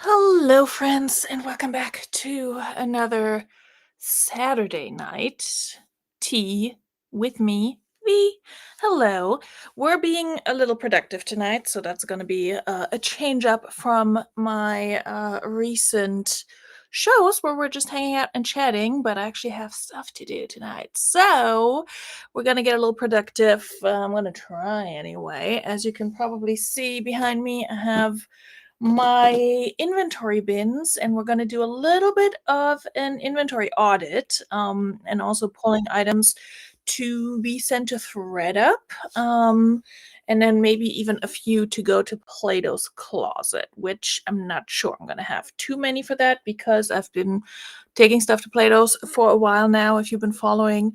Hello, friends, and welcome back to another Saturday night tea with me, V. Hello. We're being a little productive tonight, so that's going to be a change up from my recent shows where we're just hanging out and chatting, but I actually have stuff to do tonight. So we're going to get a little productive. I'm going to try anyway. As you can probably see behind me, I have my inventory bins, and we're going to do a little bit of an inventory audit, and also pulling items to be sent to ThreadUp, and then maybe even a few to go to Plato's Closet, which I'm not sure I'm going to have too many for that because I've been taking stuff to Plato's for a while now, if you've been following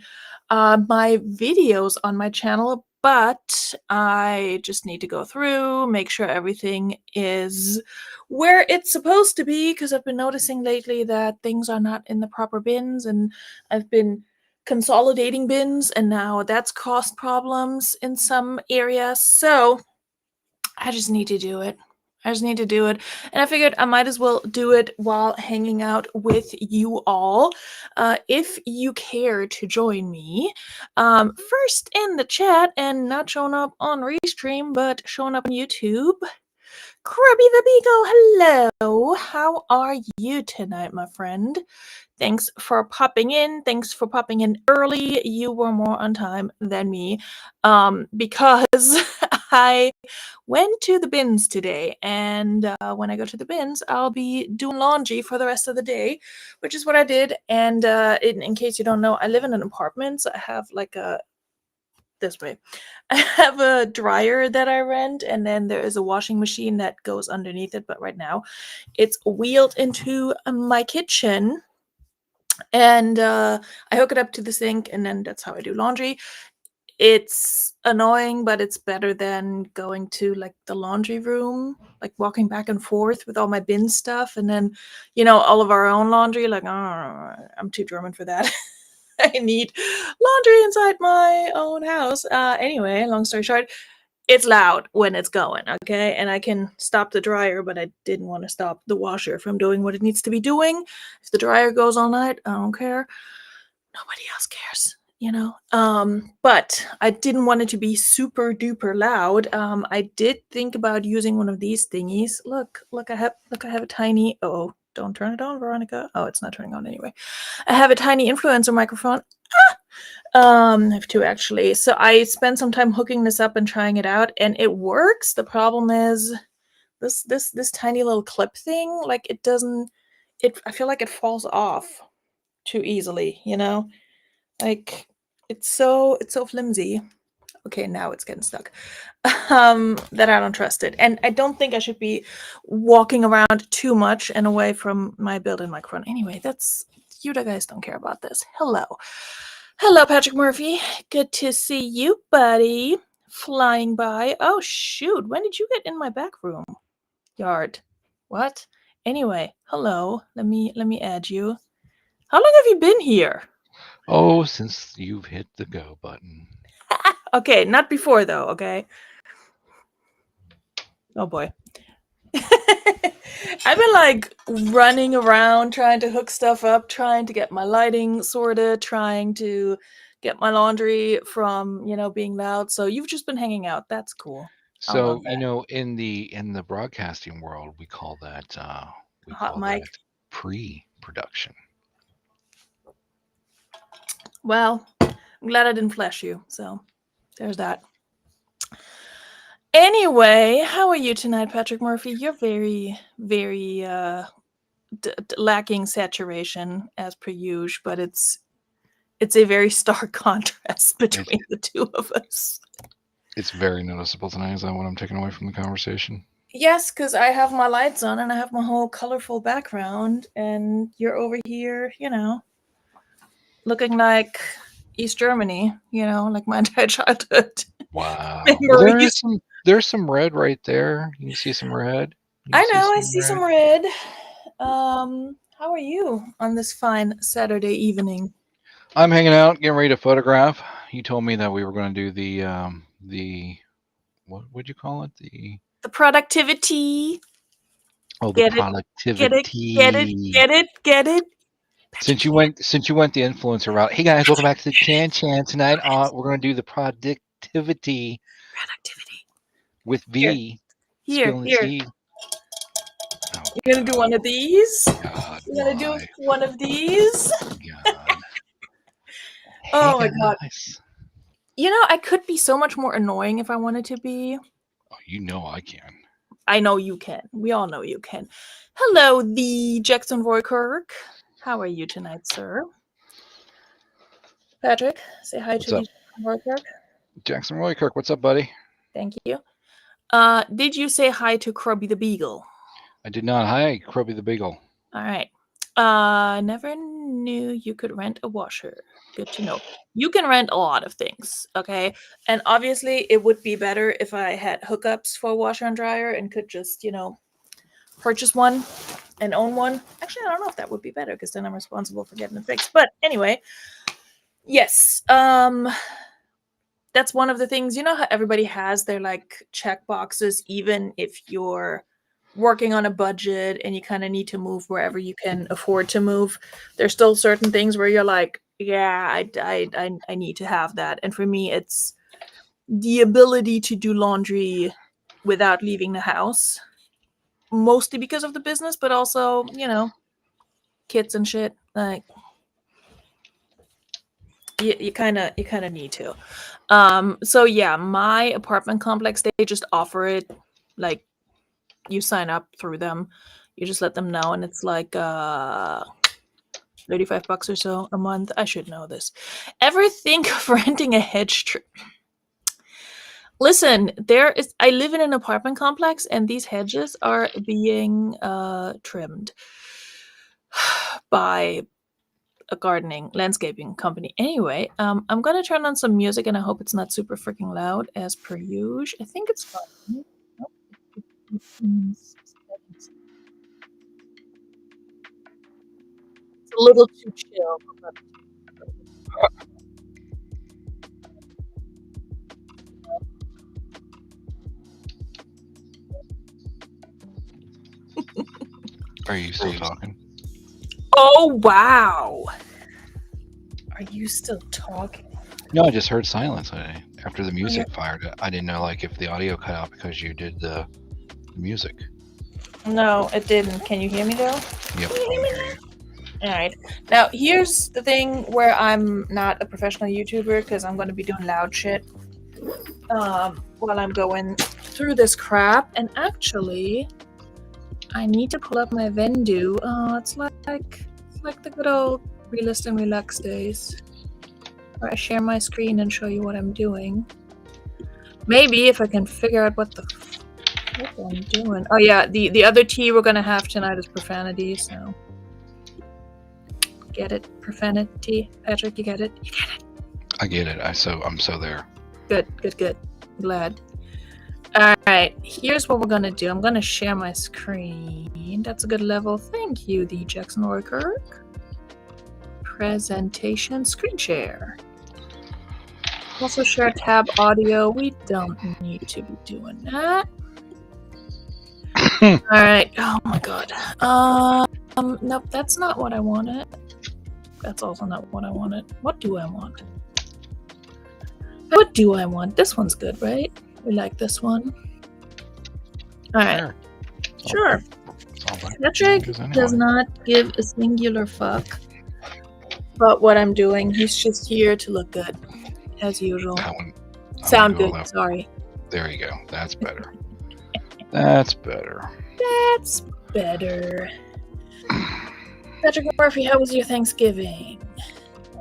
my videos on my channel. But I just need to go through, make sure everything is where it's supposed to be, because I've been noticing lately that things are not in the proper bins, and I've been consolidating bins, and now that's caused problems in some areas. So I just need to do it. And I figured I might as well do it while hanging out with you all. If you care to join me, first in the chat and not showing up on Restream, but showing up on YouTube, Krabby the Beagle, hello. How are you tonight, my friend? Thanks for popping in. Thanks for popping in early. You were more on time than me, because I went to the bins today. And when I go to the bins, I'll be doing laundry for the rest of the day, which is what I did. And in case you don't know, I live in an apartment. So I have like this way. I have a dryer that I rent, and then there is a washing machine that goes underneath it. But right now, it's wheeled into my kitchen, and I hook it up to the sink, and then that's how I do laundry. It's annoying, but it's better than going to like the laundry room, like walking back and forth with all my bin stuff, and then all of our own laundry. Like, I'm too German for that. I need laundry inside my own house. Anyway, long story short, it's loud when it's going, okay? And I can stop the dryer, but I didn't want to stop the washer from doing what it needs to be doing. If the dryer goes all night, I don't care. Nobody else cares, you know? But I didn't want it to be super duper loud. I did think about using one of these thingies. Look, I have a tiny, oh, don't turn it on, Veronika. Oh, it's not turning on anyway. I have a tiny influencer microphone. I have two actually. So I spent some time hooking this up and trying it out, and it works. The problem is this tiny little clip thing. Like, it doesn't. I feel like it falls off too easily. Like, it's so flimsy. Okay, now it's getting stuck. That I don't trust it, and I don't think I should be walking around too much and away from my built-in microphone. Anyway, that's you guys don't care about this. Hello, Patrick Murphy. Good to see you, buddy. Flying by. Oh shoot! When did you get in my back room? Yard. What? Anyway, hello. Let me add you. How long have you been here? Oh, since you've hit the go button. Okay, not before though, okay? Oh boy. I've been like running around trying to hook stuff up, trying to get my lighting sorted, trying to get my laundry from, being loud. So you've just been hanging out. That's cool. I love So, that. in the broadcasting world, we Hot call mic. that pre-production. Well, I'm glad I didn't flash you. So there's that. Anyway, how are you tonight, Patrick Murphy? You're very, very lacking saturation as per usual, but it's a very stark contrast It, between the two of us. it's very noticeable tonight. Is that what I'm taking away from the conversation? Yes, because I have my lights on and I have my whole colorful background, and you're over here, looking like East Germany, like my entire childhood Wow. Well, memories. there's some red right there. You can see some red. You I can see know, I some see some red. red. How are you on this fine Saturday evening? I'm hanging out, getting ready to photograph. You told me that we were going to do the what would you call it? The productivity. Oh, the Get it, get it, get it, productivity. get it, get it. Since you went the influencer route, hey guys, welcome back to the Chan tonight. We're gonna do the productivity Productivity. with Here, V, here, spilling the here. tea. Oh You're gonna do one of these? God, You're gonna do why? one of these? God. Hey Oh my god. guys. You know, I could be so much more annoying if I wanted to be. Oh, you know I can. I know you can. We all know you can. Hello, the Jackson Roykirk. How are you tonight, sir? Patrick, say hi What's to the up, Jackson Roykirk. Jackson Roykirk? What's up, buddy? Thank you. Did you say hi to Krubby the Beagle? I did not. Hi, Krubby the Beagle. All right. Never knew you could rent a washer. Good to know. You can rent a lot of things, okay? And obviously, it would be better if I had hookups for washer and dryer and could just, purchase one and own one. Actually, I don't know if that would be better because then I'm responsible for getting it fixed. But anyway, yes. That's one of the things. You know how everybody has their like check boxes, even if you're working on a budget and you kind of need to move wherever you can afford to move. There's still certain things where you're like, yeah, I need to have that. And for me, it's the ability to do laundry without leaving the house, mostly because of the business, but also, kids and shit. Like, you kind of need to. So yeah, my apartment complex, they just offer it. Like, you sign up through them, you just let them know, and it's like $35 or so a month. I should know this. Ever think of renting a hedge trim? Listen, I live in an apartment complex and these hedges are being trimmed by a gardening landscaping company. Anyway, I'm gonna turn on some music and I hope it's not super freaking loud as per usual. I think it's fine. Nope. It's a little too chill. Are you still talking? Oh wow! Are you still talking? No, I just heard silence after the music fired. I didn't know like if the audio cut out because you did the music. No, it didn't. Can you hear me though? Yep, I can hear you. All right. Now, here's the thing where I'm not a professional YouTuber because I'm going to be doing loud shit while I'm going through this crap. And actually, I need to pull up my Vendu. Oh, it's like the good old realist and relax days where I share my screen and show you what I'm doing. Maybe if I can figure out what the fuck I'm doing. Oh yeah, the other tea we're gonna have tonight is profanity. So get it, profanity, Patrick. You get it. You get it. I get it. I'm so there. Good. Glad. All right, here's what we're gonna do. I'm gonna share my screen. That's a good level. Thank you, the Jackson Worker. Presentation screen share. Also share tab audio. We don't need to be doing that. All right. Oh my god. Nope, that's not what I wanted. That's also not what I wanted. What do I want? What do I want? This one's good, right? We like this one. All right. Sure. Patrick does not give a singular fuck about what I'm doing. He's just here to look good, as usual. Sound good. Sorry. There you go. That's better. That's better. That's better. Patrick Murphy, how was your Thanksgiving?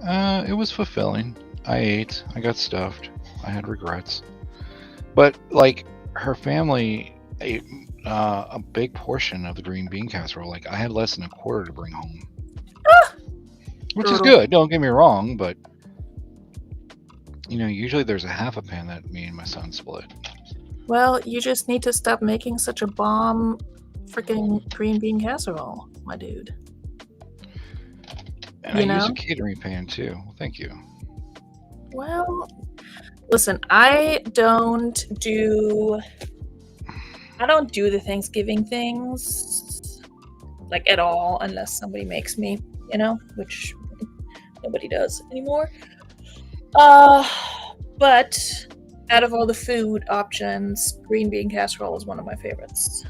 It was fulfilling. I ate. I got stuffed. I had regrets. But, like, her family ate a big portion of the green bean casserole. Like, I had less than a quarter to bring home. Which is good, don't get me wrong, but, usually there's a half a pan that me and my son split. Well, you just need to stop making such a bomb freaking green bean casserole, my dude. And I use a catering pan, too. Well, thank you. Well, listen, I don't do the Thanksgiving things like at all, unless somebody makes me, which nobody does anymore. But out of all the food options, green bean casserole is one of my favorites.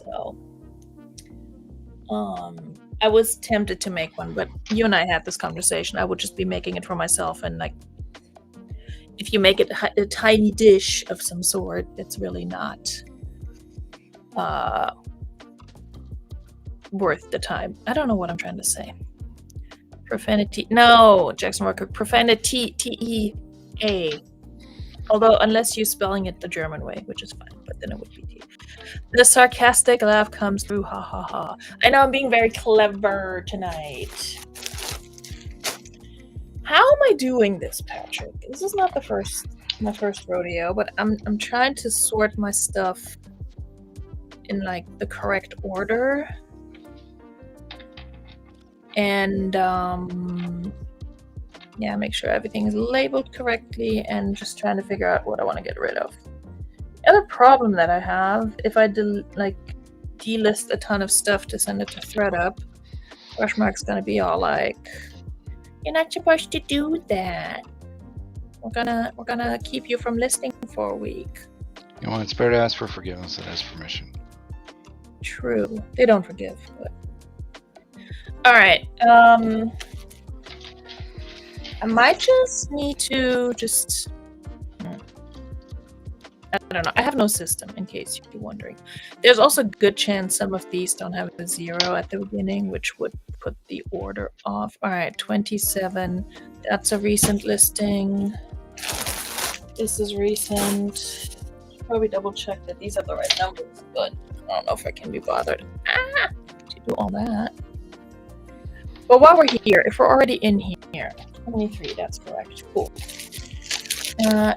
So, I was tempted to make one, but you and I had this conversation. I would just be making it for myself, and like, if you make it a tiny dish of some sort, it's really not worth the time. I don't know what I'm trying to say. Profanity. No, Jackson Walker. Profanity. T-E-A. Although, unless you're spelling it the German way, which is fine, but then it would be T. The sarcastic laugh comes through. Ha ha ha. I know I'm being very clever tonight. How am I doing this, Patrick? This is not my first rodeo, but I'm trying to sort my stuff in like the correct order. And yeah, make sure everything is labeled correctly, and just trying to figure out what I want to get rid of. The other problem that I have, if I delist a ton of stuff to send it to ThreadUp, Rushmark's gonna be all like, "You're not supposed to do that. We're gonna keep you from listing for a week." You know, it's better to ask for forgiveness than ask permission. True. They don't forgive, but alright. I might just need to I don't know. I have no system, in case you're wondering. There's also a good chance some of these don't have a 0 at the beginning, which would put the order off. Alright, 27. That's a recent listing. This is recent. Should probably double check that these are the right numbers, but I don't know if I can be bothered to do all that. But while we're here, if we're already in here, 23, that's correct. Cool.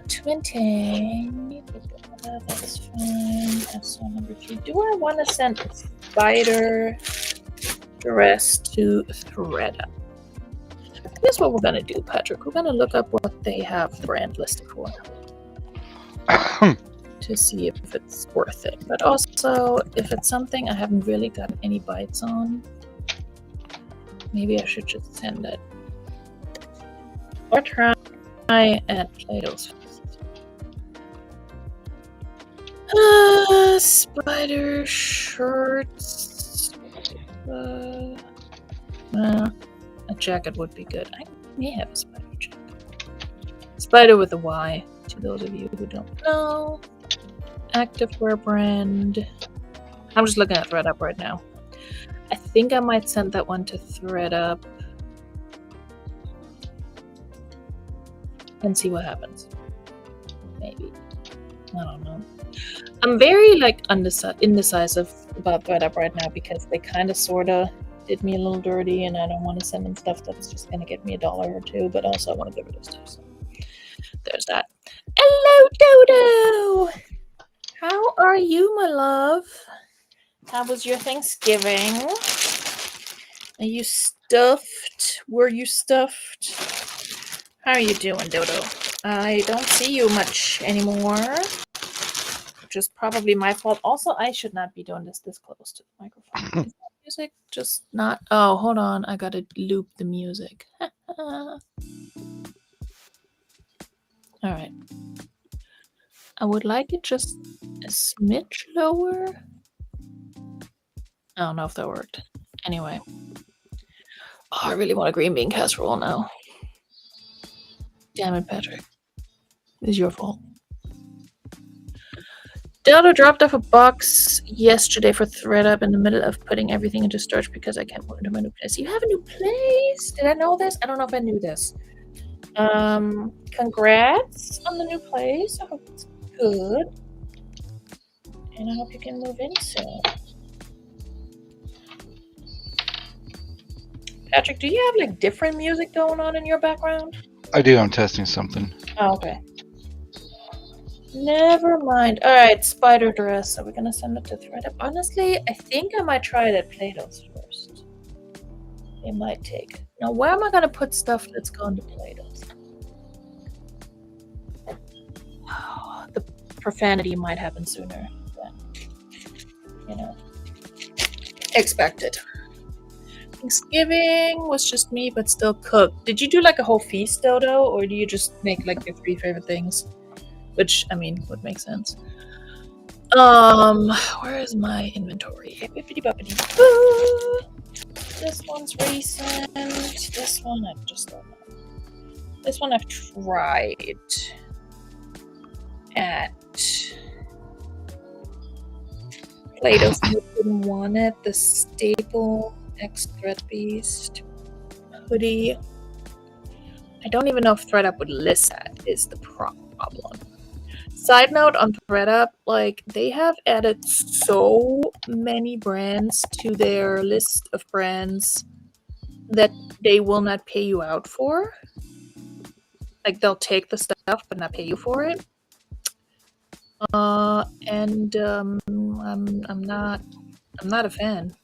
20. That's fine. That's number 2. Do I want to send spider dress to ThreadUp? Here's what we're going to do, Patrick. We're going to look up what they have the brand listed for to see if it's worth it. But also, if it's something I haven't really got any bites on, maybe I should just send it. Or try at Plato's. Spider shirts. A jacket would be good. I may have a spider jacket. Spider with a Y, to those of you who don't know. Activewear brand. I'm just looking at ThreadUp right now. I think I might send that one to ThreadUp and see what happens. Maybe. I don't know. I'm very indecisive about ThreadUp right now, because they kind of sorta did me a little dirty, and I don't want to send them stuff that's just gonna get me $1 or $2, but also I want to get rid of stuff. So there's that. Hello, Dodo! How are you, my love? How was your Thanksgiving? Are you stuffed? Were you stuffed? How are you doing, Dodo? I don't see you much anymore, which is probably my fault. Also, I should not be doing this close to the microphone. Is that music just not? Oh, hold on. I gotta loop the music. All right. I would like it just a smidge lower. I don't know if that worked. Anyway. Oh, I really want a green bean casserole now. Damn it, Patrick. It's your fault. Dodo dropped off a box yesterday for ThreadUp in the middle of putting everything into storage because I can't move into my new place. You have a new place? Did I know this? I don't know if I knew this. Congrats on the new place. I hope it's good. And I hope you can move in soon. Patrick, do you have like different music going on in your background? I do. I'm testing something. Oh, okay. Never mind. Alright, spider dress. Are we gonna send it to ThreadUp? Honestly, I think I might try it at Plato's first. It might take. Now, where am I gonna put stuff that's going to Plato's? Oh, the profanity might happen sooner than, expected. Thanksgiving was just me, but still cooked. Did you do like a whole feast, Dodo, or do you just make like your 3 favorite things? Which, I mean, would make sense. Where is my inventory? Bippity-boppity-boo. This one's recent. This one I just don't know. This one I've tried at Plato's. Didn't want it. The staple X Thread Beast hoodie. I don't even know if ThreadUp would list that is the problem. Side note on ThreadUp, like they have added so many brands to their list of brands that they will not pay you out for. Like they'll take the stuff but not pay you for it. I'm not a fan.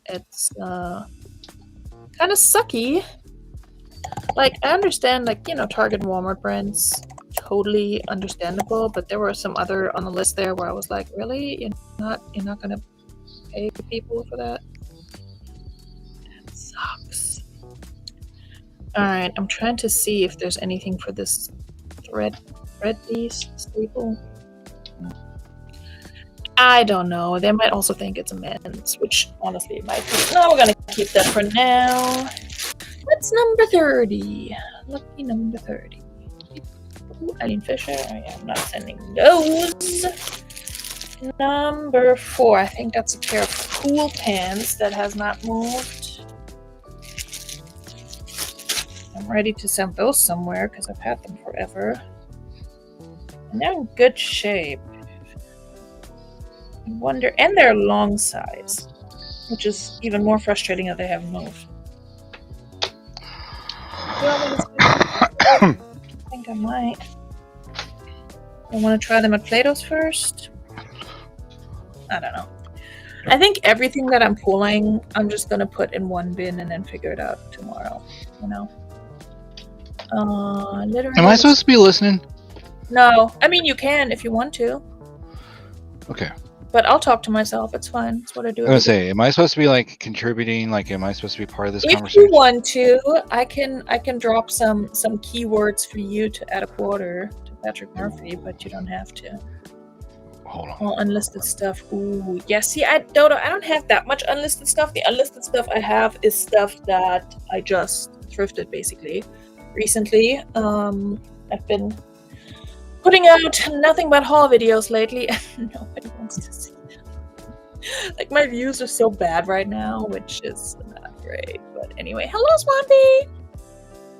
It's kind of sucky. Like I understand, like Target and Walmart brands, totally understandable. But there were some other on the list there where I was like, really, you're not gonna pay people for that? That sucks. All right, I'm trying to see if there's anything for this thread beast staple. I don't know. They might also think it's a men's, which honestly it might be. No, we're gonna keep that for now. What's number 30? Lucky number 30. Ooh, Eileen Fisher. Oh, yeah, I'm not sending those. Number 4. I think that's a pair of cool pants that has not moved. I'm ready to send those somewhere because I've had them forever. And they're in good shape. I wonder, and they're long size, which is even more frustrating that they haven't moved. I think I might. I want to try them at Plato's first. I don't know. I think everything that I'm pulling, I'm just gonna put in one bin and then figure it out tomorrow. Literally. Am I supposed to be listening? No, I mean you can if you want to. Okay. But I'll talk to myself. It's fine. It's what I do. I was gonna say, am I supposed to be like contributing? Like, am I supposed to be part of this conversation? If you want to, I can drop some keywords for you to add a quarter to Patrick Murphy, but you don't have to. Hold on. All unlisted stuff. Ooh, yeah. See, I don't have that much unlisted stuff. The unlisted stuff I have is stuff that I just thrifted basically recently. I've been putting out nothing but haul videos lately, and nobody wants to see them. Like, my views are so bad right now, which is not great. But anyway, hello, Swampy!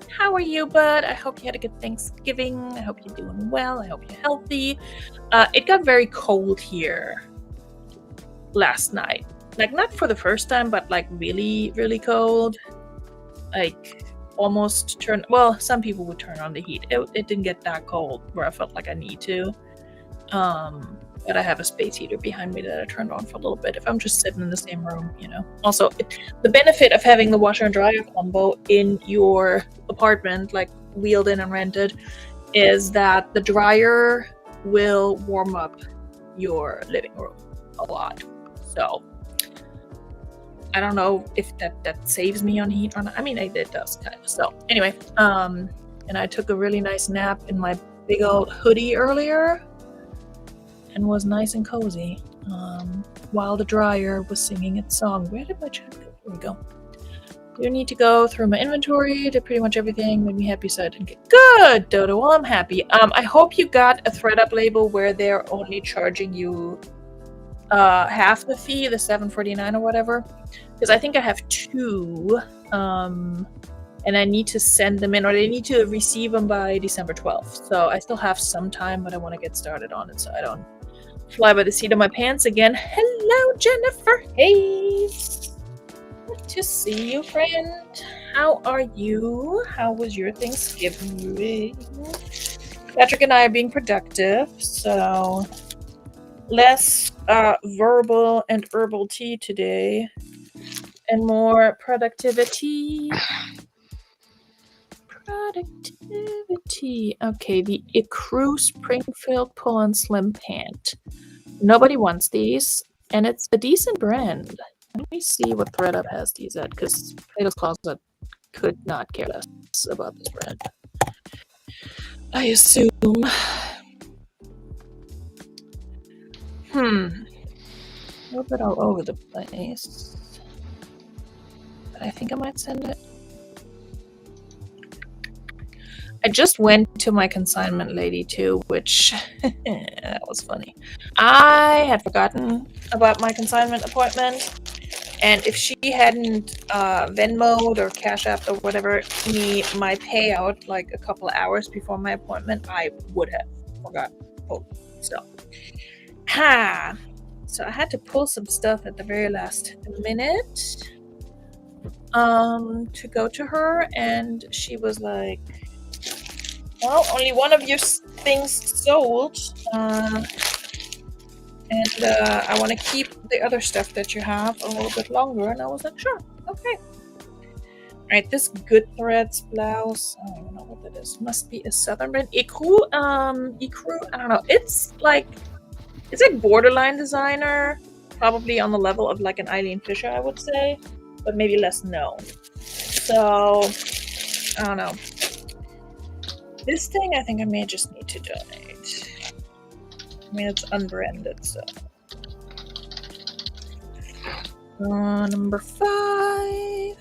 How are you, bud? I hope you had a good Thanksgiving. I hope you're doing well. I hope you're healthy. It got very cold here last night. Like, not for the first time, but, like, really, really cold. Like, almost turn. Well, some people would turn on the heat. It didn't get that cold where I felt like I need to. But I have a space heater behind me that I turned on for a little bit if I'm just sitting in the same room, Also, the benefit of having the washer and dryer combo in your apartment, like wheeled in and rented, is that the dryer will warm up your living room a lot. So I don't know if that saves me on heat or not. I mean, it does kind of. So anyway, and I took a really nice nap in my big old hoodie earlier and was nice and cozy while the dryer was singing its song. Where did my chat go? Here we go. You need to go through my inventory, did pretty much everything, made me happy so I didn't get good, Dodo. Well, I'm happy. I hope you got a ThreadUp label where they're only charging you half the fee, the $7.49 or whatever, because I think I have 2, and I need to send them in, or they need to receive them by December 12th. So I still have some time, but I want to get started on it so I don't fly by the seat of my pants again. Hello, Jennifer. Hey, good to see you, friend. How are you? How was your Thanksgiving? Patrick and I are being productive, so less verbal and herbal tea today, and more productivity. Okay, the Ecru Springfield Pull-on Slim Pant. Nobody wants these, and it's a decent brand. Let me see what ThreadUp has these at, because Plato's Closet could not care less about this brand. I assume. A little bit all over the place. But I think I might send it. I just went to my consignment lady too, which that was funny. I had forgotten about my consignment appointment, and if she hadn't Venmo'd or Cash Apped or whatever me my payout like a couple of hours before my appointment, I would have forgotten. So I had to pull some stuff at the very last minute to go to her, and she was like, well, only one of your things sold, and I want to keep the other stuff that you have a little bit longer. And I was like, sure, okay. All right, this Good Threads blouse, I don't even know what that is. Must be a southern brand. Ecru, I don't know. It's like borderline designer, probably on the level of like an Eileen Fisher, I would say, but maybe less known. So, I don't know. This thing, I think I may just need to donate. I mean, it's unbranded, so. Number 5.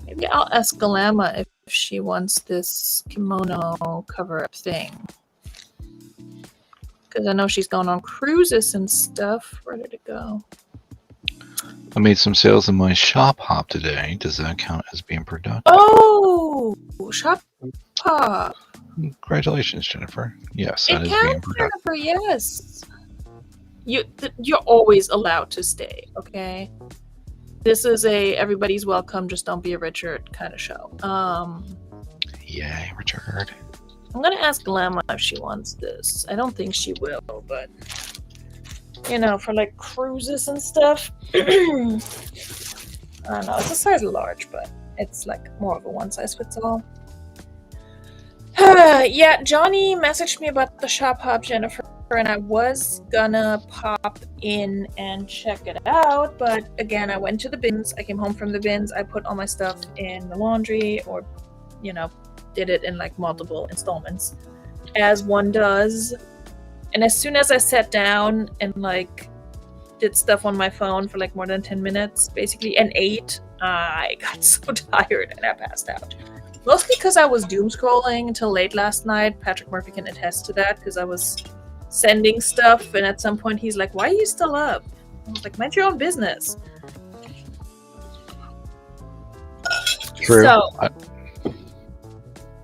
Maybe I'll ask Galama if she wants this kimono cover-up thing. Because I know she's going on cruises and stuff. Where did it go? I made some sales in my shop hop today. Does that count as being productive? Oh, shop hop. Congratulations, Jennifer. Yes, that is being productive. Jennifer, yes. You're always allowed to stay, okay? This is a everybody's welcome, just don't be a Richard kind of show. Yay, Richard. I'm gonna ask Lama if she wants this. I don't think she will, but for like cruises and stuff. I don't know. It's a size large, but it's like more of a one size fits all. Yeah, Johnny messaged me about the shop hop, Jennifer, and I was gonna pop in and check it out, but again, I went to the bins. I came home from the bins. I put all my stuff in the laundry, or did it in like multiple installments, as one does. And as soon as I sat down and like did stuff on my phone for like more than 10 minutes, basically, and ate, I got so tired and I passed out. Mostly because I was doom scrolling until late last night. Patrick Murphy can attest to that, because I was sending stuff, and at some point he's like, "Why are you still up?" I was like, "Mind your own business." True. So,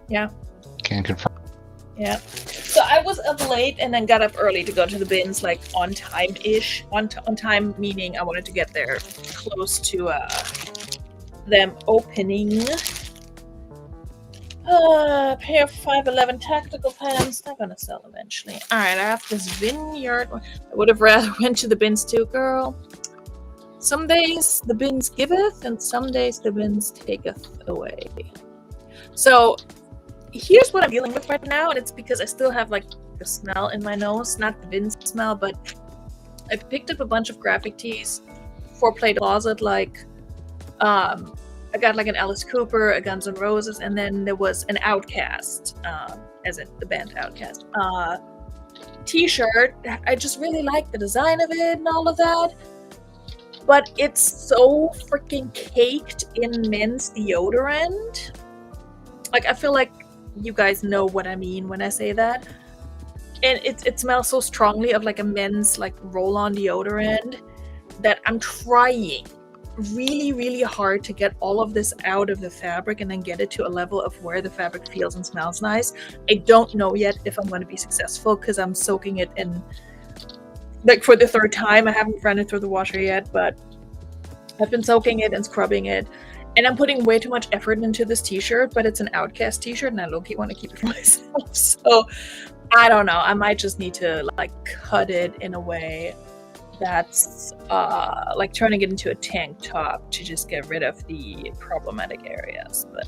yeah. Can confirm. Yeah. So I was up late and then got up early to go to the bins, like on time-ish. On time meaning I wanted to get there close to them opening. Pair of 511 tactical pants. They're gonna sell eventually. Alright, I have this vineyard. I would have rather went to the bins too, girl. Some days the bins giveth, and some days the bins taketh away. So, here's what I'm dealing with right now, and it's because I still have like the smell in my nose. Not the bin smell, but I picked up a bunch of graphic tees for Play Closet, like I got like an Alice Cooper, a Guns N' Roses, and then there was an Outkast, as in the band Outkast, t-shirt. I just really like the design of it and all of that, but it's so freaking caked in men's deodorant. Like, I feel like you guys know what I mean when I say that. And it smells so strongly of like a men's like roll-on deodorant that I'm trying really, really hard to get all of this out of the fabric and then get it to a level of where the fabric feels and smells nice. I don't know yet if I'm going to be successful, because I'm soaking it in like for the 3rd time. I haven't run it through the washer yet, but I've been soaking it and scrubbing it, and I'm putting way too much effort into this t-shirt, but it's an Outkast t-shirt and I low-key want to keep it for myself. So I don't know, I might just need to like cut it in a way that's like turning it into a tank top to just get rid of the problematic areas. But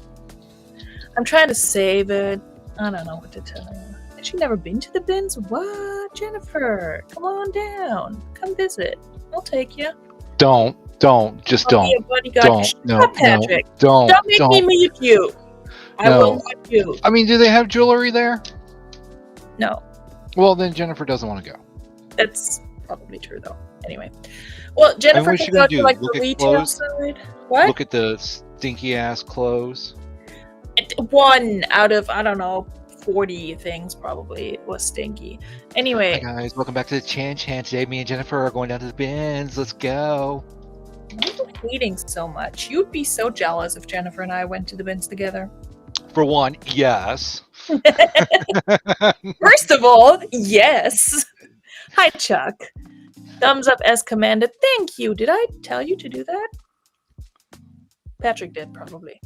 I'm trying to save it. I don't know what to tell you. Has she never been to the bins? What? Jennifer, come on down. Come visit. I'll take you. just I'll be don't. a bodyguard. Don't. Shut No, up, no, Patrick. don't. Don't make me mute you. I will No. mute you. I mean, do they have jewelry there? No, Well, then Jennifer doesn't want to go. that's probably true though. Anyway, well, Jennifer what's can she go gonna to do? like Look the at retail clothes? side. What? Look at the stinky ass clothes. One out of, I don't know, 40 things probably was stinky. Hi Anyway, guys, welcome back to the Chan. Today me and Jennifer are going down to the bins. Let's go. why are you hating so much? You'd be so jealous if Jennifer and I went to the bins together. For one, yes. First of all, yes. Hi, Chuck. Thumbs up as commanded. Thank you. Did I tell you to do that? Patrick did, probably.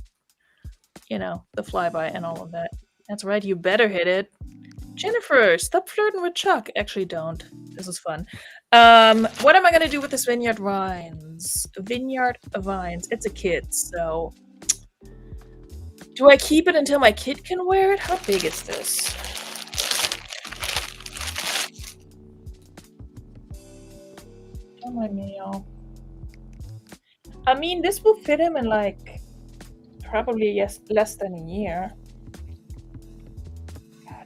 You know, the flyby and all of that. That's right, you better hit it. Jennifer, stop flirting with Chuck. Actually, don't. This is fun. What am I going to do with this vineyard vines? Vineyard vines. It's a kid, so... Do I keep it until my kid can wear it? How big is this? Oh my meal. I mean, this will fit him in like probably less than a year.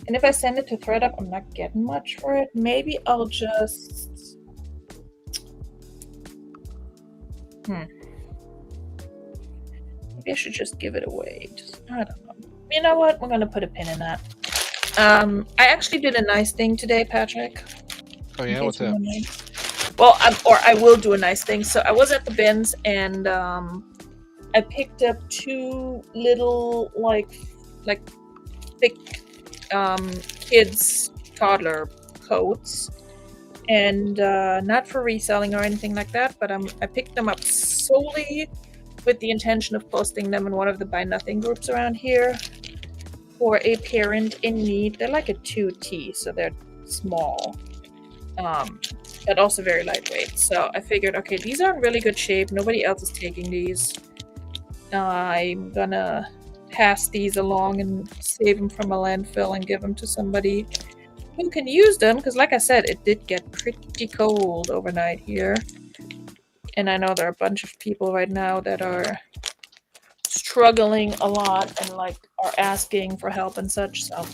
And if I send it to ThreadUp, I'm not getting much for it. Maybe I'll just... Maybe I should just give it away. I don't know. You know what? We're gonna put a pin in that. I actually did a nice thing today, Patrick. Oh yeah, what's that? Well, I will do a nice thing. So I was at the bins and I picked up two little like thick kids toddler coats, and not for reselling or anything like that, but I picked them up solely with the intention of posting them in one of the Buy Nothing groups around here for a parent in need. They're like a 2T, so they're small, but also very lightweight. So I figured, okay, these are in really good shape. Nobody else is taking these. I'm gonna pass these along and save them from a landfill and give them to somebody who can use them, because like I said, it did get pretty cold overnight here. And I know there are a bunch of people right now that are struggling a lot and like are asking for help and such. So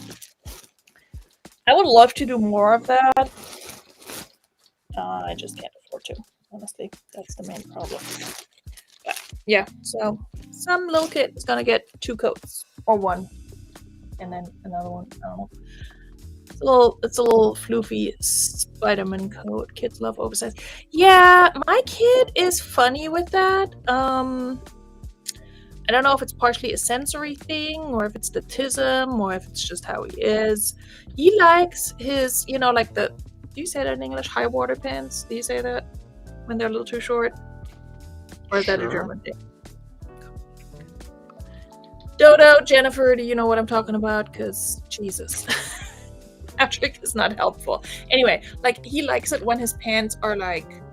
I would love to do more of that. I just can't afford to, honestly. That's the main problem. But yeah, so some little kid is gonna get 2 coats or 1, and then another one. I don't know. It's a little floofy Spider-Man coat. Kids love oversized. Yeah, my kid is funny with that. I don't know if it's partially a sensory thing, or if it's the tism, or if it's just how he is. He likes his, you know, like do you say that in English? High water pants? Do you say that when they're a little too short? Or is that a German thing? Dodo, Jennifer, do you know what I'm talking about? Because, Jesus. Patrick is not helpful. Anyway, like, he likes it when his pants are, like,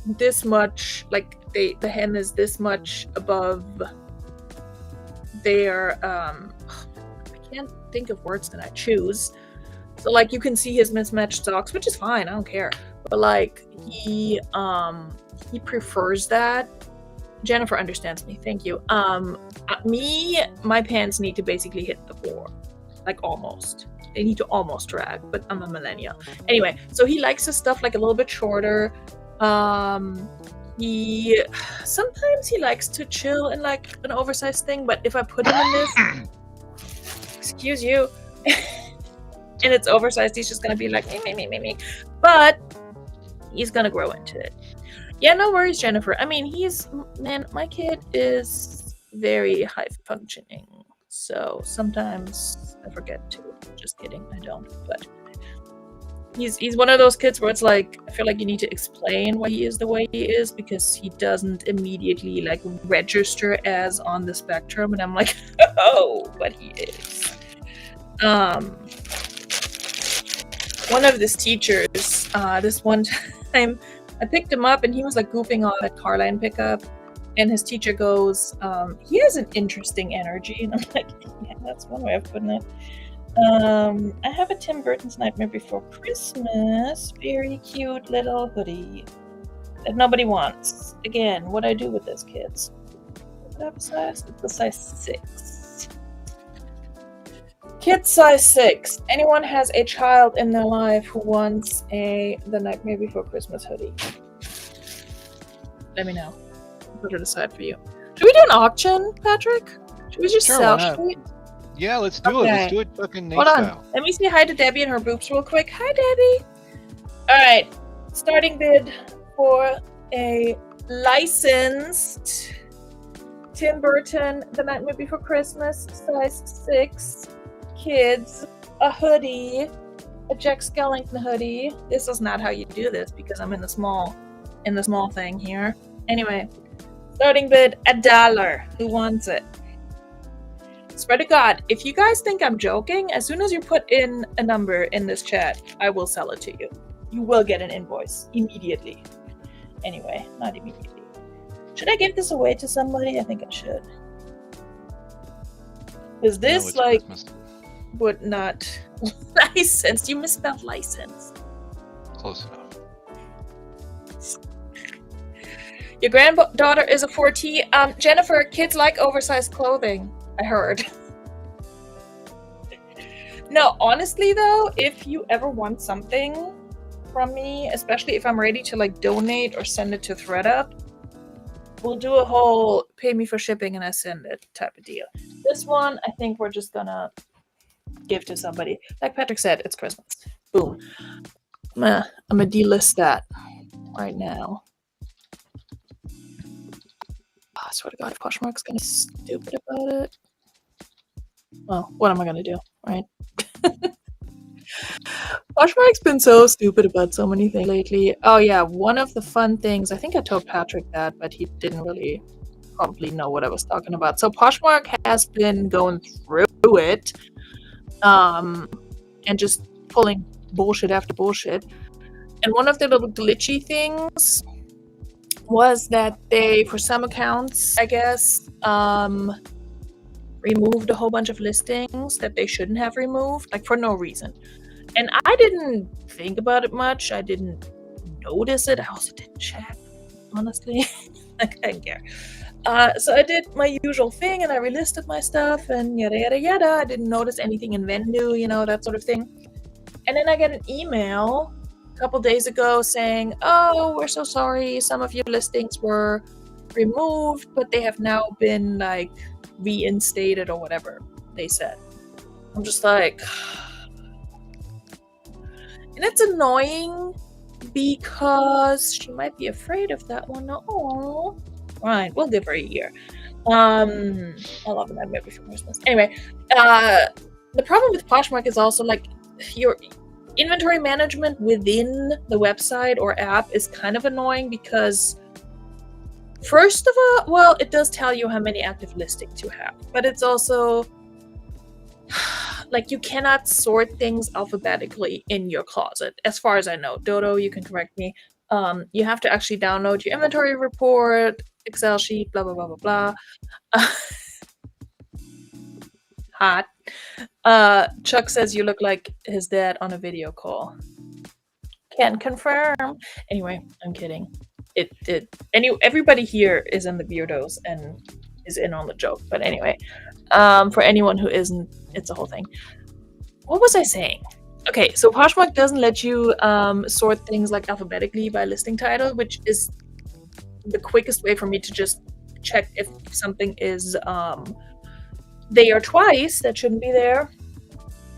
this much, like, the hem is this much above their, I can't think of words that I choose. So, like, you can see his mismatched socks, which is fine, I don't care. But, like, he prefers that. Jennifer understands me, thank you. My pants need to basically hit the floor. Like, almost. They need to almost drag, but I'm a millennial. Anyway, so he likes his stuff, like, a little bit shorter. Sometimes he likes to chill in, like, an oversized thing, but if I put him in this... Excuse you. And it's oversized, he's just gonna be like, me. But he's gonna grow into it. Yeah, no worries, Jennifer. I mean, my kid is very high functioning. So sometimes I forget to. Just kidding, I don't. But he's one of those kids where it's like, I feel like you need to explain why he is the way he is, because he doesn't immediately like register as on the spectrum. And I'm like, oh, but he is. One of his teachers, this one time, I picked him up and he was like goofing on at Carline pickup, and his teacher goes, he has an interesting energy, and I'm like, yeah, that's one way of putting it. I have a Tim Burton's Nightmare Before Christmas, very cute little hoodie. that nobody wants. Again, what I do with this, kids? Does it have a size? It's a size 6. Kid size 6. Anyone has a child in their life who wants The Nightmare Before Christmas hoodie? Let me know. I'll put it aside for you. Should we do an auction, Patrick? Should we just Sure, sell why not? shit? Yeah, let's do it. Okay. Let's do it fucking Nate Hold on. style. Let me say hi to Debbie and her boobs real quick. Hi, Debbie. All right. Starting bid for a licensed Tim Burton The Nightmare Before Christmas size 6 kids, a hoodie, a Jack Skellington hoodie. This is not how you do this because I'm in the small thing here. Anyway, starting bid $1. Who wants it? Swear to God, if you guys think I'm joking, as soon as you put in a number in this chat, I will sell it to you. You will get an invoice immediately. Anyway, not immediately. Should I give this away to somebody? I think I should. Is this No, it's Christmas. would not licensed? You misspelled license. Close enough. Your granddaughter is a 4T. Jennifer, kids like oversized clothing. I heard. No, honestly though, if you ever want something from me, especially if I'm ready to like donate or send it to ThreadUp, we'll do a whole pay me for shipping and I send it type of deal. This one, I think we're just gonna give to somebody. Like Patrick said, it's Christmas. Boom. I'm gonna delist that right now. Oh, I swear to God, if Poshmark's gonna be stupid about it. Well, what am I gonna do, right? Poshmark's been so stupid about so many things lately. Oh yeah, one of the fun things, I think I told Patrick that, but he didn't really probably know what I was talking about. So Poshmark has been going through it, and just pulling bullshit after bullshit. And one of the little glitchy things was that they, for some accounts, I guess, removed a whole bunch of listings that they shouldn't have removed, like for no reason. And I didn't think about it much. I didn't notice it. I also didn't check, honestly. Like, I didn't care. So I did my usual thing and I relisted my stuff and yada yada yada. I didn't notice anything in Vendu, you know, that sort of thing. And then I get an email a couple days ago saying, oh, we're so sorry. Some of your listings were removed, but they have now been like reinstated or whatever they said. I'm just like, and it's annoying because she might be afraid of that one. Oh, fine, we'll give her a year. I love the Nightmare Before Christmas. Anyway, the problem with Poshmark is also like your inventory management within the website or app is kind of annoying because first of all, well, it does tell you how many active listings you have, but it's also like you cannot sort things alphabetically in your closet, as far as I know. Dodo, you can correct me. You have to actually download your inventory report, Excel sheet, blah, blah, blah, blah, blah. Hot. Chuck says you look like his dad on a video call. Can confirm. Anyway, I'm kidding. Everybody here is in the Beardos and is in on the joke. But anyway, for anyone who isn't, it's a whole thing. What was I saying? Okay, so Poshmark doesn't let you sort things like alphabetically by listing title, which is the quickest way for me to just check if something is there twice that shouldn't be there.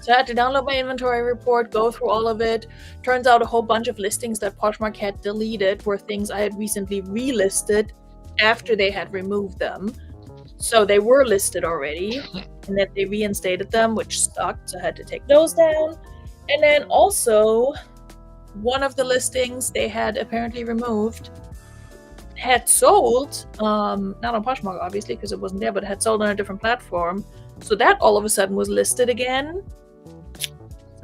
So I had to download my inventory report, go through all of it. Turns out a whole bunch of listings that Poshmark had deleted were things I had recently relisted after they had removed them. So they were listed already, and then they reinstated them, which sucked, so I had to take those down. And then also, one of the listings they had apparently removed had sold, not on Poshmark obviously because it wasn't there, but had sold on a different platform. So that all of a sudden was listed again. So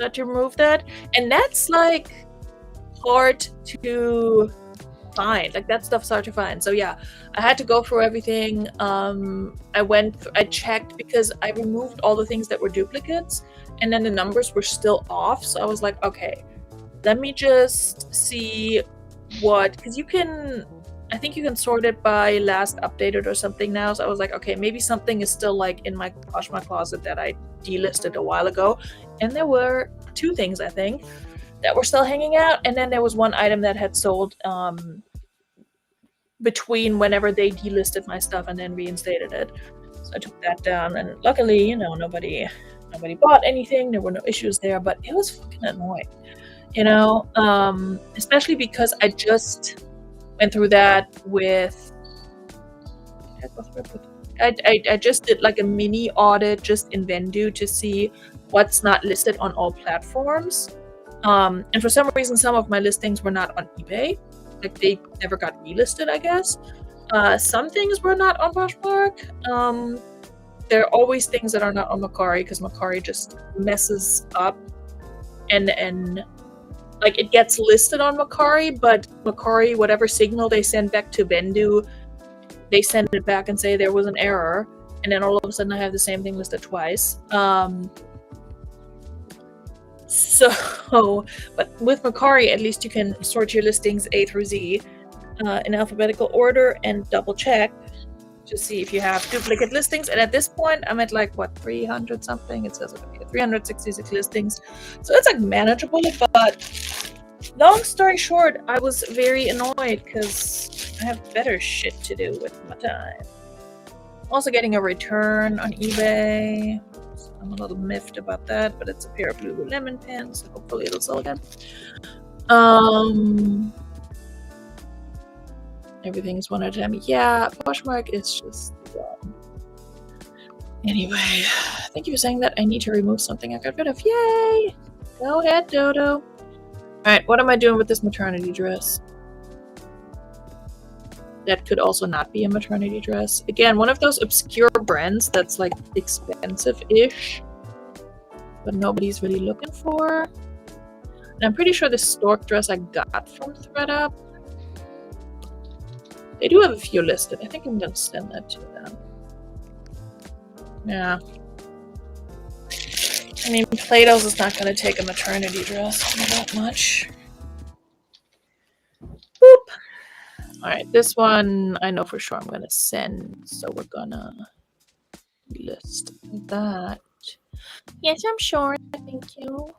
I had to remove that. And that's like hard to find. Like that stuff's hard to find. So yeah, I had to go through everything. I checked because I removed all the things that were duplicates and then the numbers were still off. So I was like, okay, let me just see what, because I think you can sort it by last updated or something now. So I was like, okay, maybe something is still like in my Poshmark closet that I delisted a while ago. And there were 2 things, I think, that were still hanging out. And then there was one item that had sold between whenever they delisted my stuff and then reinstated it. So I took that down, and luckily, nobody bought anything. There were no issues there, but it was fucking annoying, especially because I just went through that with. I just did like a mini audit just in Vendu to see what's not listed on all platforms, and for some reason, some of my listings were not on eBay. Like they never got relisted, I guess. Some things were not on Poshmark. There are always things that are not on Mercari because Mercari just messes up, and like it gets listed on Mercari, but Mercari, whatever signal they send back to Vendu, they send it back and say there was an error, and then all of a sudden I have the same thing listed twice. But with Mercari, at least you can sort your listings A through Z in alphabetical order and double check to see if you have duplicate listings. And at this point, I'm at like, 300 something? It says, okay, 366 listings. So it's like manageable, but long story short, I was very annoyed because I have better shit to do with my time. Also getting a return on eBay. I'm a little miffed about that, but it's a pair of Lululemon pants. So hopefully it'll sell again. Everything's one at a time. Yeah, Poshmark is just dumb. Anyway, thank you for saying that. I need to remove something I got rid of. Yay! Go ahead, Dodo. Alright, what am I doing with this maternity dress? That could also not be a maternity dress. Again, one of those obscure brands that's like expensive-ish, but nobody's really looking for. And I'm pretty sure this stork dress I got from ThreadUp. They do have a few listed. I think I'm gonna send that to them. Yeah. I mean, Plato's is not gonna take a maternity dress. Not that much. Boop. Alright, this one I know for sure I'm gonna send, so we're gonna list that. Yes, I'm sure. Thank you.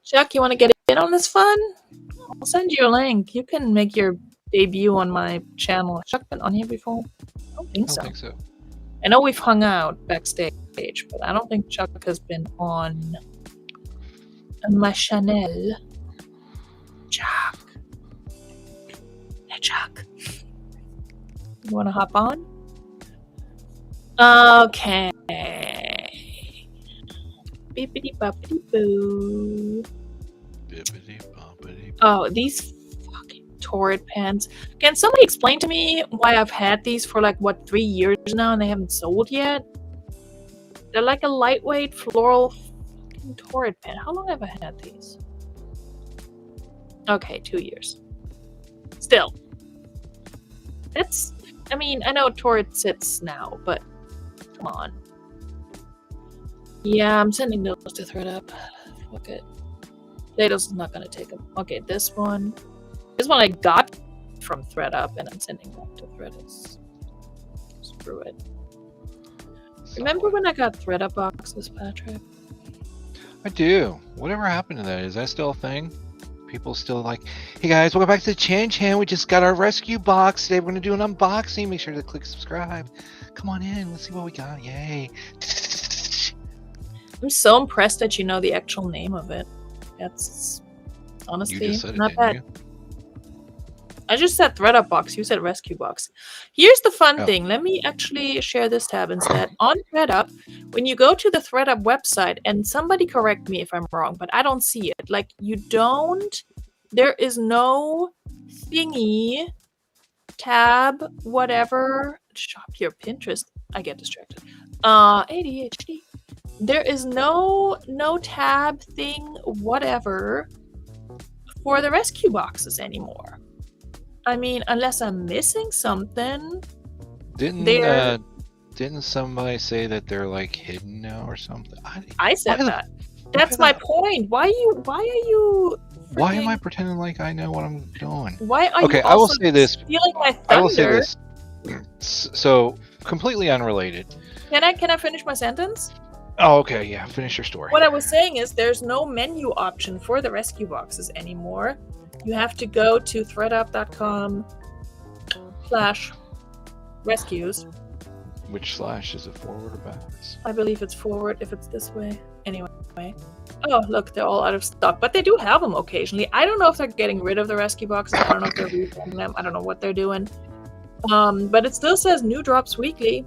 Chuck, you want to get in on this fun? I'll send you a link. You can make your debut on my channel. Has Chuck been on here before? I don't think so. I know we've hung out backstage, but I don't think Chuck has been on my channel. Chuck. Hey, Chuck. You want to hop on? Okay. Beepity boppity boo. Bippity boppity. Oh, these fucking torrid pants. Can somebody explain to me why I've had these for 3 years now and they haven't sold yet? They're like a lightweight floral fucking torrid pant. How long have I had these? Okay, 2 years. Still. I know torrid sits now, but come on. Yeah, I'm sending those to ThreadUp. Fuck it. Plato's not gonna take them. Okay, this one. This one I got from ThreadUp, and I'm sending back to ThreadUp. Screw it. Remember when I got ThreadUp boxes, Patrick? I do. Whatever happened to that? Is that still a thing? People still like, hey guys, welcome back to the Chan. We just got our rescue box. Today we're going to do an unboxing. Make sure to click subscribe. Come on in. Let's see what we got. Yay. I'm so impressed that you know the actual name of it. That's honestly You just said it, not didn't bad. you? I just said ThreadUp box. You said rescue box. Here's the fun thing. Let me actually share this tab instead. On ThreadUp, when you go to the ThreadUp website, and somebody correct me if I'm wrong, but I don't see it. There is no thingy, tab, whatever. Shop your Pinterest. I get distracted. ADHD. There is no tab thing, whatever, for the rescue boxes anymore. I mean, unless I'm missing something. Didn't somebody say that they're hidden now or something? I said that. That's my point. Why are you Why am I freaking- pretending like I know what I'm doing? Why are Okay, you I will also say this. stealing my thunder? I will say this. So, completely unrelated. Can I finish my sentence? Oh, okay, yeah. Finish your story. What I was saying is there's no menu option for the rescue boxes anymore. You have to go to threadup.com/rescues. Which slash is it, forward or backwards? I believe it's forward if it's this way. Anyway. Oh, look, they're all out of stock. But they do have them occasionally. I don't know if they're getting rid of the rescue boxes. I don't know if they're rebranding them. I don't know what they're doing. But it still says new drops weekly.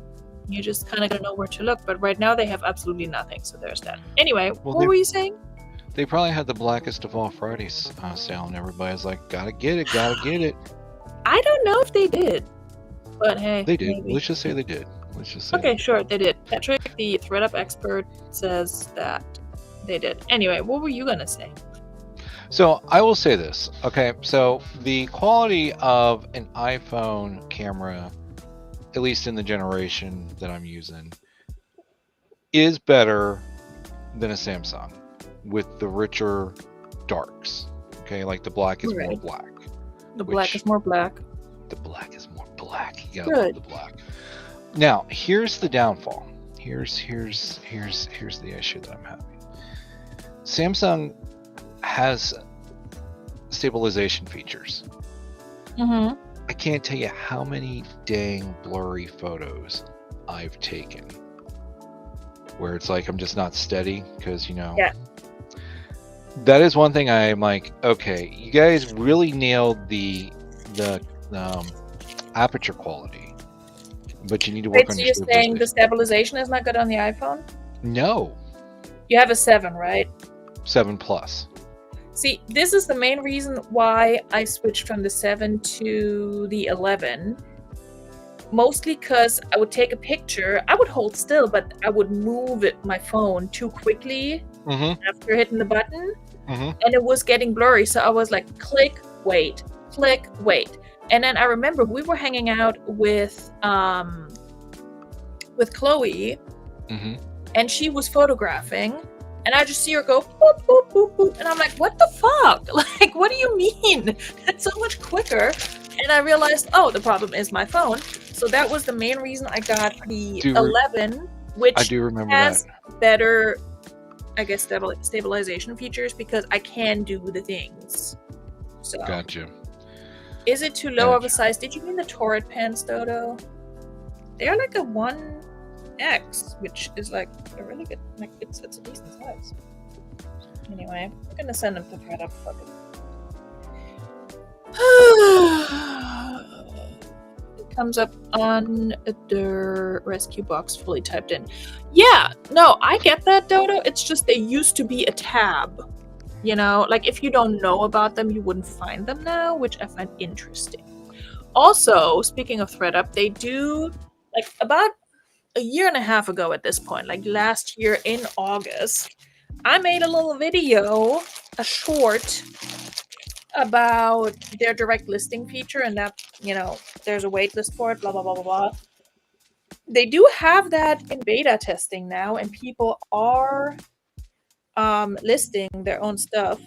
You just kind of gotta know where to look. But right now they have absolutely nothing. So there's that. Anyway, Well, what were you saying? They probably had the blackest of all Fridays sale, and everybody's like, "Gotta get it, gotta get it." I don't know if they did. But hey, They did. maybe. Let's just say they did. Let's just say. Okay, sure, they did. Patrick, the ThreadUp expert, says that they did. Anyway, what were you gonna say? So I will say this. Okay, so the quality of an iPhone camera, at least in the generation that I'm using, is better than a Samsung with the richer darks. Okay, like the black is more Right. black. The black is more black. The black is more black. You gotta Good. love the black. Now, here's the downfall. Here's the issue that I'm having. Samsung has stabilization features. Mm-hmm. I can't tell you how many dang blurry photos I've taken where it's like I'm just not steady because, Yeah. That is one thing I'm like, okay, you guys really nailed the aperture quality, but you need to work Wait, on so your you're saying the stabilization. stabilization is not good on the iPhone? No, You have a 7, right? 7 Plus. See, this is the main reason why I switched from the 7 to the 11. Mostly because I would take a picture, I would hold still, but I would move my phone too quickly Mm-hmm. after hitting the button, Mm-hmm. and it was getting blurry. So I was like, click, wait, and then I remember we were hanging out with Chloe, Mm-hmm. and she was photographing, and I just see her go boop, boop, boop, boop, and I'm like, what the fuck? Like, what do you mean? It's so much quicker. And I realized, oh, the problem is my phone. So that was the main reason I got the 11, which I do remember has that. better, I guess, stabilization features because I can do the things. So, Gotcha. is it too low of a Gotcha. size? Did you mean the Torrid pants, Dodo? They are like a 1X, which is like a really good, like it's a decent size. Anyway, I'm gonna send them to ThreadUp. Fuck it. It comes up on the rescue box fully typed in. Yeah, no, I get that, Dodo. It's just they used to be a tab. You know, like if you don't know about them, you wouldn't find them now, which I find interesting. Also, speaking of ThreadUp, they do, like, about a year and a half ago at this point, like last year in August, I made a little video, a short, about their direct listing feature and that, there's a wait list for it, blah, blah, blah, blah, blah. They do have that in beta testing now, and people are listing their own stuff.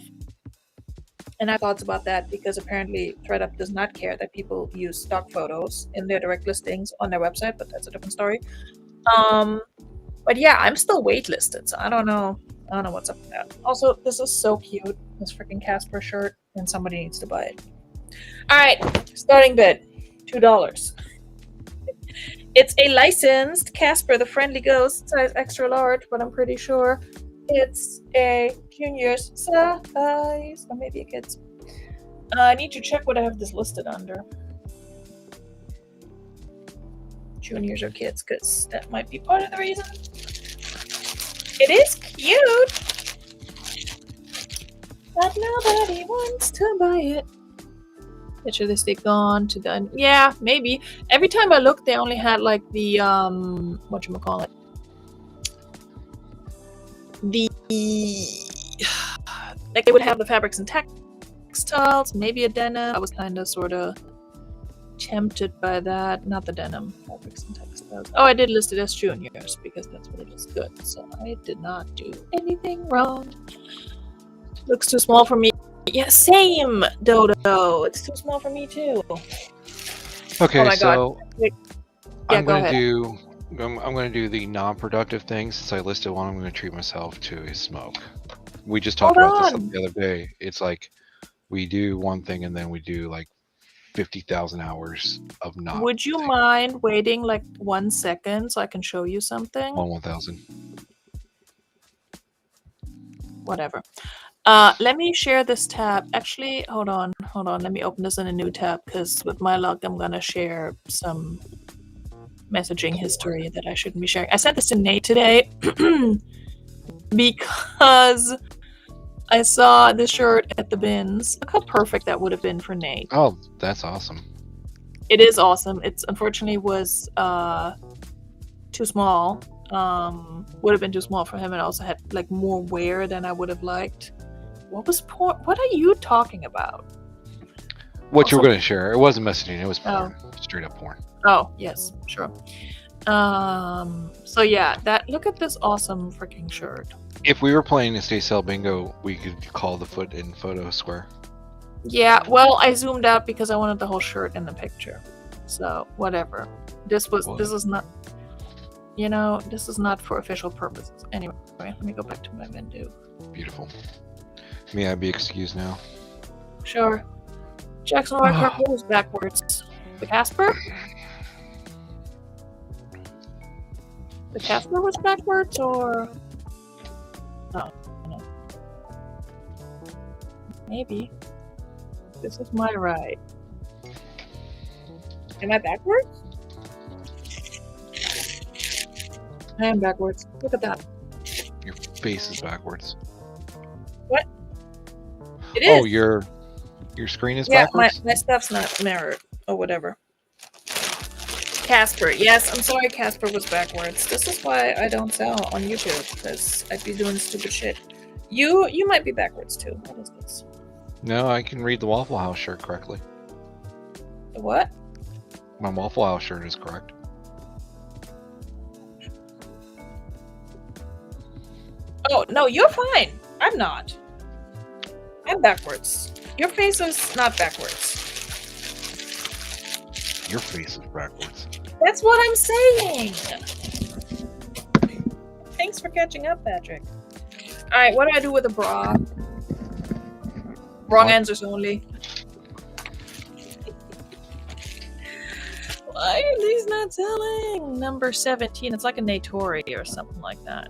And I have thoughts about that because apparently ThreadUp does not care that people use stock photos in their direct listings on their website, but that's a different story. But yeah, I'm still waitlisted, so I don't know what's up with that. Also, this is so cute, this freaking Casper shirt, and somebody needs to buy it. Alright, starting bid, $2. It's a licensed Casper the Friendly Ghost, size extra large, but I'm pretty sure it's a junior's size, or maybe a kid's. I need to check what I have this listed under. Juniors or kids, because that might be part of the reason. It is cute, but nobody wants to buy it. Picture this, they gone to done. Yeah, maybe. Every time I looked, they only had like the whatchamacallit. Like they would have the fabrics and textiles, maybe a denim. I was kind of sort of tempted by that. Not the denim fabrics and textiles. Oh, I did list it as juniors because that's what it is good. So I did not do anything wrong. Looks too small for me. Yeah, same, Dodo. It's too small for me too. Okay, Oh my so god. Wait. Yeah, I'm go gonna ahead. I'm gonna do the non-productive things. Since I listed one, I'm gonna treat myself to a smoke. We just talked Hold about this on. the other day. It's like we do one thing and then we do like 50,000 hours of not. Would you mind waiting like 1 second so I can show you something? 1,000. Whatever. Let me share this tab. Actually, hold on. Let me open this in a new tab because with my luck, I'm gonna share some messaging history that I shouldn't be sharing. I sent this to Nate today because I saw this shirt at the bins. Look how perfect that would have been for Nate. Oh, that's awesome. It is awesome. It's unfortunately was too small. Would have been too small for him, and also had like more wear than I would have liked. What are you talking about? What you were Also- going to share? It wasn't messaging. It was porn. Straight up porn. Oh, yes, sure. So yeah, look at this awesome freaking shirt. If we were playing Estate Sale Bingo, we could call the foot in photo square. Yeah, well, I zoomed out because I wanted the whole shirt in the picture. So whatever. This is not, this is not for official purposes. Anyway, let me go back to my menu. Beautiful. May I be excused now? Sure. Jackson White moves backwards. The Casper? The Casper was backwards, or? Oh, no. Maybe. This is my right. Am I backwards? I am backwards. Look at that. Your face is backwards. What? It is. Oh, your screen is backwards? My stuff's not mirrored or whatever. Casper. Yes, I'm sorry Casper was backwards. This is why I don't sell on YouTube, because I'd be doing stupid shit. You might be backwards too. What is this? No, I can read the Waffle House shirt correctly. The what? My Waffle House shirt is correct. Oh, no, you're fine. I'm not. I'm backwards. Your face is not backwards. Your face is backwards. That's what I'm saying. Thanks for catching up, Patrick. Alright, what do I do with a bra? Wrong answers only. Why are these not selling? Number 17. It's like a Natori or something like that.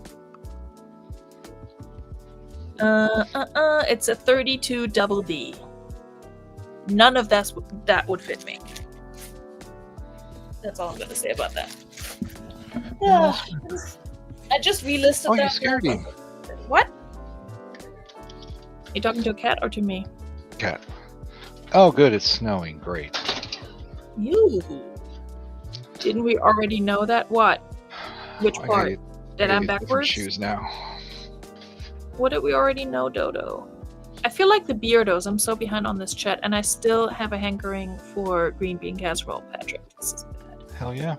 It's a 32 double D. None of that would fit me. That's all I'm gonna say about that. Yeah, I just relisted that. Oh, you scared him. What? You talking to a cat or to me? Cat. Oh, good. It's snowing. Great. You. Didn't we already know that? What? Which I part? That I'm different backwards? shoes now. What did we already know, Dodo? I feel like the Beardos. I'm so behind on this chat, and I still have a hankering for green bean casserole, Patrick. This is bad. Hell yeah.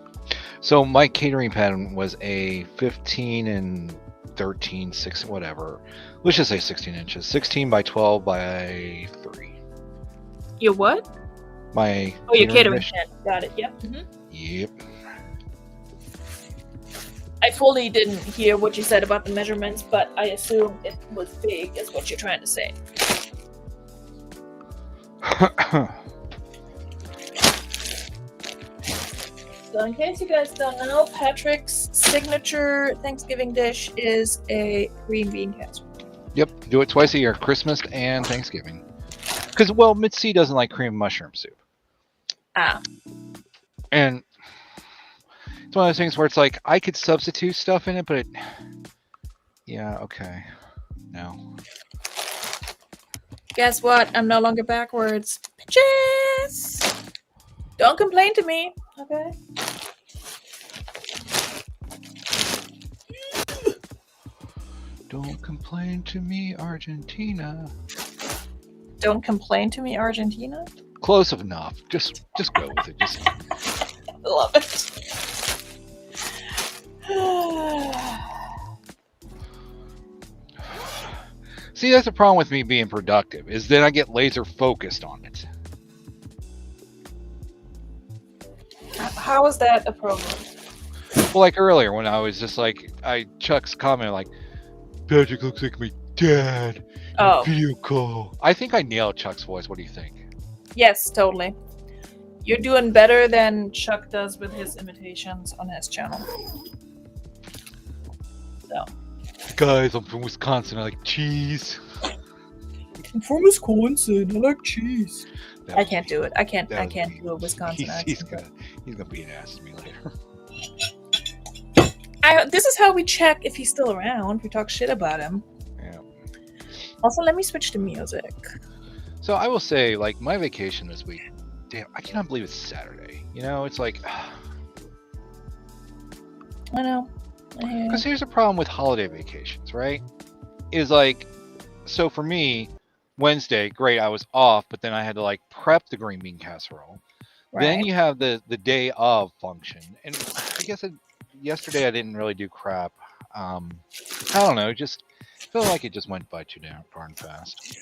So my catering pattern was a 15 and 13, 6, whatever. Let's just say 16 inches. 16 by 12 by 3. Your what? My Oh, your catering dish- tent. Got it. Yep. Yep. I fully didn't hear what you said about the measurements, but I assume it was big, is what you're trying to say. So in case you guys don't know, Patrick's signature Thanksgiving dish is a green bean casserole. Yep. Do it twice a year. Christmas and Thanksgiving. Because, well, Mitzi doesn't like cream mushroom soup. Ah. And it's one of those things where it's like, I could substitute stuff in it, but yeah, okay. No. Guess what? I'm no longer backwards. Bitches! Don't complain to me, okay? Don't complain to me, Argentina. Don't complain to me, Argentina? Close enough. Just go with it. Just I love it. see, that's the problem with me being productive. Is then I get laser focused on it. How is that a problem? Well, like earlier when I was just like, Chuck's comment like, Patrick looks like my dad in Oh. a video call. I think I nailed Chuck's voice. What do you think? Yes, totally. You're doing better than Chuck does with his imitations on his channel. So. Guys, I'm from Wisconsin. I like cheese. I'm from Wisconsin. I like cheese. I can't do it. I can't that was do a Wisconsin He's accent. gonna be an ass to me later. This is how we check if he's still around. We talk shit about him. Yeah. Also, let me switch to music. So I will say, like, my vacation this week. Damn, I cannot believe it's Saturday. You know, it's like, I know. because here's the problem with holiday vacations, right? Is like, so for me, Wednesday, great, I was off, but then I had to like prep the green bean casserole. Then Right. you have the day of function, and I guess yesterday I didn't really do crap. I don't know, just felt like it just went by too darn fast.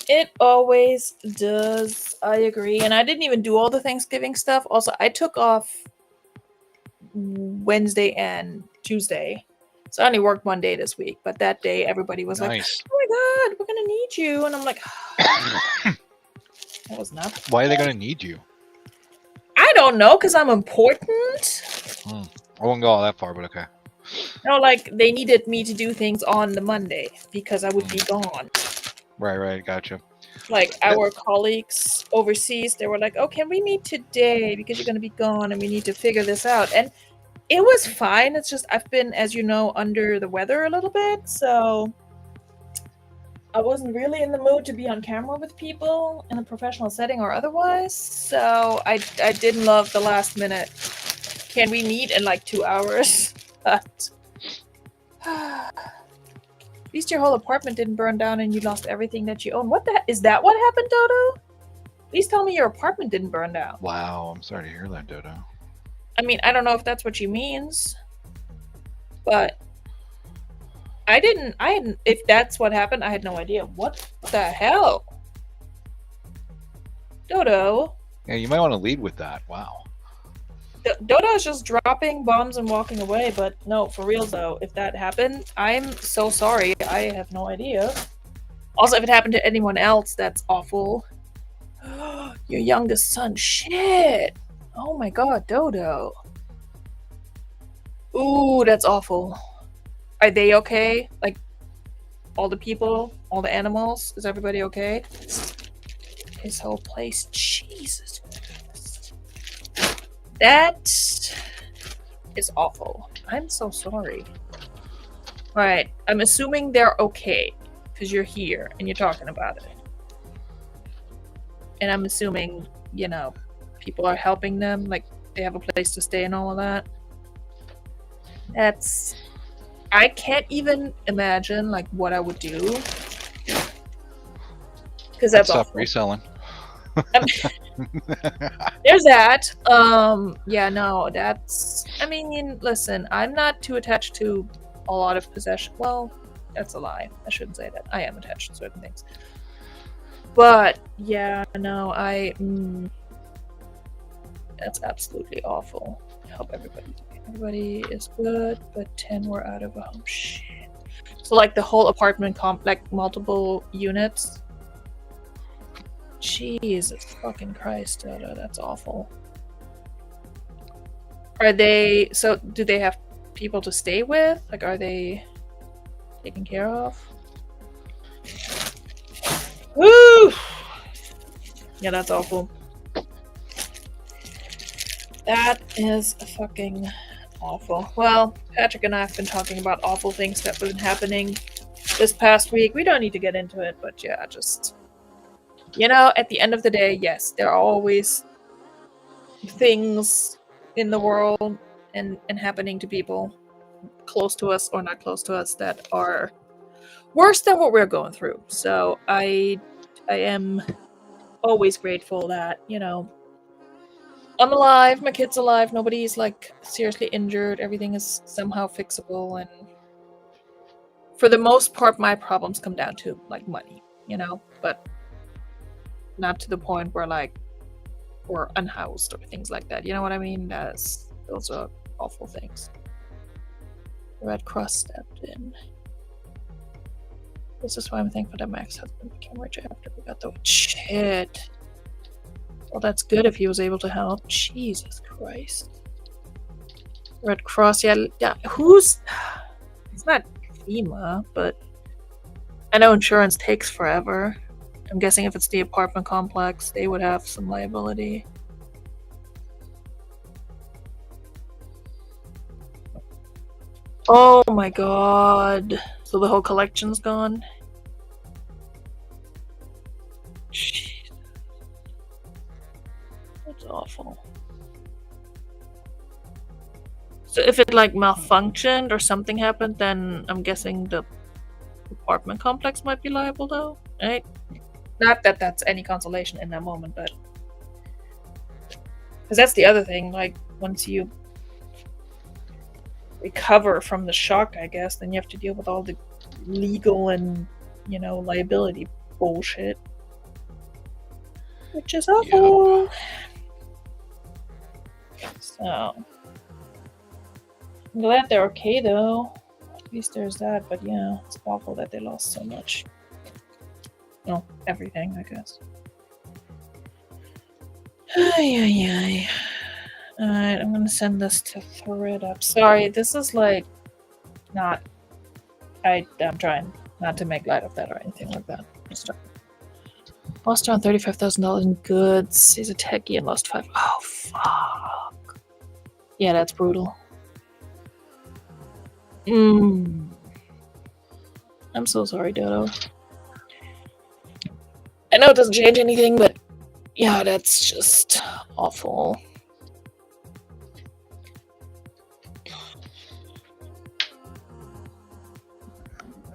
It always does. I agree. And I didn't even do all the Thanksgiving stuff. Also, I took off Wednesday and Tuesday. So I only worked one day this week. But that day, everybody was like, Nice. oh my God, we're going to need you. And I'm like, that was not. Why are they gonna need you? I don't know, because I'm important. I won't go all that far, but okay. No, like, they needed me to do things on the Monday because I would be gone. Right, gotcha. Like, our colleagues overseas, they were like, oh, can we meet today because you're going to be gone and we need to figure this out. And it was fine. It's just I've been, as you know, under the weather a little bit, so I wasn't really in the mood to be on camera with people in a professional setting or otherwise. So I didn't love the last minute. Can we meet in like 2 hours? But at least your whole apartment didn't burn down and you lost everything that you own. What the is that what happened, Dodo? Please tell me your apartment didn't burn down. Wow, I'm sorry to hear that, Dodo. I mean, I don't know if that's what she means, but I hadn't, if that's what happened, I had no idea. What the hell? Dodo? Yeah, you might want to lead with that. Wow. Dodo's just dropping bombs and walking away, but no, for real though, if that happened, I'm so sorry. I have no idea. Also, if it happened to anyone else, that's awful. Your youngest son, shit! Oh my god, Dodo. Ooh, that's awful. Are they okay? Like, all the people, all the animals? Is everybody okay? His whole place, Jesus Christ. That is awful. I'm so sorry. Alright, I'm assuming they're okay, because you're here and you're talking about it. And I'm assuming, you know, people are helping them, like they have a place to stay and all of that. That's... I can't even imagine, like, what I would do. Because that's Stop awful. reselling. There's that. Yeah, no, that's... I mean, listen, I'm not too attached to a lot of possession. Well, that's a lie. I shouldn't say that. I am attached to certain things. But, yeah, no, that's absolutely awful. I hope everybody is good, but 10 were out of a home. Shit. So, like, the whole apartment like, multiple units? Jesus fucking Christ, Dodo, that's awful. Are they... So, do they have people to stay with? Like, are they taken care of? Woo! Yeah, that's awful. That is fucking awful. Well, Patrick and I have been talking about awful things that have been happening this past week. We don't need to get into it, but yeah, just... You know, at the end of the day, yes, there are always things in the world and happening to people close to us or not close to us that are worse than what we're going through. So I am always grateful that, I'm alive, my kid's alive, nobody's like seriously injured, everything is somehow fixable, and for the most part my problems come down to like money, but not to the point where like we're unhoused or things like that. You know what I mean? Those are awful things. The Red Cross stepped in. This is why I'm thankful that my ex-husband became rich after we got the shit. Well, that's good if he was able to help. Jesus Christ. Red Cross, yeah. It's not FEMA, but I know insurance takes forever. I'm guessing if it's the apartment complex, they would have some liability. Oh my god. So the whole collection's gone? Jeez. That's awful. So if it like malfunctioned or something happened, then I'm guessing the apartment complex might be liable though, right? Not that that's any consolation in that moment, but because that's the other thing, like once you recover from the shock, I guess, then you have to deal with all the legal and liability bullshit, which is awful. Yeah. So I'm glad they're okay though. At least there's that, but yeah, it's awful that they lost so much. Well, everything, I guess. Ay. Alright, I'm gonna send this to ThreadUp. Sorry, this is like not. I'm trying not to make light of that or anything like that. Lost around $35,000 in goods. He's a techie and lost 5. Oh fuck. Yeah, that's brutal. I'm so sorry, Dodo. I know it doesn't change anything, but yeah, that's just awful.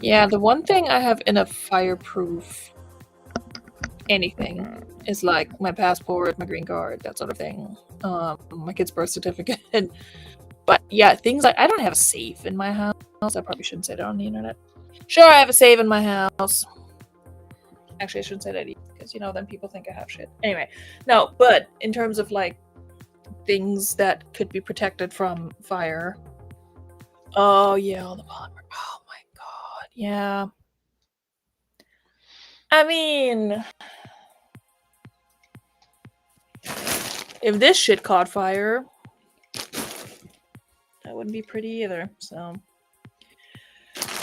Yeah, the one thing I have in a fireproof anything is like my passport, my green card, that sort of thing. My kid's birth certificate. But yeah, things like I don't have a safe in my house. I probably shouldn't say that on the internet. Sure, I have a safe in my house. Actually, I shouldn't say that either, because then people think I have shit. Anyway, no, but in terms of like things that could be protected from fire. Oh yeah, all the polymer. Oh my god, yeah. I mean, if this shit caught fire, that wouldn't be pretty either. So,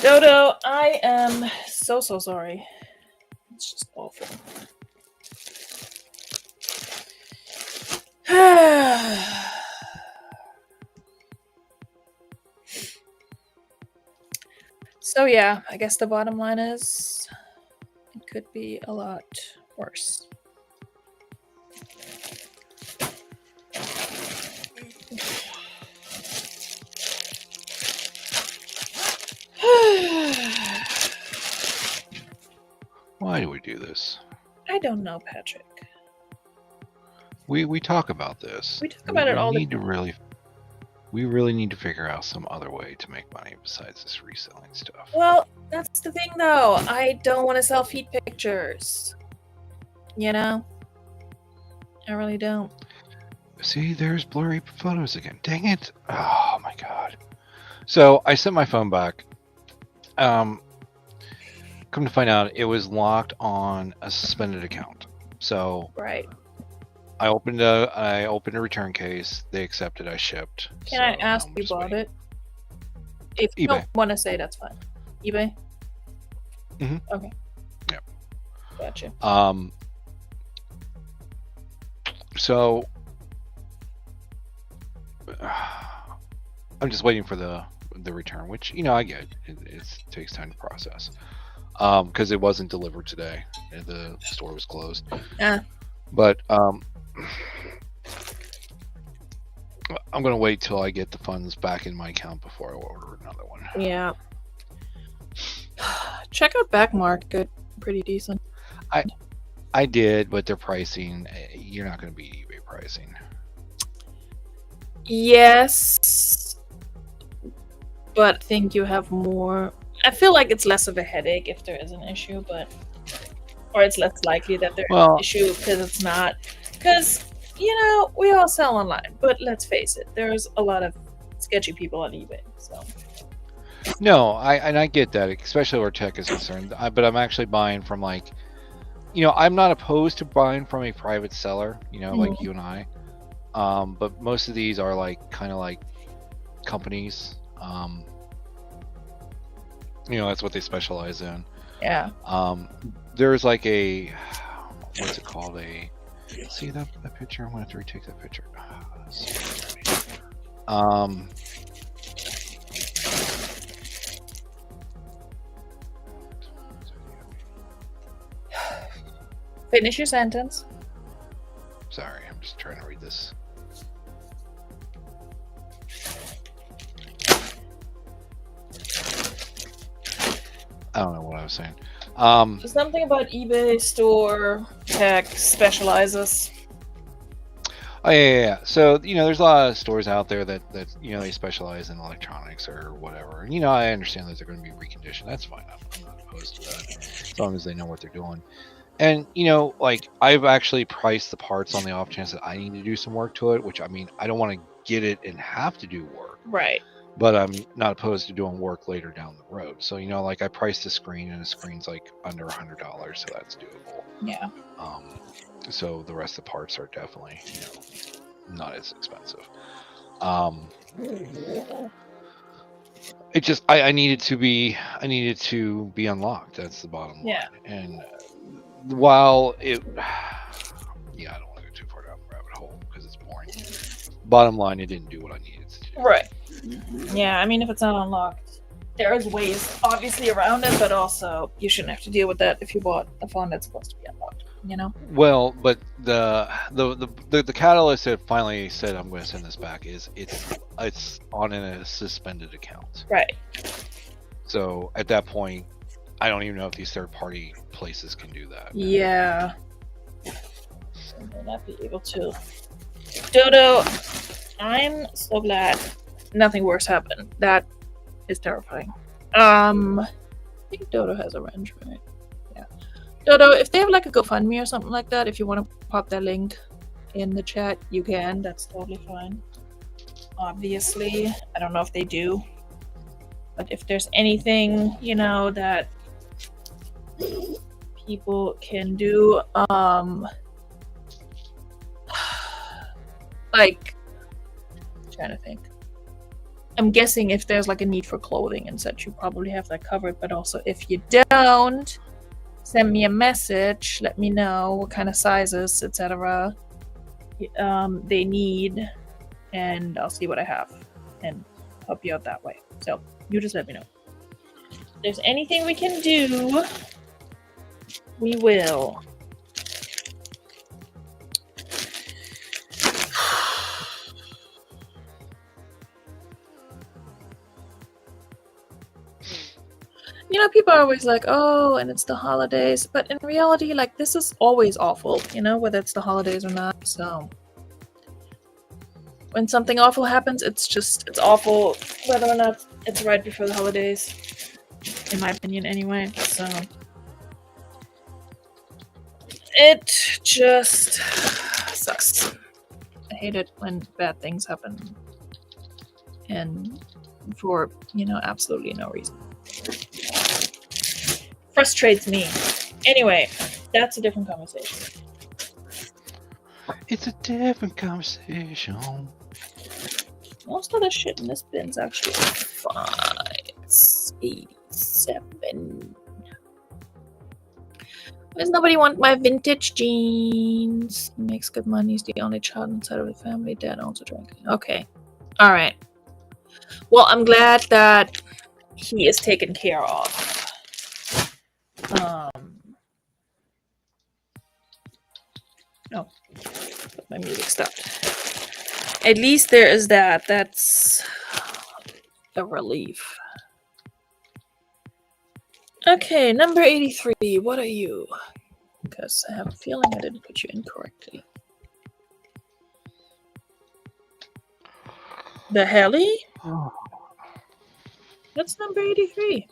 Dodo, I am so sorry. It's just awful. So yeah, I guess the bottom line is it could be a lot worse. Why do we do this? I don't know, Patrick. We talk about this. We talk about it all the time. We really need to figure out some other way to make money besides this reselling stuff. Well, that's the thing though. I don't want to sell feet pictures. I really don't. See, there's blurry photos again. Dang it. Oh my god. So I sent my phone back. Come to find out, it was locked on a suspended account. So right. I opened a return case. They accepted. I shipped. Can I ask you bought it? If you don't want to say, that's fine. eBay. Okay. Yep. Gotcha. So I'm just waiting for the return, which I get. It takes time to process. Because it wasn't delivered today, and the store was closed. But I'm gonna wait till I get the funds back in my account before I order another one. Yeah. Check out Back Market. Pretty decent. I did, but their pricing, you're not going to beat eBay pricing. Yes, but I think you have more. I feel like it's less of a headache if there is an issue, or it's less likely that there's an Well, issue because it's not. Because, we all sell online, but let's face it, there's a lot of sketchy people on eBay. So, no, I get that, especially where tech is concerned. But I'm actually buying from I'm not opposed to buying from a private seller, like you and I. But most of these are kind of like companies. That's what they specialize in. yeah. There's like a what's it called? See that picture? I'm gonna have to retake that picture. Finish your sentence. Sorry, I'm just trying to read this. I don't know what I was saying. Something about eBay store tech specializes. Oh yeah. So there's a lot of stores out there that they specialize in electronics or whatever. And I understand that they're going to be reconditioned. That's fine. I'm not opposed to that, as long as they know what they're doing. And I've actually priced the parts on the off chance that I need to do some work to it. Which I don't want to get it and have to do work. Right. But I'm not opposed to doing work later down the road. So I priced a screen, and the screen's under $100, so that's doable. Yeah. So the rest of the parts are definitely not as expensive. It just I needed to be unlocked. That's the bottom line. Yeah. And while it I don't want to go too far down the rabbit hole because it's boring. Bottom line, it didn't do what I needed to do. Right. Yeah, if it's not unlocked, there is ways obviously around it, but also you shouldn't have to deal with that if you bought a phone that's supposed to be unlocked. Well, but the catalyst that finally said I'm going to send this back is it's on a suspended account. Right. So at that point, I don't even know if these third-party places can do that. Yeah. I may not be able to. Dodo, I'm so glad nothing worse happened. That is terrifying. I think Dodo has a wrench, right? Yeah. Dodo, if they have a GoFundMe or something like that, if you want to pop that link in the chat, you can. That's totally fine. Obviously, I don't know if they do. But if there's anything, that people can do, trying to think. I'm guessing if there's a need for clothing and such, you probably have that covered. But also, if you don't, send me a message. Let me know what kind of sizes, etc. they need, and I'll see what I have and help you out that way. So you just let me know. If there's anything we can do, we will. People are always like, oh, and it's the holidays. But in reality, this is always awful, whether it's the holidays or not. So when something awful happens, it's awful, whether or not it's right before the holidays, in my opinion, anyway. So it just sucks. I hate it when bad things happen, and for absolutely no reason. Frustrates me. Anyway, that's a different conversation. It's a different conversation. Most of the shit in this bin's actually fine. It's 87. Why does nobody want my vintage jeans? He makes good money. He's the only child inside of the family. Dad owns a drink. Okay. Alright. Well, I'm glad that he is taken care of. No, but my music stopped. At least there is that. That's a relief. Okay, number 83. What are you? because I have a feeling I didn't put you in correctly. The heli? That's number 83.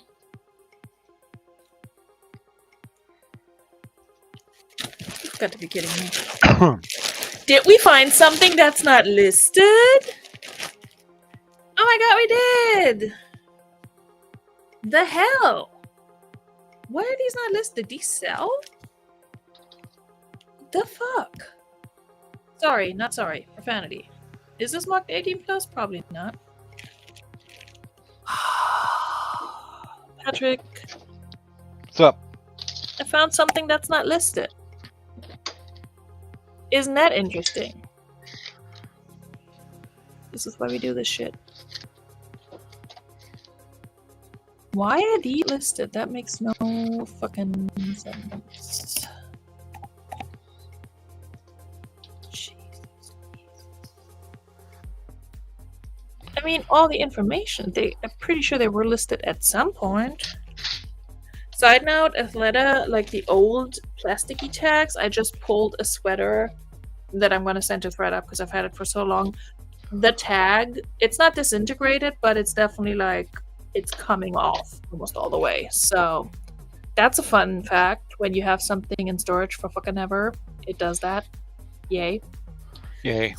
You've got to be kidding me. Did we find something that's not listed? Oh my god, we did! The hell? Why are these not listed? These sell? The fuck? Sorry, not sorry. Profanity. Is this marked 18 plus? Probably not. Patrick, What's up? I found something that's not listed. Isn't that interesting? This is why we do this shit. Why are these listed? That makes no fucking sense. Jesus. I mean, all the information. I'm pretty sure they were listed at some point. Side note, Athleta, like the old plasticky tags, I just pulled a sweater that I'm going to send to ThreadUp because I've had it for so long. The tag, it's not disintegrated, but it's definitely like, it's coming off almost all the way. So that's a fun fact. When you have something in storage for fucking ever, it does that. Yay. Yay.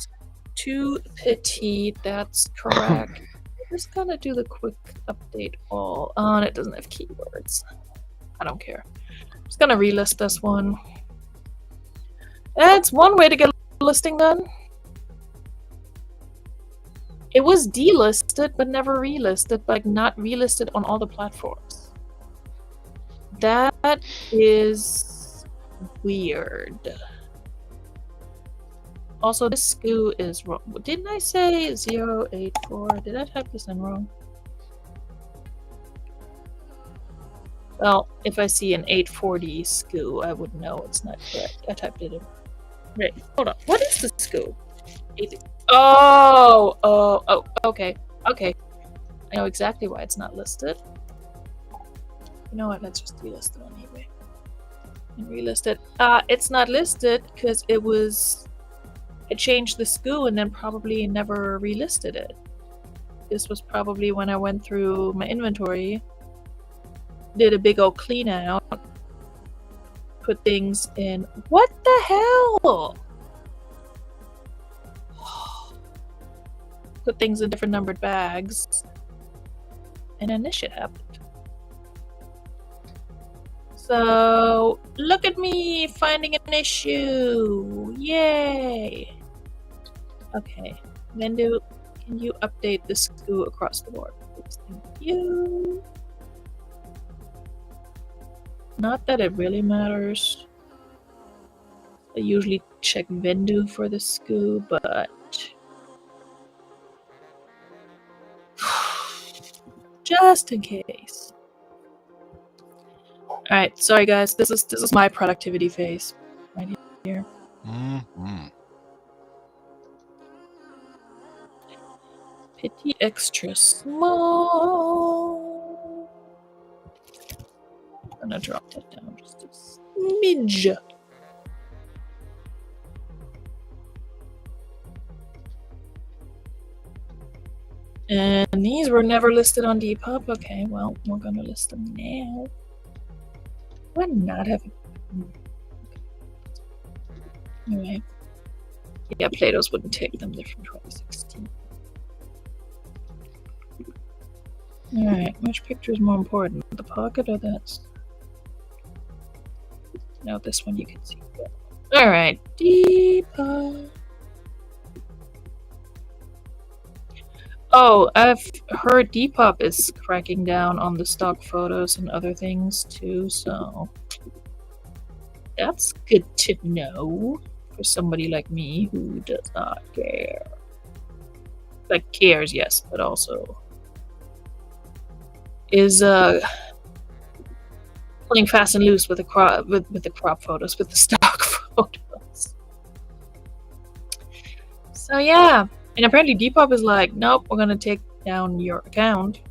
Too petite, that's correct. I'm just gonna do the quick update all on. It doesn't have keywords. I don't care. I'm just gonna relist this one. It's one way to get a listing done. It was delisted but never relisted, like not relisted on all the platforms. That is weird. Also, this SKU is wrong. Didn't I say 084? Did I type this in wrong? Well, if I see an 840 SKU, I would know it's not correct. I typed it in. Wait, hold on. What is the SKU? Oh, okay. Okay. I know exactly why it's not listed. You know what? Let's just delist it on eBay. And relist it. It's not listed because it was... I changed the SKU and then probably never relisted it. This was probably when I went through my inventory, did a big old clean out, put things in... What the hell? Put things in different numbered bags, and then this shit happened. So, look at me finding an issue! Yay! Okay, Vendu, can you update the SKU across the board, please? Thank you. Not that it really matters. I usually check Vendu for the SKU, but just in case. Alright, sorry guys, this is my productivity phase right here. Mm-hmm. Pity extra small. I'm gonna drop that down just a smidge. And these were never listed on Depop. Okay, well, we're gonna list them now. Why not have... Anyway. Yeah, Plato's wouldn't take them. They're from 2016. Alright, which picture is more important? The pocket or this? No, this one you can see. Alright, Depop. Oh, I've heard Depop is cracking down on the stock photos and other things too, so that's good to know for somebody like me who does not care. Like, cares, yes, but also is playing fast and loose with the crop with the crop photos, with the stock photos. So yeah. And apparently Depop is like, nope, we're gonna take down your account,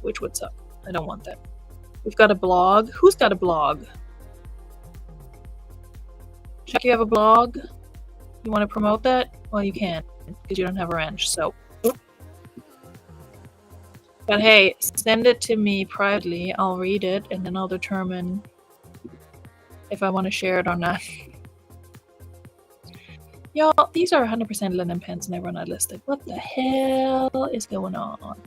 which would suck. I don't want that. We've got a blog. Who's got a blog? Chuck, you have a blog? You want to promote that? Well, you can, because you don't have a wrench, so. But hey, send it to me privately. I'll read it, and then I'll determine if I want to share it or not. Y'all, these are 100% linen pants and they were not listed. What the hell is going on?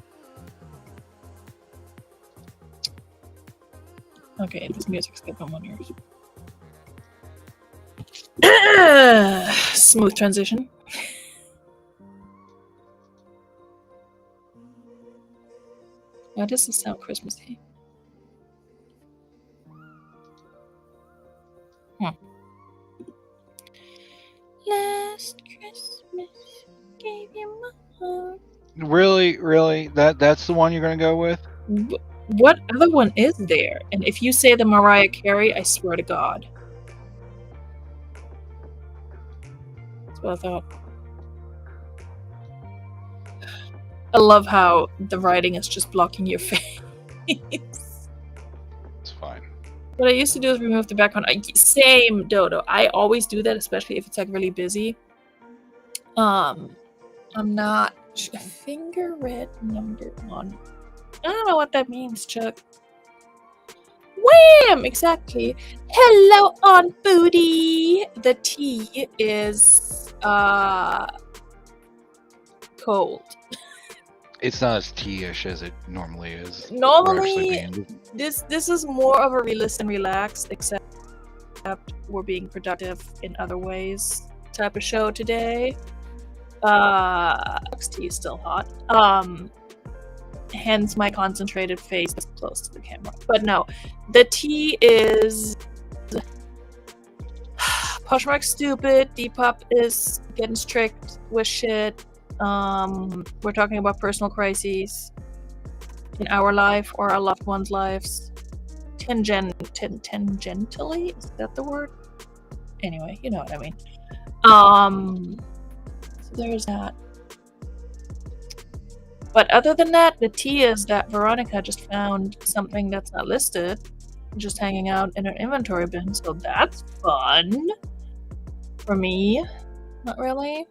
Okay, this music's good on one ears. Smooth transition. Why does this sound Christmassy? Last Christmas, gave you my heart. Really? That's the one you're gonna go with? What other one is there? And if you say the Mariah Carey, I swear to God. That's what I thought. I love how the writing is just blocking your face. It's fine. What I used to do is remove the background. Same, Dodo. I always do that, especially if it's like really busy. I'm not finger red number 1. I don't know what that means, Chuck. Wham! Exactly. Hello, on booty. The tea is cold. It's not as tea-ish as it normally is. Normally, this is more of a realist and relaxed, except we're being productive in other ways type of show today. Tea is still hot. Hence my concentrated face is close to the camera. But no, the tea is Poshmark stupid. Depop is getting strict with shit. We're talking about personal crises in our life or our loved ones' lives. Tangentially? Is that the word? Anyway, you know what I mean. So there's that. But other than that, the tea is that Veronika just found something that's not listed, just hanging out in her inventory bin, so that's fun for me. Not really.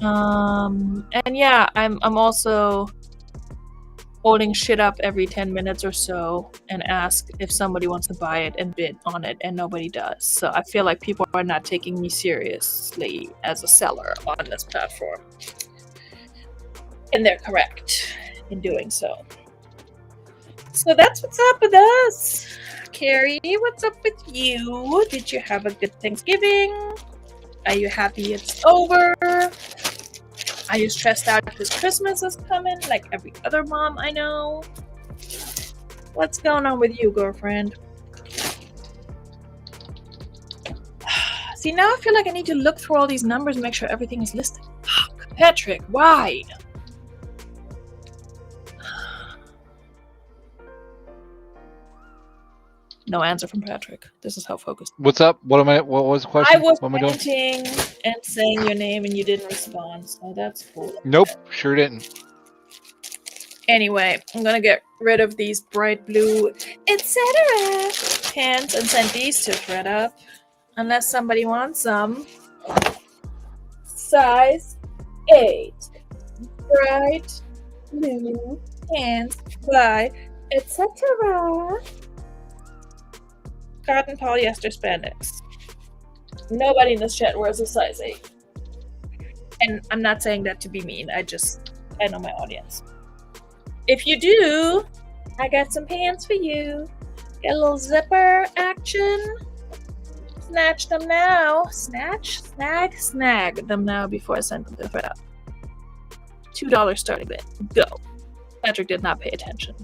And yeah, I'm also holding shit up every 10 minutes or so and ask if somebody wants to buy it and bid on it, and nobody does. So I feel like people are not taking me seriously as a seller on this platform. And they're correct in doing so. So that's what's up with us. Carrie, what's up with you? Did you have a good Thanksgiving? Are you happy it's over? Are you stressed out because Christmas is coming like every other mom I know? What's going on with you, girlfriend? See, now I feel like I need to look through all these numbers and make sure everything is listed. Patrick, why? No answer from Patrick. This is how focused. What's up? What was the question? I was what am I doing? ranting and saying your name and you didn't respond, so that's cool. Nope, sure didn't. Anyway, I'm gonna get rid of these bright blue, etc. pants and send these to ThreadUp. Unless somebody wants some. Size 8. Bright blue pants by etc. Cotton polyester spandex. Nobody in this chat wears a size 8. And I'm not saying that to be mean. I know my audience. If you do, I got some pants for you. Get a little zipper action. Snatch them now. Snag them now before I send them to ThreadUp. $2 starting bid. Go. Patrick did not pay attention.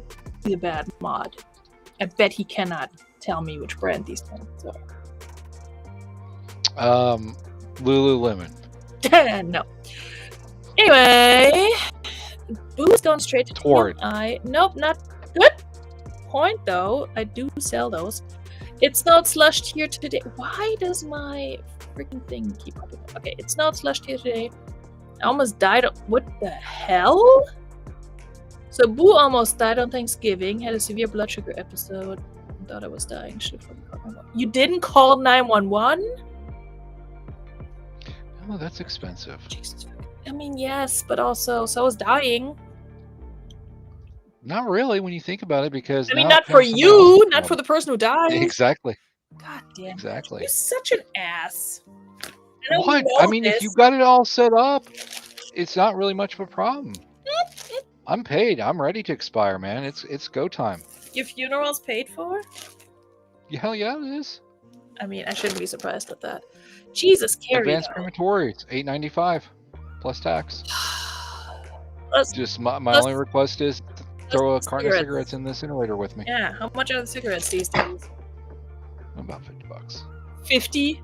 He's a bad mod. I bet he cannot tell me which brand these pants are. Lululemon. No. Anyway, Boo's going straight to Torrid. Nope, not good. Point though. I do sell those. It snowed slushed here today. Why does my freaking thing keep popping up? Okay, it snowed slushed here today. I almost died. What the hell? So Boo almost died on Thanksgiving. Had a severe blood sugar episode. Thought I was dying. You didn't call 911? Oh, that's expensive. Jesus. I mean, yes, but also so is dying. Not really when you think about it, because I mean, now not it for becomes someone else's you, not for problem. the person who dies. Exactly. God damn it. Exactly. You're such an ass. I know What? you I know mean, if this. you've got it all set up, it's not really much of a problem. I'm paid. I'm ready to expire, man. It's go time. Your funeral's paid for? Hell yeah, it is. I mean, I shouldn't be surprised with that. Jesus, Carrie, Advanced though. crematory. It's $8.95 plus tax. Let's, Just my let's- only request is to throw a carton of cigarettes. cigarettes in the incinerator with me. Yeah, how much are the cigarettes these days? About $50. 50?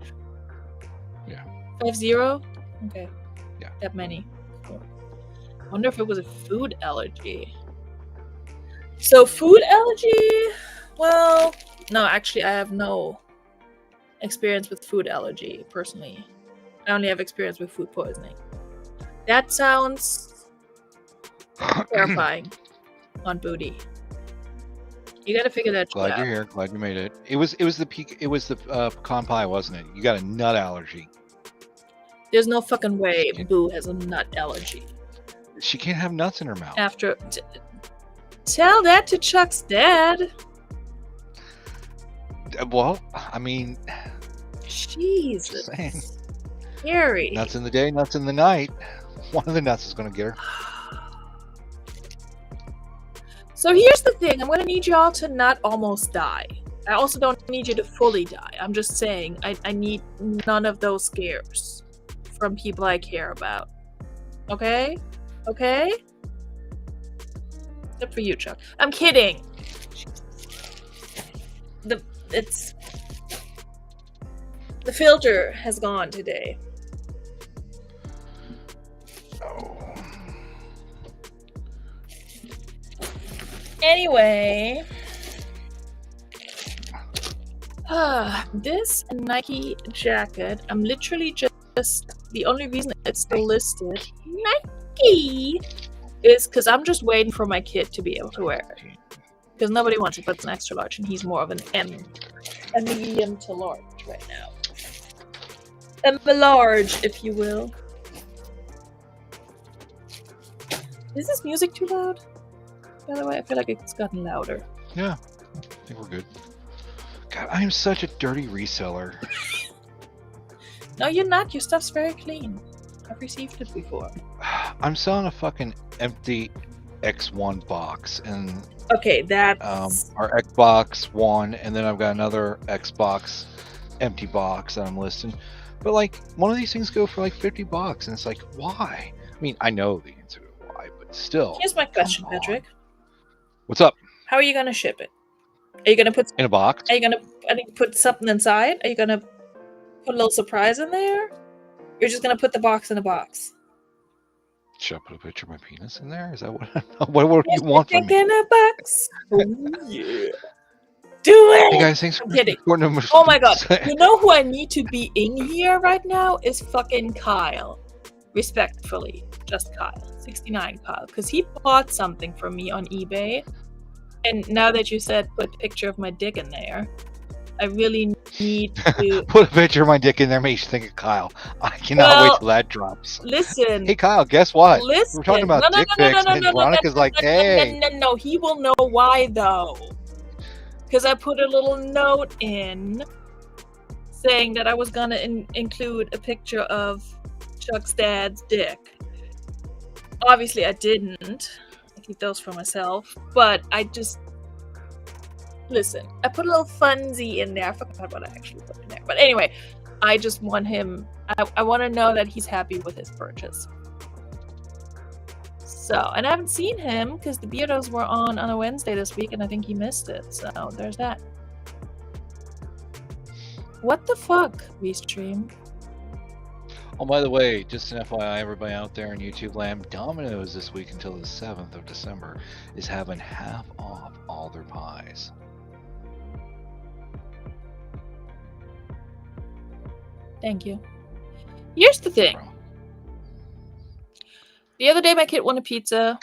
Yeah. 50? Okay. Yeah. That many. Cool. I wonder if it was a food allergy. So, food allergy? Well, no, actually, I have no experience with food allergy, personally. I only have experience with food poisoning. That sounds terrifying on booty. You gotta figure that shit Glad you're out. here. Glad you made it. It was the pecan pie, wasn't it? You got a nut allergy. There's no fucking way Boo has a nut allergy. She can't have nuts in her mouth. After tell that to Chuck's dad. Well, I mean, Jesus. just saying. Scary. Nuts in the day, nuts in the night. One of the nuts is gonna get her. So here's the thing. I'm gonna need y'all to not almost die. I also don't need you to fully die. I'm just saying I need none of those scares from people I care about. Okay? Okay? Except for you, Chuck. I'm kidding. The filter has gone today. Oh. Anyway, this Nike jacket, I'm literally just, the only reason it's still listed, Nike, is because I'm just waiting for my kid to be able to wear it. Because nobody wants it, but it's an extra large, and he's more of an M. A medium to large right now. A large, if you will. Is this music too loud? By the way, I feel like it's gotten louder. Yeah, I think we're good. God, I am such a dirty reseller. No, you're not. Your stuff's very clean. I've received it before. I'm selling a fucking empty X1 box, and Okay, that's... our Xbox One, and then I've got another Xbox empty box that I'm listing. But like, one of these things go for like $50, and it's like, why? I mean, I know the answer to why, but still. Here's my question, come on. Patrick. What's up? How are you gonna ship it? Are you gonna put? In a box? Are you gonna put something inside? Are you gonna put a little surprise in there? You're just gonna put the box in a box. Should I put a picture of my penis in there? Is that what do you want from me? In a box. Oh yeah. Do it. Hey guys, thanks for kidding. supporting them. Oh my god. You know who I need to be in here right now is fucking Kyle. Respectfully, just Kyle. 69 Kyle. Because he bought something from me on eBay. And now that you said put a picture of my dick in there, I really need to... Put a picture of my dick in there, makes you think of Kyle. I cannot wait till that drops. Listen. Hey Kyle, guess what? Listen. We're talking about dick pics, and Veronica's like, hey. No, he will know why though. Because I put a little note in saying that I was gonna include a picture of Chuck's dad's dick. Obviously I didn't. I keep those for myself. But I just... Listen, I put a little funsy in there. I forgot what I actually put in there. But anyway, I just want him... I want to know that he's happy with his purchase. So, and I haven't seen him because the Beardos were on a Wednesday this week and I think he missed it. So, there's that. What the fuck, Restream? Oh, by the way, just an FYI, everybody out there in YouTube land, Domino's this week until the 7th of December is having half off all their pies. Thank you. Here's the thing. The other day, my kid wanted pizza.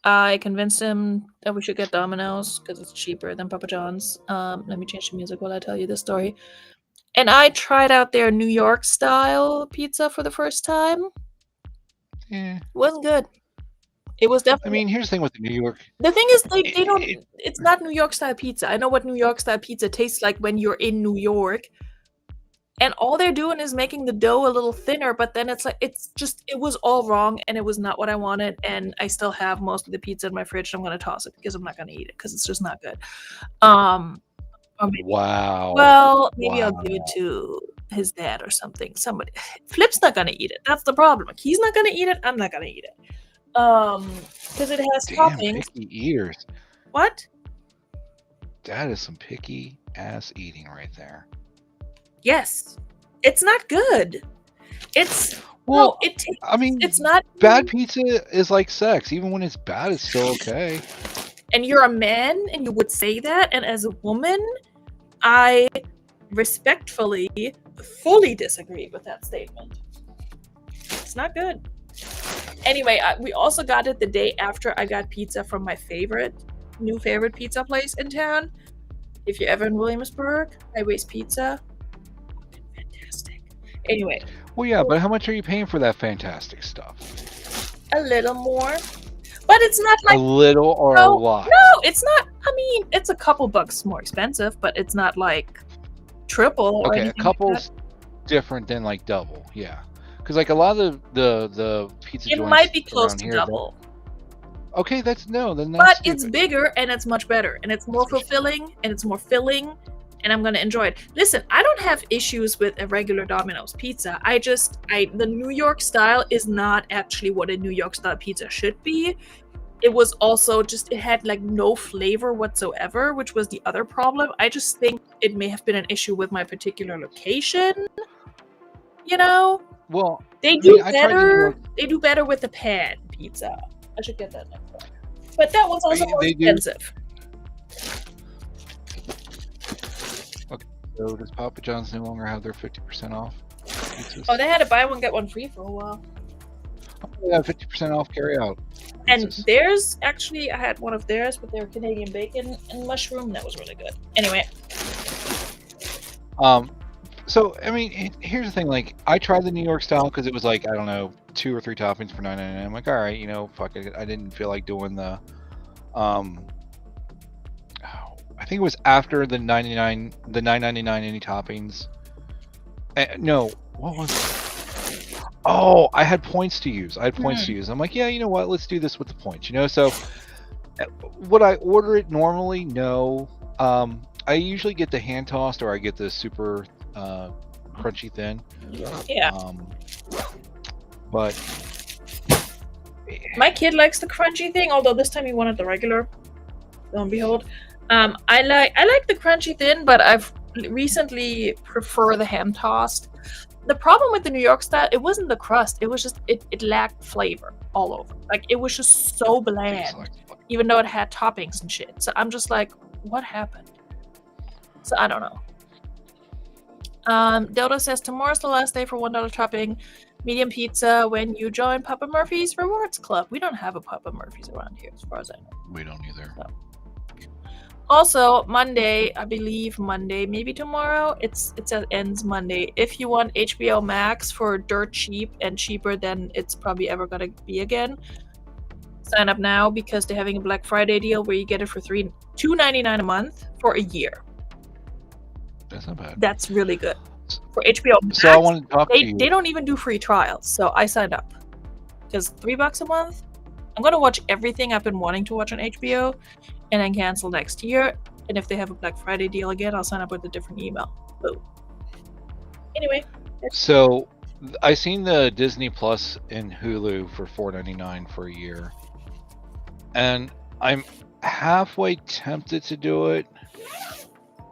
I convinced him that we should get Domino's because it's cheaper than Papa John's. Let me change the music while I tell you this story. And I tried out their New York style pizza for the first time. Yeah. Wasn't good. It was I definitely. mean, here's the thing with the New York. The thing is, they It, don't. it, It's not New York style pizza. I know what New York style pizza tastes like when you're in New York, and all they're doing is making the dough a little thinner. But then it's like it was all wrong, and it was not what I wanted. And I still have most of the pizza in my fridge. And I'm gonna toss it because I'm not gonna eat it because it's just not good. Or maybe, wow. well, maybe I'll Wow. give it to his dad or something. Somebody. Flip's not gonna eat it. That's the problem. Like, he's not gonna eat it. I'm not gonna eat it. Because it has Damn, toppings. picky eaters. What? That is some picky ass eating right there. Yes. It's not good. It's Well, no, it tastes, I mean, it's not bad pizza is like sex. Even when it's bad, it's still okay. And you're a man and you would say that, and as a woman, I respectfully fully disagree with that statement. It's not good. Anyway, we also got it the day after I got pizza from my new favorite pizza place in town. If you're ever in Williamsburg, Highways Pizza. Fantastic. Anyway. Well, yeah, but how much are you paying for that fantastic stuff? A little more. But it's not like a little or no, a lot? No, it's not. I mean, it's a couple bucks more expensive, but it's not like triple. Or Okay, a couple's different than like double. Yeah, because like a lot of the pizza joints it might be close around to here, double. Okay, then that's but stupid. It's bigger and it's much better and it's more fulfilling and it's more filling and I'm gonna enjoy it. Listen, I don't have issues with a regular Domino's pizza. The New York style is not actually what a New York style pizza should be. It was also it had like no flavor whatsoever, which was the other problem. I just think it may have been an issue with my particular location. You know? Well, They do better. They do better with the pan pizza. I should get that next time. But that one's also more expensive. Okay, so does Papa John's no longer have their 50% off pizzas? Oh, they had a buy one, get one free for a while. Oh, yeah, 50% off carry out. And theirs, actually, I had one of theirs with their Canadian bacon and mushroom. That was really good. Anyway. So, I mean, here's the thing. Like, I tried the New York style because it was like, I don't know, 2 or 3 toppings for $9.99. I'm like, all right, fuck it. I didn't feel like doing the, I think it was after the $9.99 any toppings. No, what was it? Oh, I had points to use. I'm like, yeah, you know what? Let's do this with the points. So, would I order it normally? No. I usually get the hand tossed or I get the super crunchy thin. Yeah. But my kid likes the crunchy thing, although this time he wanted the regular. Lo and behold. I like the crunchy thin, but I've recently prefer the hand tossed. The problem with the New York style, it wasn't the crust. It was just it lacked flavor all over. Like, it was just so bland, even though it had toppings and shit. So I'm just like, what happened? So I don't know. Dodo says tomorrow's the last day for $1 topping medium pizza when you join Papa Murphy's Rewards Club. We don't have a Papa Murphy's around here, as far as I know. We don't either. So. Also, Monday, I believe maybe tomorrow. It ends Monday. If you want HBO Max for dirt cheap and cheaper than it's probably ever gonna be again, sign up now because they're having a Black Friday deal where you get it for $2.99 a month for a year. That's not bad. That's really good. For HBO Max, so I want to talk to you. They don't even do free trials, so I signed up. Because $3 a month, I'm going to watch everything I've been wanting to watch on HBO, and then cancel next year. And if they have a Black Friday deal again, I'll sign up with a different email. Boom. Anyway. So, I seen the Disney Plus and Hulu for $4.99 for a year. And I'm halfway tempted to do it.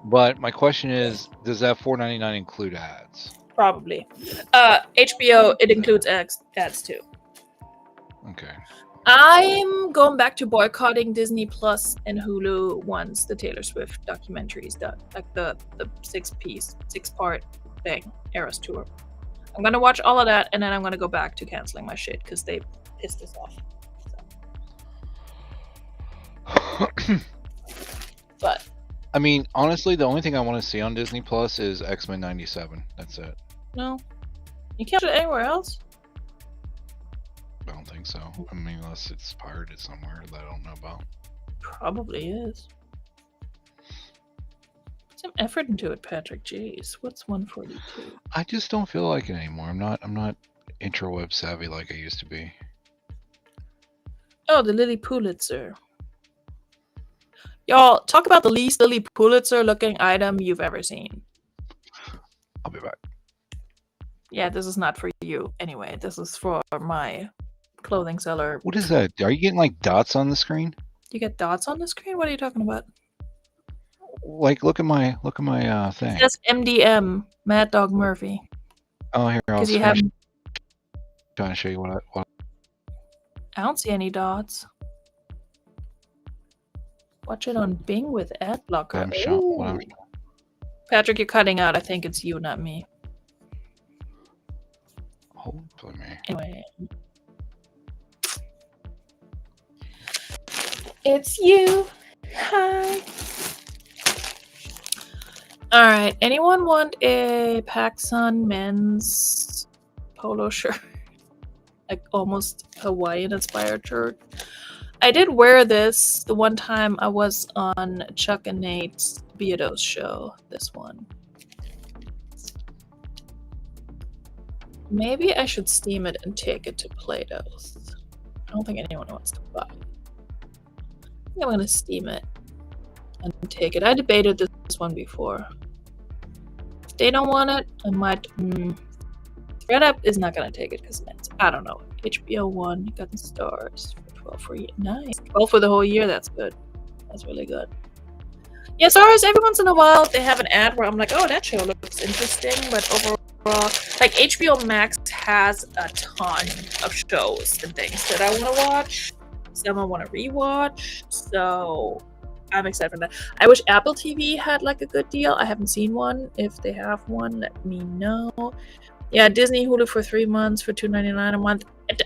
But my question is, does that $4.99 include ads? Probably. HBO, it includes ads too. Okay. I'm going back to boycotting Disney Plus and Hulu once the Taylor Swift documentary is done. Like the 6-part thing, Eras Tour. I'm going to watch all of that, and then I'm going to go back to canceling my shit because they pissed us off. So. But I mean, honestly, the only thing I want to see on Disney Plus is X-Men '97. That's it. No, you can't watch it anywhere else. I don't think so. I mean, unless it's pirated somewhere that I don't know about. Probably is. Put some effort into it, Patrick. Jeez, what's 142? I just don't feel like it anymore. I'm not intraweb savvy like I used to be. Oh, the Lily Pulitzer. Y'all, talk about the least Lily Pulitzer looking item you've ever seen. I'll be back. Yeah, this is not for you. Anyway, this is for my clothing seller. What is that? Are you getting like dots on the screen? You get dots on the screen? What are you talking about? Like, look at my thing. It says MDM, Mad Dog Murphy. Oh, here I'll Because you have. trying to show you what. I don't see any dots. Watch it on Bing with ad blocker. I'm showing. Patrick, you're cutting out. I think it's you, not me. Hopefully me. Anyway. It's you. Hi. Alright. Anyone want a PacSun men's polo shirt? Like almost Hawaiian inspired shirt. I did wear this the one time I was on Chuck and Nate's Beardos show. This one. Maybe I should steam it and take it to Plato's. I don't think anyone wants to buy it. I think I'm gonna steam it and take it. I debated this one before. If they don't want it, I might. ThreadUp is not gonna take it because I don't know. HBO One got the stars for 12 for a year. Nice. 12 for the whole year. That's good. That's really good. Yeah, stars. Every once in a while they have an ad where I'm like, oh, that show looks interesting, but overall, like HBO Max has a ton of shows and things that I want to watch. Some I want to rewatch. So I'm excited for that. I wish Apple TV had like a good deal. I haven't seen one. If they have one, let me know. Yeah, Disney Hulu for 3 months for $2.99 a month.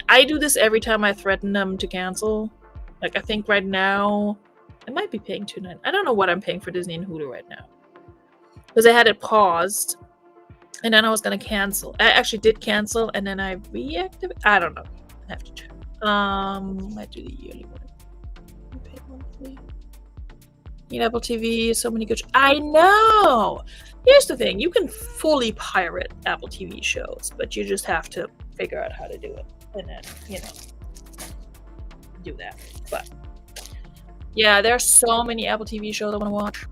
I do this every time I threaten them to cancel. Like I think right now, I might be paying $2.99. I don't know what I'm paying for Disney and Hulu right now because I had it paused, and then I was gonna cancel. I actually did cancel, and then I reactivated. I don't know. I have to check. Might do the yearly one. I pay monthly. Need Apple TV. So many good. I know. Here's the thing, you can fully pirate Apple TV shows, but you just have to figure out how to do it. And then, do that. But, yeah, there are so many Apple TV shows I want to watch.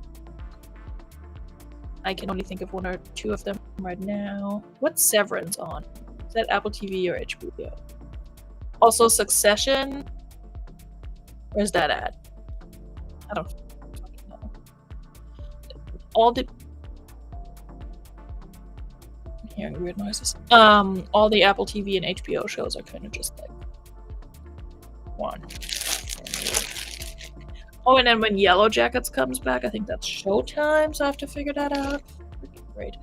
I can only think of 1 or 2 of them right now. What's Severance on? Is that Apple TV or HBO? Also, Succession? Where's that at? I don't fucking know. Hearing weird noises. All the Apple TV and HBO shows are kind of just like one. Oh, and then when Yellow Jackets comes back, I think that's Showtime, so I have to figure that out. Freaking great.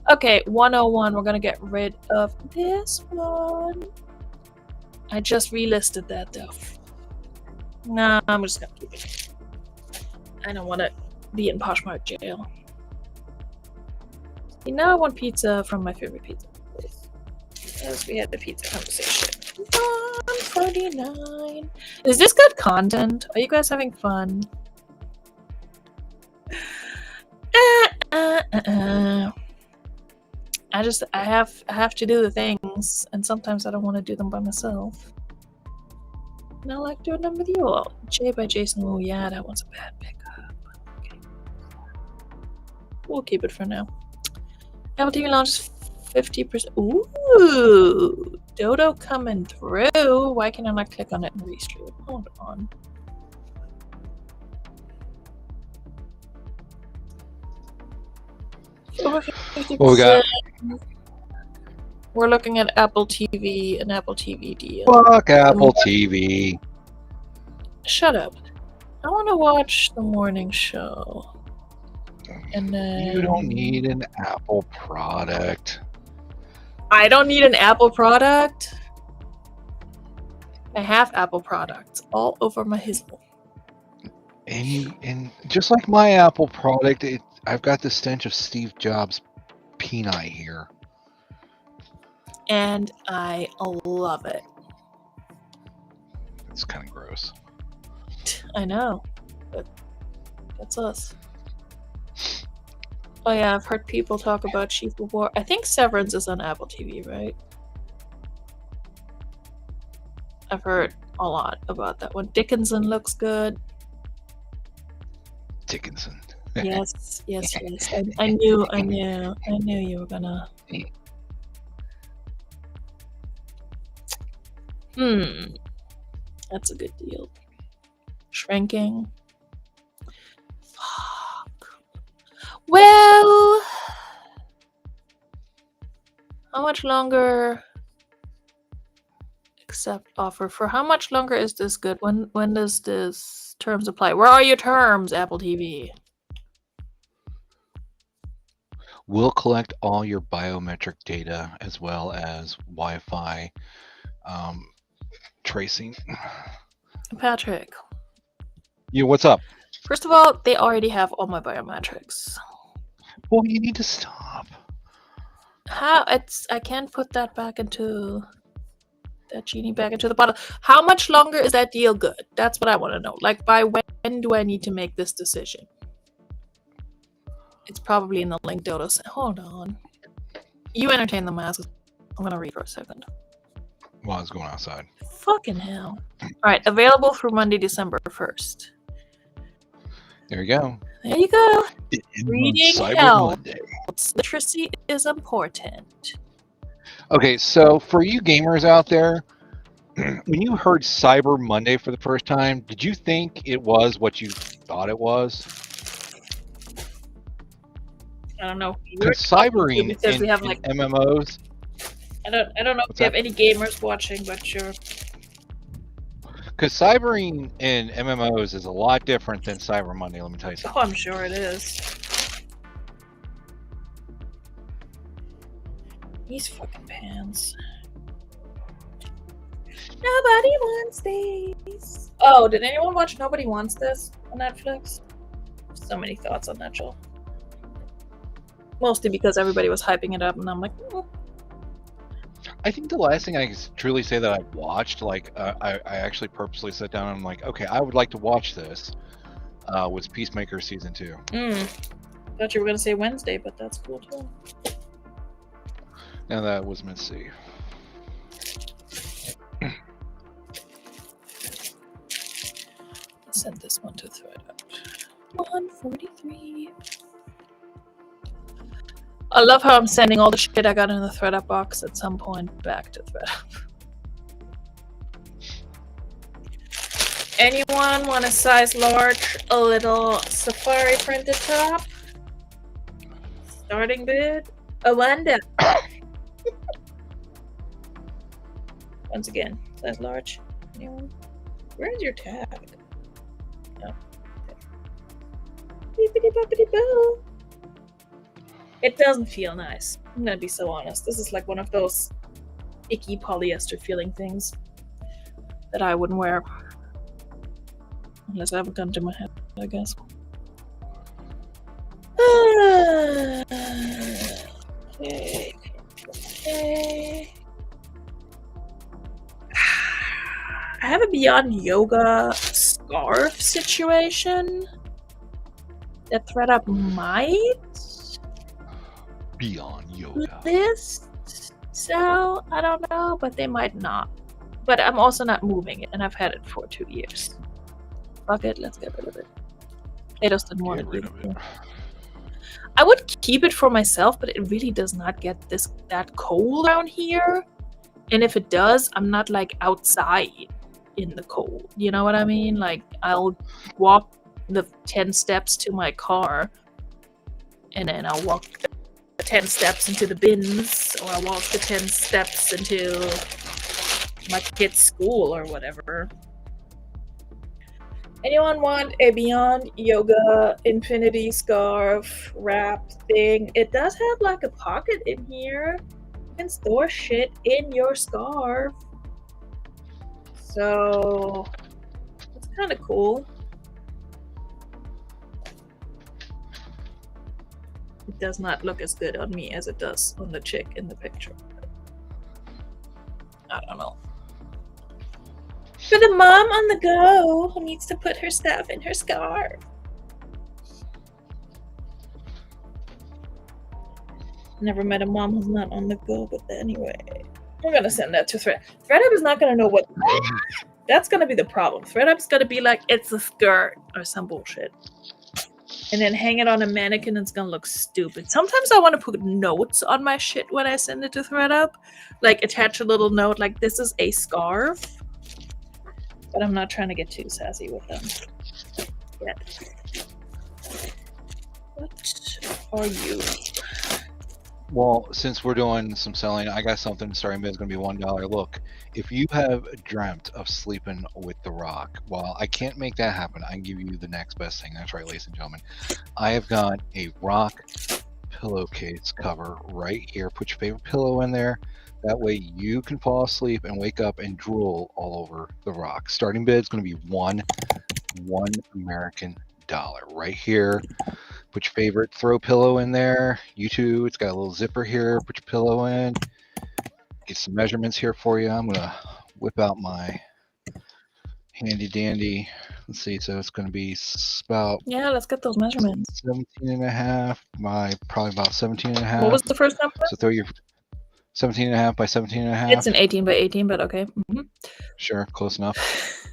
Okay, 101. We're gonna get rid of this one. I just relisted that though. Nah, I'm just gonna keep it. I don't want to be in Poshmark jail. Now I want pizza from my favorite pizza place. As we had the pizza conversation. 149. Is this good content? Are you guys having fun? I have to do the things, and sometimes I don't want to do them by myself. And I like doing them with you all. Jay by Jason Wu. Yeah, that one's a bad pickup. Okay. We'll keep it for now. Apple TV launches 50%. Ooh, Dodo coming through. Why can I not click on it and restream? Hold on. Over 50%. What we got? We're looking at Apple TV and Apple TV deal. Fuck Apple TV. Shut up. I want to watch the morning show. And then You don't need an Apple product. I don't need an Apple product. I have Apple products all over my hizzle. And just like my Apple product, I've got the stench of Steve Jobs' peanut here. And I love it. It's kind of gross. I know, but that's us. Oh yeah, I've heard people talk about Chief of War. I think Severance is on Apple TV, right? I've heard a lot about that one. Dickinson looks good. Dickinson. Yes. I knew you were gonna. That's a good deal. Shrinking. Fuck. Well, how much longer? Accept offer. For how much longer is this good? When does this terms apply? Where are your terms, Apple TV? We'll collect all your biometric data as well as Wi-Fi tracing. Patrick. Yeah, what's up? First of all, they already have all my biometrics. Well, you need to stop. How? I can't put that back into that genie back into the bottle. How much longer is that deal good? That's what I want to know. Like, by when do I need to make this decision? It's probably in the link Dodo sent. Hold on. You entertain the masses. I'm gonna read for a second. While I was going outside. Fucking hell. Alright, available through Monday, December 1st. There you go. There you go. Reading Cyber helps. Monday. Literacy is important. Okay, so for you gamers out there, when you heard Cyber Monday for the first time, did you think it was what you thought it was? I don't know. Because cybering because we have in like MMOs. I don't know if we have any gamers watching, but sure. Because cybering in MMOs is a lot different than Cyber Monday, let me tell you something. Oh, I'm sure it is. These fucking pants. Nobody wants these. Oh, did anyone watch Nobody Wants This on Netflix? So many thoughts on that show. Mostly because everybody was hyping it up, and I'm like, I think the last thing I can truly say that I watched, like I actually purposely sat down and I'm like, okay, I would like to watch this, was Peacemaker Season 2. Thought you were gonna say Wednesday, but that's cool too. Now that was Miss C. Send this one to ThreadUp. 143. I love how I'm sending all the shit I got in the ThreadUp box at some point back to ThreadUp. Anyone want a size large, a little safari printed top? Starting bid? Awanda. Once again, size large. Anyone? Where's your tag? No. Beepity boppity boo. It doesn't feel nice. I'm gonna be so honest. This is like one of those icky polyester feeling things that I wouldn't wear. Unless I have a gun to my head, I guess. Okay. I have a Beyond Yoga scarf situation that ThreadUp might Beyond Yoga. list. So I don't know, but they might not. But I'm also not moving it, and I've had it for 2 years. Fuck it, let's get rid of it. They just didn't want to Get rid of it. I would keep it for myself, but it really does not get that cold around here. And if it does, I'm not like outside in the cold. You know what I mean? Like I'll walk the 10 steps to my car, and then I'll walk the 10 steps into the bins, or I'll walk the 10 steps into my kid's school or whatever. Anyone want a Beyond Yoga infinity scarf wrap thing? It does have like a pocket in here. You can store shit in your scarf. So it's kind of cool. does not look as good on me as it does on the chick in the picture. I don't know. For the mom on the go who needs to put her stuff in her scarf. Never met a mom who's not on the go, but anyway. We're gonna send that to Thread. ThreadUp is not gonna know what. That's gonna be the problem. ThreadUp's gonna be like, it's a skirt or some bullshit. And then hang it on a mannequin and it's gonna look stupid. Sometimes I want to put notes on my shit when I send it to ThreadUp. Like attach a little note like, this is a scarf. But I'm not trying to get too sassy with them yet. What are you? Well, since we're doing some selling, I got something starting bid is going to be $1. Look, if you have dreamt of sleeping with The Rock, well, I can't make that happen. I can give you the next best thing. That's right, ladies and gentlemen. I have got a Rock pillowcase cover right here. Put your favorite pillow in there. That way you can fall asleep and wake up and drool all over The Rock. Starting bid is going to be one American dollar right here. Put your favorite throw pillow in there. You too. It's got a little zipper here. Put your pillow in. Get some measurements here for you. I'm going to whip out my handy dandy. Let's see. So it's going to be about, Yeah, let's get those measurements. 17 and a half by probably about 17 and a half. What was the first number? So throw your 17 and a half by 17 and a half. It's an 18 by 18, but okay. Mm-hmm. Sure, close enough.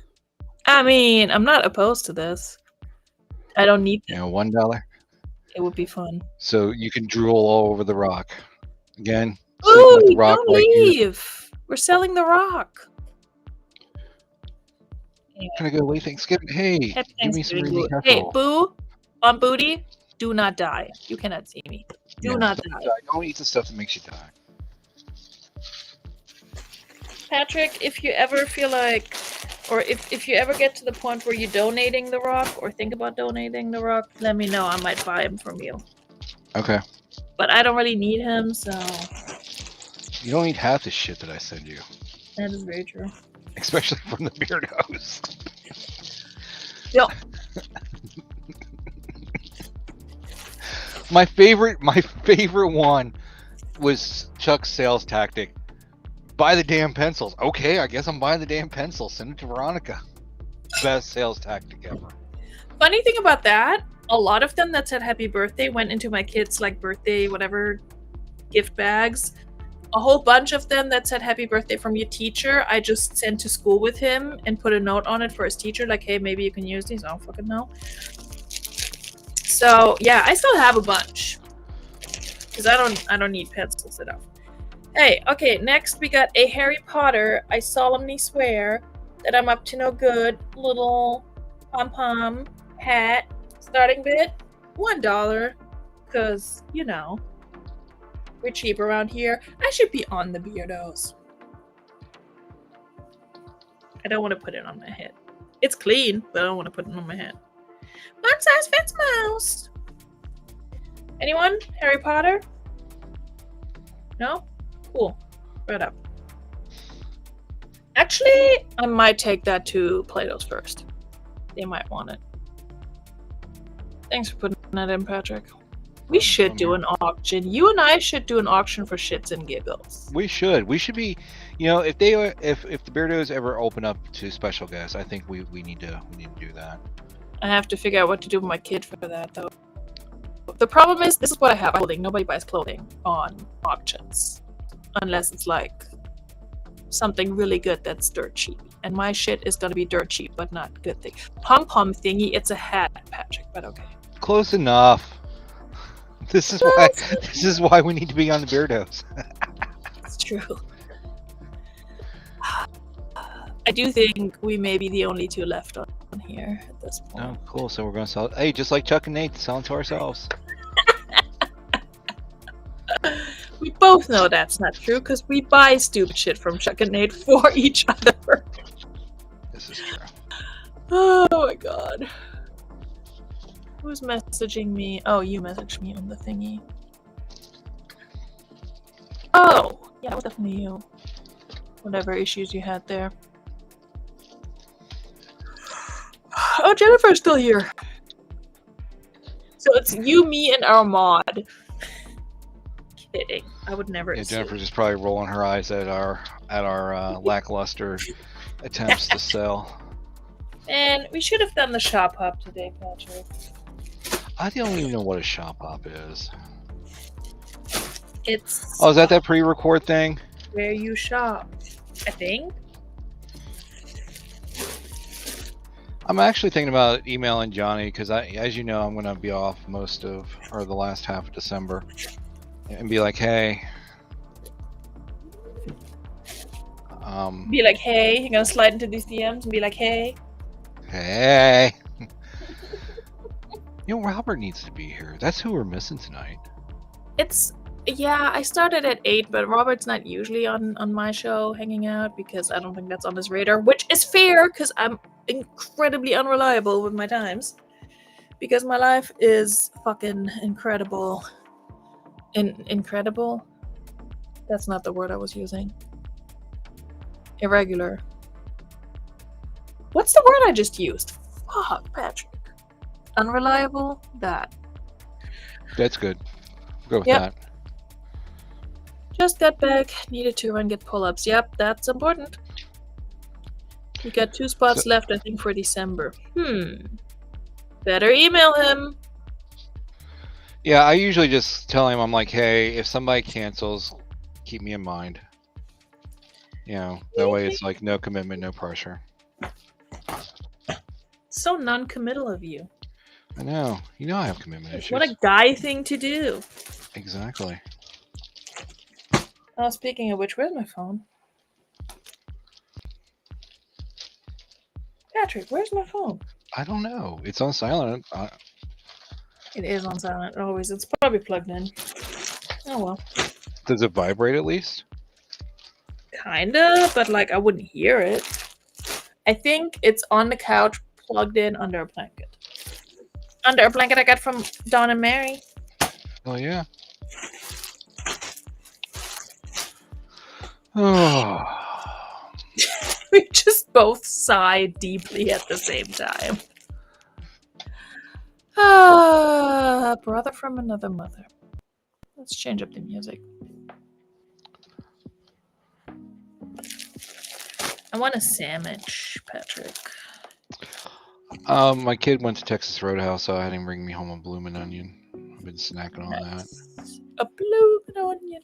I mean, I'm not opposed to this. I don't need it. $1. It would be fun. So you can drool all over The Rock. Again, Ooh, The Rock don't leave. We're selling The Rock. Anyway. Gonna go late Thanksgiving. Hey, Happy give me some Thanksgiving, really Boo. Hey, Boo, on Booty, do not die. You cannot see me. Do not die. Don't eat the stuff that makes you die. Patrick, if you ever feel like, or if you ever get to the point where you're donating The Rock or think about donating The Rock, let me know. I might buy him from you. Okay. But I don't really need him, so. You don't eat half the shit that I send you. That is very true. Especially from the Beardos. Yep. My favorite one was Chuck's sales tactic. Buy the damn pencils. Okay, I guess I'm buying the damn pencils. Send it to Veronika. Best sales tactic ever. Funny thing about that, a lot of them that said happy birthday went into my kids' like birthday, whatever, gift bags. A whole bunch of them that said happy birthday from your teacher, I just sent to school with him and put a note on it for his teacher, like, hey, maybe you can use these. I don't fucking know. So yeah, I still have a bunch. Because I don't need pencils enough. Hey, okay, next we got a Harry Potter, I solemnly swear that I'm up to no good, little pom-pom hat. Starting bid, $1. Because, you know, we're cheap around here. I should be on the Beardos. I don't want to put it on my head. It's clean, but I don't want to put it on my head. One size fits most. Anyone? Harry Potter? No? Cool. Right up. Actually, I might take that to Play-Doh's first. They might want it. Thanks for putting that in, Patrick. We should do an auction. You and I should do an auction for shits and giggles. We should. We should be, you know, if the Beardos ever open up to special guests, I think we need to do that. I have to figure out what to do with my kid for that, though. The problem is, this is what I have. Clothing. Nobody buys clothing on auctions. Unless it's like something really good that's dirt cheap. And my shit is going to be dirt cheap, but not good thing. Pom-pom thingy, it's a hat, Patrick, but okay. Close enough. This is why we need to be on the Beardos. It's true. I do think we may be the only two left on here at this point. Oh, cool. So we're going to sell it. Hey, just like Chuck and Nate, selling to ourselves. We both know that's not true because we buy stupid shit from Chuck and Nate for each other. This is true. Oh my god. Who's messaging me? Oh, you messaged me on the thingy. Oh! Yeah, it was definitely you. Whatever issues you had there. Oh, Jennifer's still here. So it's you, me, and our mod. kidding. I would never. Yeah, sue. Jennifer's just probably rolling her eyes at our lackluster attempts to sell. And we should have done the shop hop today, Patrick. I don't even know what a shop hop is. It's Oh, is that pre-record thing? where you shop, I think. I'm actually thinking about emailing Johnny because as you know, I'm going to be off the last half of December, and be like, hey. Be like, hey, you're gonna slide into these DMs and be like, hey. Hey. Robert needs to be here. That's who we're missing tonight. Yeah, I started at 8, but Robert's not usually on my show hanging out because I don't think that's on his radar, which is fair because I'm incredibly unreliable with my times. Because my life is fucking incredible. Incredible? That's not the word I was using. Irregular. What's the word I just used? Fuck, Patrick. Unreliable? That. That's good. Go with Yep. that. Just got back. Needed to run get pull-ups. Yep, that's important. We got 2 spots left, I think, for December. Better email him. Yeah, I usually just tell him, I'm like, hey, if somebody cancels, keep me in mind. That way it's like no commitment, no pressure. So non-committal of you. I know. I have commitment issues. What a guy thing to do. Exactly. Oh, speaking of which, where's my phone? Patrick, where's my phone? I don't know. It's on silent. It is on silent always. It's probably plugged in. Oh well. Does it vibrate at least? Kinda, but I wouldn't hear it. I think it's on the couch, plugged in under a blanket. Under a blanket I got from Dawn and Mary. Oh, yeah. Oh. We just both sigh deeply at the same time. Brother from another mother. Let's change up the music. I want a sandwich, Patrick. My kid went to Texas Roadhouse, so I had him bring me home a bloomin' onion. I've been snacking on that. A bloomin' onion.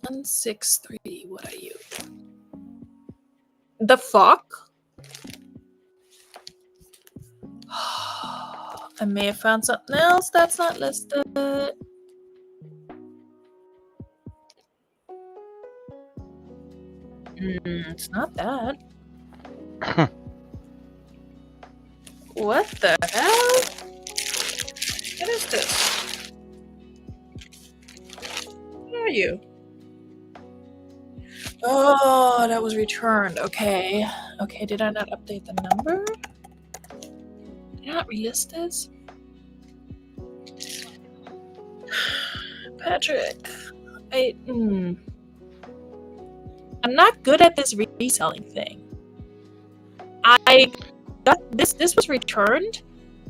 163. What are you? The fuck? I may have found something else that's not listed. It's not that. What the hell? What is this? Where are you? Oh, that was returned. Okay. Okay, did I not update the number? Did I not relist this? Patrick, I'm not good at this reselling thing. I got this was returned.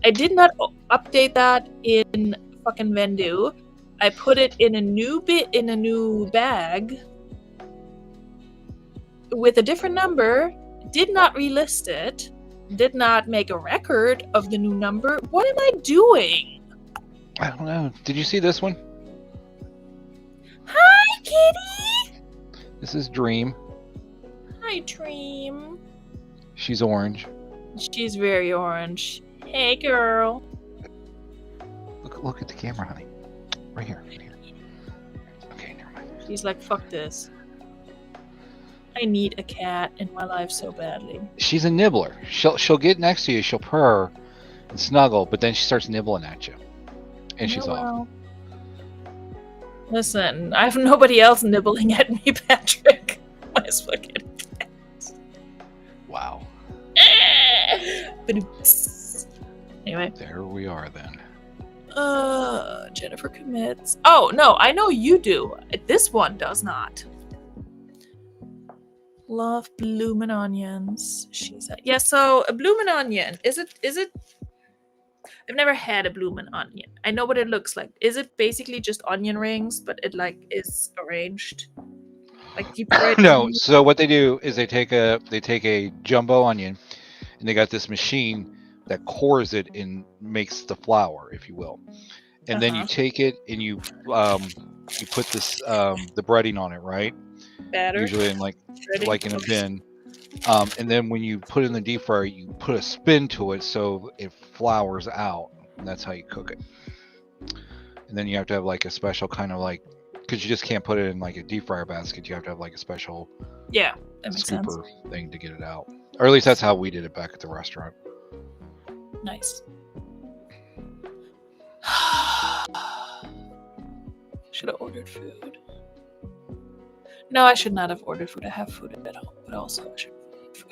I did not update that in fucking Vendu. I put it in a new bag with a different number, did not relist it, did not make a record of the new number. What am I doing? I don't know. Did you see this one? Hi, kitty! This is Dream. Hi, Dream. She's orange. She's very orange. Hey, girl. Look at the camera, honey. Right here. Okay, never mind. She's like, fuck this. I need a cat in my life so badly. She's a nibbler. She'll get next to you, she'll purr and snuggle, but then she starts nibbling at you. And she's off. Listen, I have nobody else nibbling at me, Patrick. Might as well get a cat. Wow. Anyway. There we are then. Jennifer commits. Oh, no, I know you do. This one does not. Love bloomin' onions. She said. Yeah, so a bloomin' onion. Is it I've never had a bloomin' onion. I know what it looks like. Is it basically just onion rings, but it like is arranged like deep fried No, onion? so what they do is they take a jumbo onion, and they got this machine that cores it and makes the flour, if you will. And then you Uh-huh. take it and you put this the breading on it, right? Batter. Usually in Ready? in a bin. And then when you put it in the deep fryer, you put a spin to it so it flours out. And that's how you cook it. And then you have to have like a special kind of like, because you just can't put it in like a deep fryer basket. You have to have like a special Yeah, that makes sense. scooper thing to get it out. Or at least that's how we did it back at the restaurant. Nice. Should have ordered food. No, I should not have ordered food. I have food at home, but also I should have ordered food.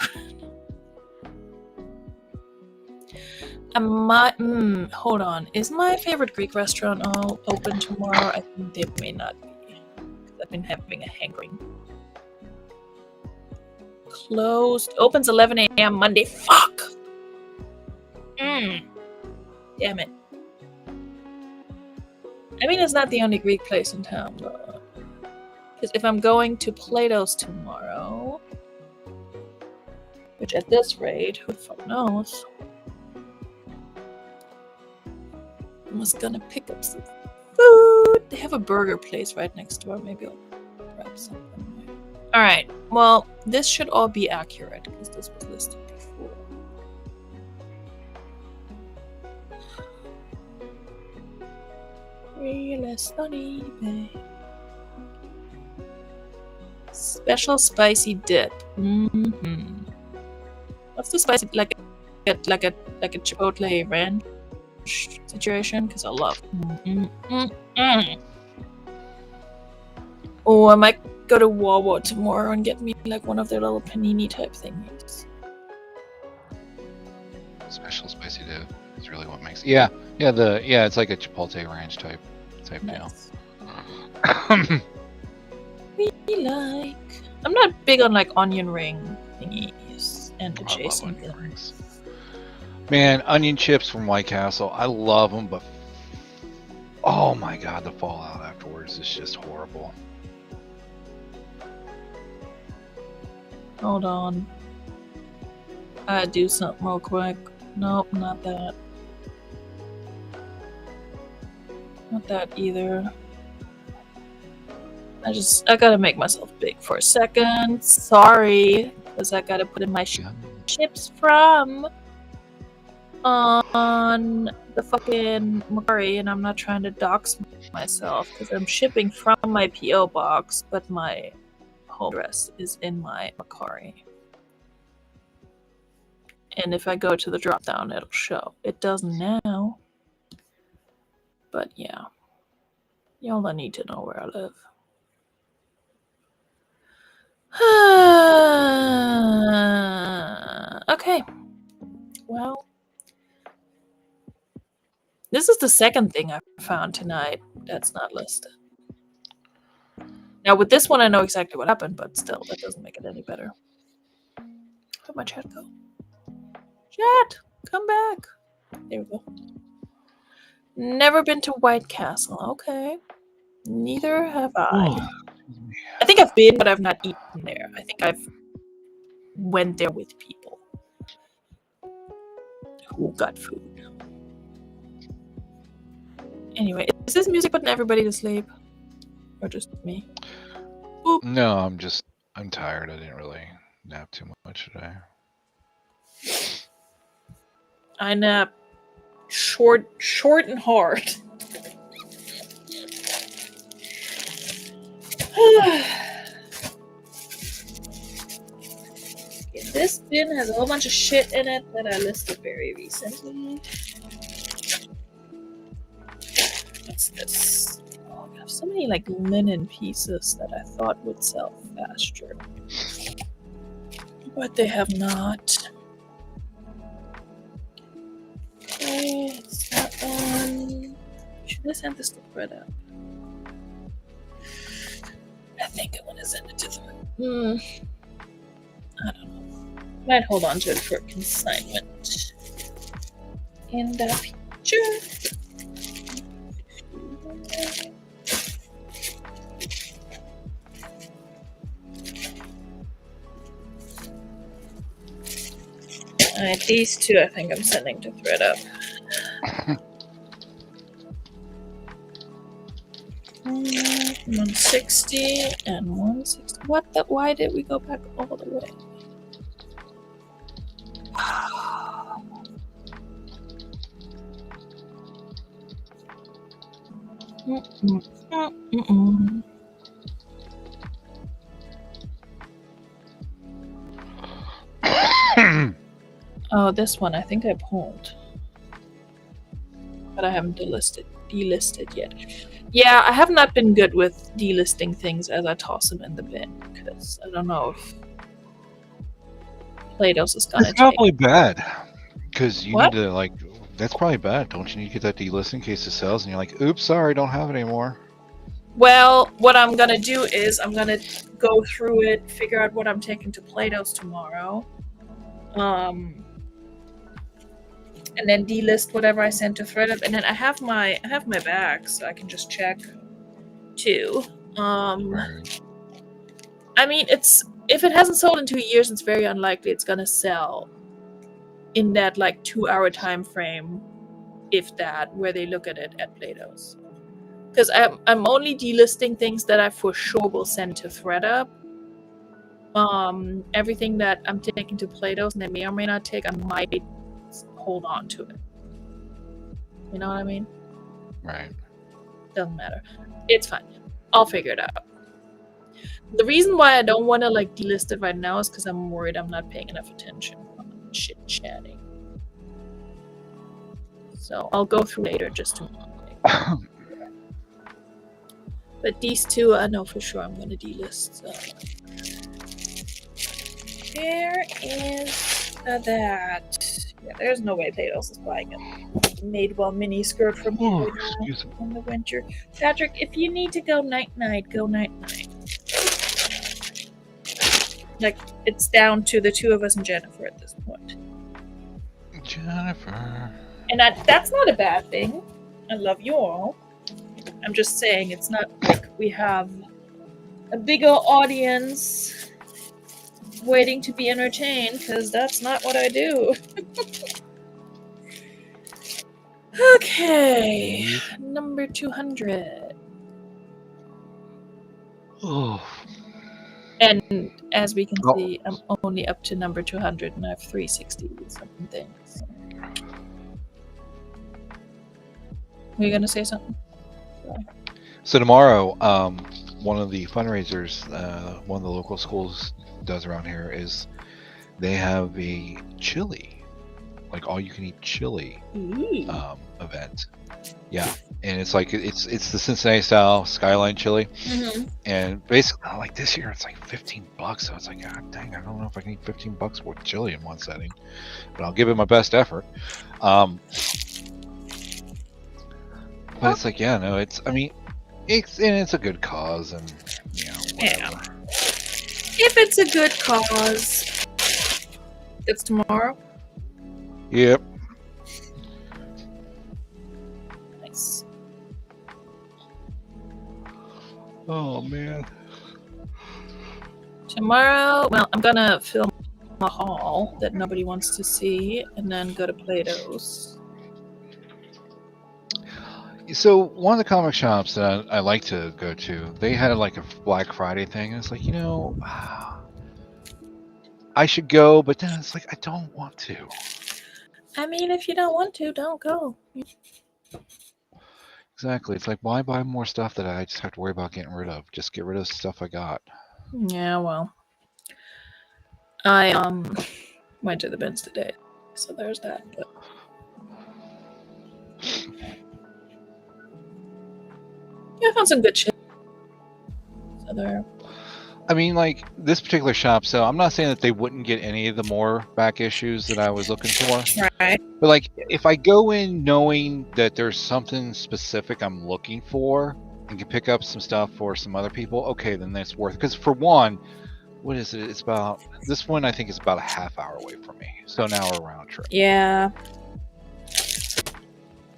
Hold on. Is my favorite Greek restaurant all open tomorrow? I think they may not be. I've been having a hankering. Closed. Opens 11 a.m. Monday. Fuck! Damn it. I mean, it's not the only Greek place in town, though. Because if I'm going to Plato's tomorrow, which at this rate, who the fuck knows? I was gonna pick up some food. They have a burger place right next door. Maybe I'll grab something. Alright, well, this should all be accurate because this was listed before. Real sunny bay. Special spicy dip. What's the spicy like a chipotle ranch situation? Because I love. Oh, I might go to Wawa tomorrow and get me like one of their little panini type thingies. Special spicy dip is really what makes. Yeah, it's like a chipotle ranch type Nice. deal. We like. I'm not big on like onion ring thingies and adjacent onion things. rings. Man, onion chips from White Castle, I love them, but oh my god, the fallout afterwards is just horrible. Hold on. I do something real quick. Nope, not that. Not that either. I gotta make myself big for a second. Sorry, because I gotta put in my chips from on the fucking Macari, and I'm not trying to dox myself because I'm shipping from my PO box, but my home address is in my Macari. And if I go to the drop down, it'll show. It doesn't now. But yeah. Y'all don't need to know where I live. Okay. Well. This is the second thing I found tonight that's not listed. Now with this one I know exactly what happened, but still, that doesn't make it any better. Where'd my chat go? Chat! Come back! There we go. Never been to White Castle. Okay. Neither have I. I think I've been, but I've not eaten there. I think I've went there with people who got food. Anyway, is this music putting everybody to sleep? Or just me? Boop. No, I'm tired. I didn't really nap too much today. I nap short and hard. Okay, this bin has a whole bunch of shit in it that I listed very recently. What's this? Oh, I have so many like linen pieces that I thought would sell faster. But they have not. Okay, it's that one. Should I send this to Fred out? I think I want to send it to them. I don't know. Might hold on to it for consignment. And Sure. Alright, these two I think I'm sending to ThreadUp. 160 and 160. What the? Why did we go back all the way? Oh, this one I think I pulled, but I haven't delisted yet. Yeah, I have not been good with delisting things as I toss them in the bin because I don't know if Play-Doh's is gonna It's take. probably bad because you What? need to like. That's probably bad. Don't you need to get that delist in case it sells, and you're like, "Oops, sorry, don't have it anymore." Well, what I'm gonna do is I'm gonna go through it, figure out what I'm taking to Play-Doh's tomorrow, and then delist whatever I sent to ThreadUp, and then I have my bag, so I can just check too. Right. I mean, if it hasn't sold in 2 years, it's very unlikely it's gonna sell in that like 2-hour time frame, if that, where they look at it at Play-Doh's. Because I'm only delisting things that I for sure will send to ThreadUp. Everything that I'm taking to Play-Doh's and I may or may not take, I might hold on to it. You know what I mean? Right. Doesn't matter. It's fine. I'll figure it out. The reason why I don't want to like delist it right now is because I'm worried I'm not paying enough attention on chit chatting. So I'll go through later just to. But these two, I know for sure I'm going to delist. There is that. Yeah, there's no way Play-Doh's is buying a Madewell mini skirt from Oh, me excuse me. in the winter. Patrick, if you need to go night-night, go night-night. Like, it's down to the two of us and Jennifer at this point. Jennifer. And that's not a bad thing. I love you all. I'm just saying it's not like we have a bigger audience waiting to be entertained, because that's not what I do. Okay, number 200. Oh. And as we can see, I'm only up to number 200 and I have 360 something things. Were you going to say something? So tomorrow, one of the fundraisers one of the local schools does around here is they have a chili, like all you can eat chili event. Yeah, and it's like it's the Cincinnati style Skyline chili, and basically like this year it's like $15. So it's like, God dang, I don't know if I can eat $15 worth of chili in one setting, but I'll give it my best effort. But it's like, yeah, no, it's, I mean, it's a good cause, and you know, whatever. Yeah. If it's a good cause, it's tomorrow. Yep. Nice. Oh man. Tomorrow, well, I'm gonna film a haul that nobody wants to see, and then go to Play-Doh's. So one of the comic shops that I like to go to, they had like a Black Friday thing, and it's like, you know, I should go, but then it's like, I don't want to. I mean, if you don't want to, don't go. Exactly. It's like, why buy more stuff that I just have to worry about getting rid of? Just get rid of the stuff I got. Yeah, well, I went to the bins today, so there's that. But yeah, I found some good shit. So there. I mean, like this particular shop. So I'm not saying that they wouldn't get any of the more back issues that I was looking for. Right. But like, if I go in knowing that there's something specific I'm looking for and can pick up some stuff for some other people, okay, then that's worth it. Because for one, what is it? It's about, this one I think is about a half hour away from me. So an hour round trip. Yeah.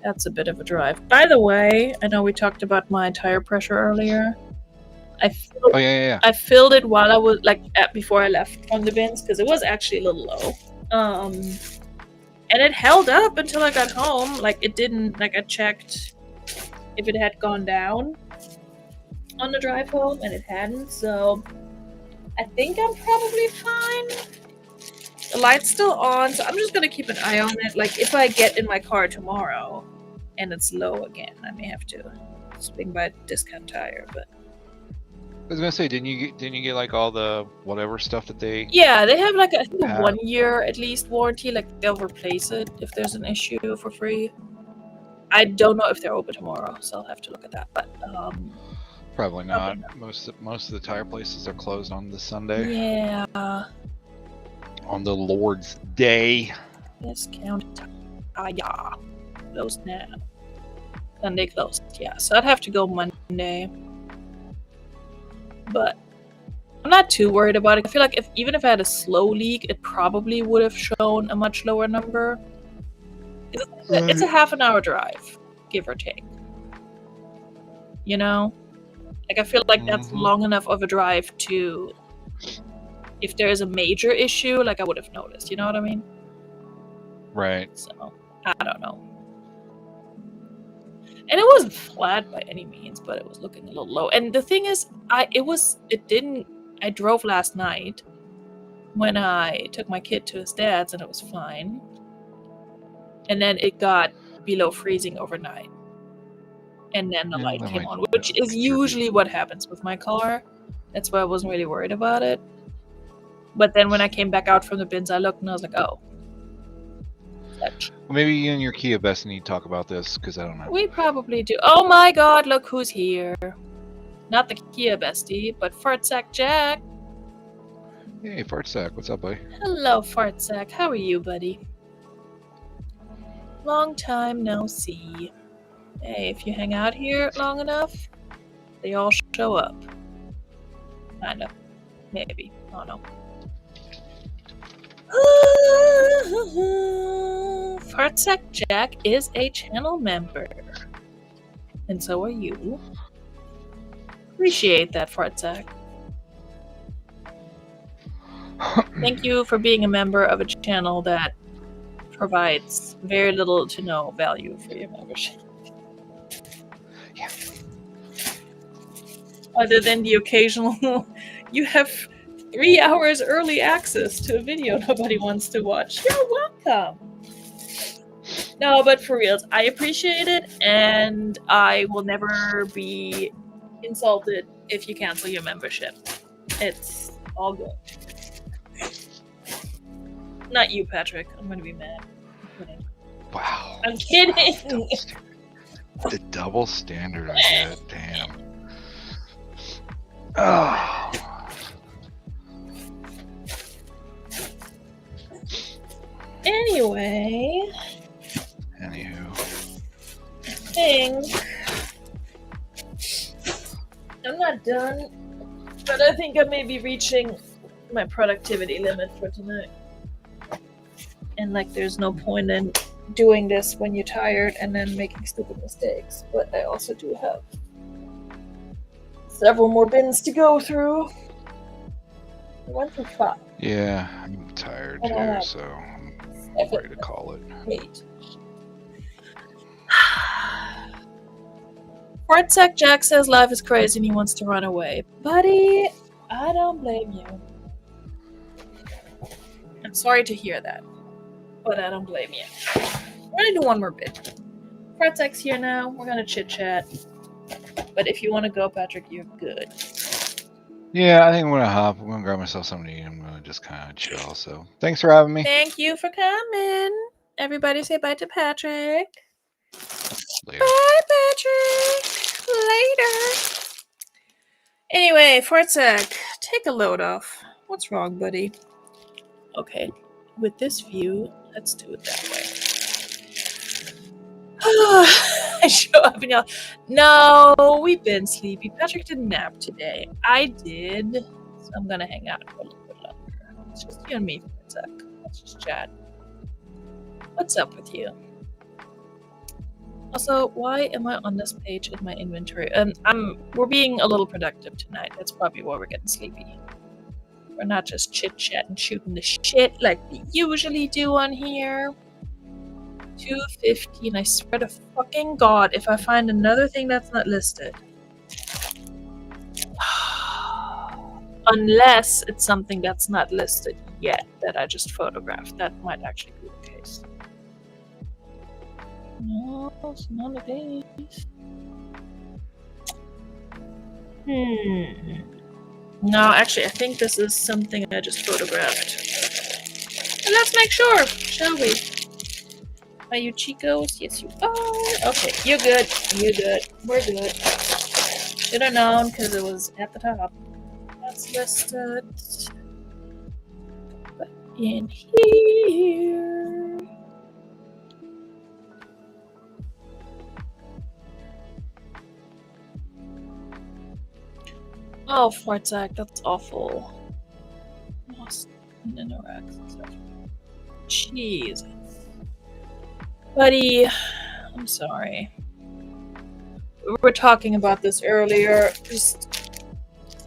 That's a bit of a drive. By the way, I know we talked about my tire pressure earlier. I filled, Oh yeah. I filled it while I was before I left from the bins because it was actually a little low. And it held up until I got home. Like it didn't. Like I checked if it had gone down on the drive home, and it hadn't. So I think I'm probably fine. The light's still on, so I'm just gonna keep an eye on it. Like if I get in my car tomorrow and it's low again, I may have to swing by Discount Tire. But I was gonna say, didn't you get like all the whatever stuff that they? yeah, they have like I think a have? 1 year at least warranty. Like they'll replace it if there's an issue for free. I don't know if they're open tomorrow, so I'll have to look at that. But Probably not. Most of the tire places are closed on this Sunday. yeah, On the Lord's Day. Discount Tire closed now. Sunday closed. Yeah, so I'd have to go Monday. But I'm not too worried about it. I feel like even if I had a slow leak, it probably would have shown a much lower number. It's a half an hour drive, give or take. You know? Like, I feel like that's long enough of a drive to... If there is a major issue, like, I would have noticed. You know what I mean? Right. So, I don't know. And it wasn't flat by any means, but it was looking a little low. And the thing is, I drove last night when I took my kid to his dad's and it was fine. And then it got below freezing overnight. And then the light came on, which is usually what happens with my car. That's why I wasn't really worried about it. But then when I came back out from the bins, I looked and I was like, oh. Well, maybe you and your Kia bestie need to talk about this, because I don't know. We probably do. Oh my god, look who's here. Not the Kia bestie, but Fartsack Jack. Hey, Fartsack, what's up, buddy? Hello, Fartsack. How are you, buddy? Long time no see. Hey, if you hang out here long enough, they all show up. Kinda. Maybe. I don't know. Fartsack Jack is a channel member. And so are you. Appreciate that, Fartsack. Thank you for being a member of a channel that provides very little to no value for your membership. Yeah. Other than the occasional, you have 3 hours early access to a video nobody wants to watch. You're welcome. No, but for reals, I appreciate it, and I will never be insulted if you cancel your membership. It's all good. Not you, Patrick. I'm gonna be mad. I'm kidding. Wow. I'm kidding. The double standard I get, damn. Oh. Anyway. Anywho. I think I'm not done, but I think I may be reaching my productivity limit for tonight. And like, there's no point in doing this when you're tired and then making stupid mistakes. But I also do have several more bins to go through. I went through 5. Yeah, I'm tired too, so I'm ready to call it. 8. Fartsack Jack says life is crazy and he wants to run away. Buddy, I don't blame you. I'm sorry to hear that, but I don't blame you. We're gonna do one more bit. Fartsack's here now. We're gonna chit chat. But if you want to go, Patrick, you're good. Yeah, I think I'm gonna hop. I'm gonna grab myself something to eat. I'm gonna just kind of chill. So thanks for having me. Thank you for coming. Everybody say bye to Patrick. Later. Bye, Patrick. Later. Anyway, Fartsack, take a load off. What's wrong, buddy? Okay, with this view, let's do it that way. I show up and yell, no, we've been sleepy. Patrick didn't nap today. I did, so I'm gonna hang out for a little bit longer. It's just you and me for a sec. Let's just chat. What's up with you? Also, why am I on this page in my inventory? We're being a little productive tonight. That's probably why we're getting sleepy. We're not just chit-chatting, shooting the shit like we usually do on here. 250, and I swear to fucking God, if I find another thing that's not listed. Unless it's something that's not listed yet that I just photographed. That might actually be the case. No, it's none of these. No, actually, I think this is something I just photographed. And let's make sure, shall we? Are you Chicos? Yes, you are. Okay, you're good. You're good. We're good. Should have known because it was at the top. That's listed. But in here. Oh, Fartzak, that's awful. Lost and interacts. Jeez. Buddy, I'm sorry. We were talking about this earlier, just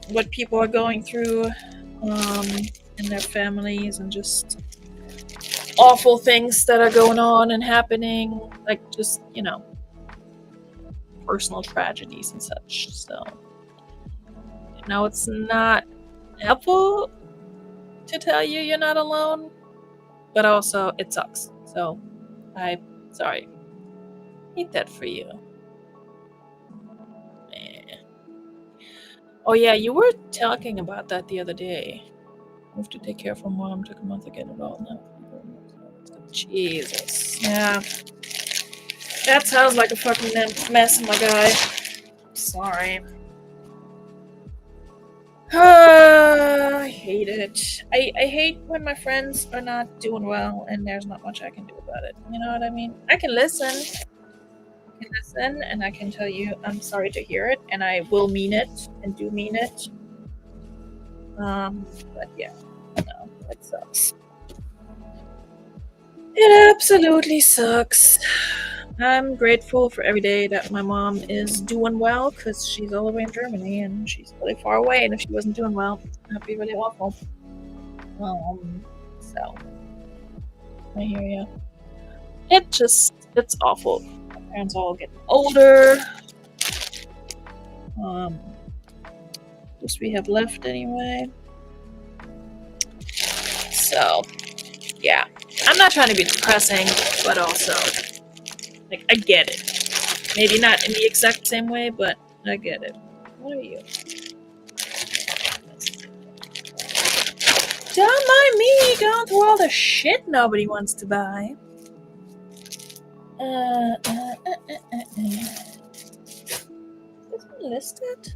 what people are going through in their families and just awful things that are going on and happening, like just, personal tragedies and such. So, it's not helpful to tell you you're not alone, but also it sucks. So, I'm sorry. Hate that for you. Oh yeah, you were talking about that the other day. I have to take care of her mom. Took a month to get it all now. Jesus. Yeah. That sounds like a fucking mess, my guy. Sorry. I hate it. I hate when my friends are not doing well and there's not much I can do about it. You know what I mean? I can listen. And I can tell you I'm sorry to hear it, and I will mean it and do mean it. But yeah, no, it sucks. It absolutely sucks. I'm grateful for every day that my mom is doing well, because she's all the way in Germany and she's really far away, and if she wasn't doing well, that'd be really awful. So I hear you. It's awful. My parents are all getting older. Just we have left anyway. So, yeah. I'm not trying to be depressing, but also, I get it. Maybe not in the exact same way, but I get it. What are you? Don't mind me going through all the shit nobody wants to buy. Is this one listed?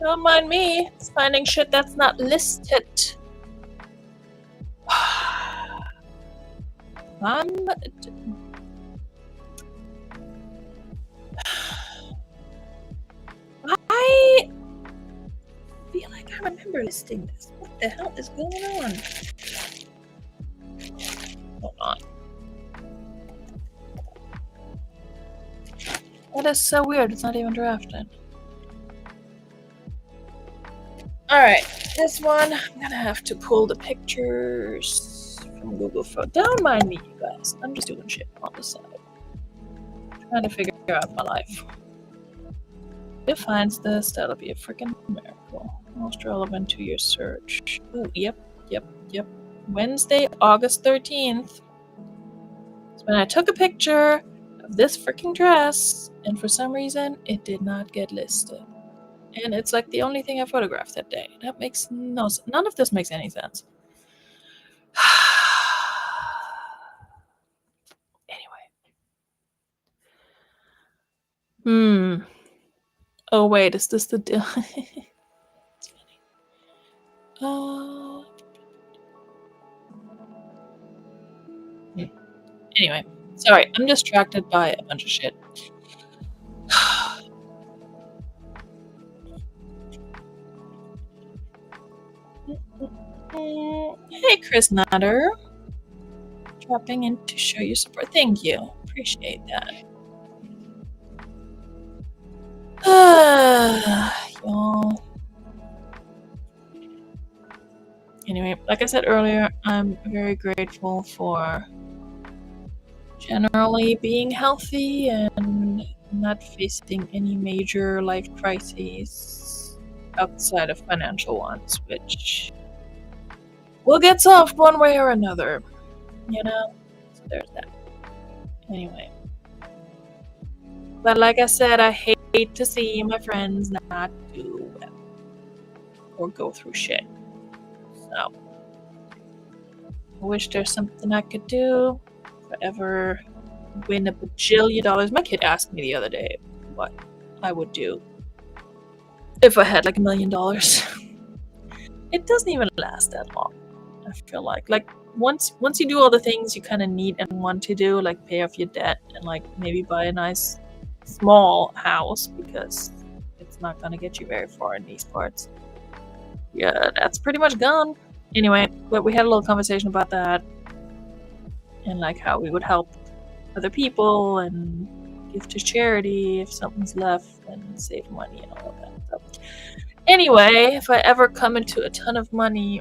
Don't mind me. It's finding shit that's not listed. I feel like I remember listing this. What the hell is going on? Hold on. That is so weird. It's not even drafted. Alright, this one, I'm gonna have to pull the pictures from Google Photos. Don't mind me, you guys. I'm just doing shit on the side. Trying to figure out my life. If it finds this, that'll be a freaking miracle. Most relevant to your search. Ooh, yep. Wednesday, August 13th. It's when I took a picture of this freaking dress, and for some reason, it did not get listed. And it's like the only thing I photographed that day. That makes no sense. None of this makes any sense. Anyway. Oh wait, is this the deal? It's funny. Anyway, sorry, I'm distracted by a bunch of shit. Hey, Chris Nutter. Dropping in to show your support. Thank you. Appreciate that. Y'all. Anyway, like I said earlier, I'm very grateful for generally being healthy and not facing any major life crises outside of financial ones, which will get solved one way or another, you know? So there's that. Anyway. But like I said, I hate to see my friends not do well or go through shit. So I wish there's something I could do if I ever win $1 bajillion. My kid asked me the other day what I would do if I had like $1 million. It doesn't even last that long. I feel like once you do all the things you kind of need and want to do, like pay off your debt and like maybe buy a nice small house, because it's not gonna get you very far in these parts. Yeah, that's pretty much gone. Anyway, but we had a little conversation about that and like how we would help other people and give to charity if something's left and save money and all of that. So, anyway, if I ever come into a ton of money,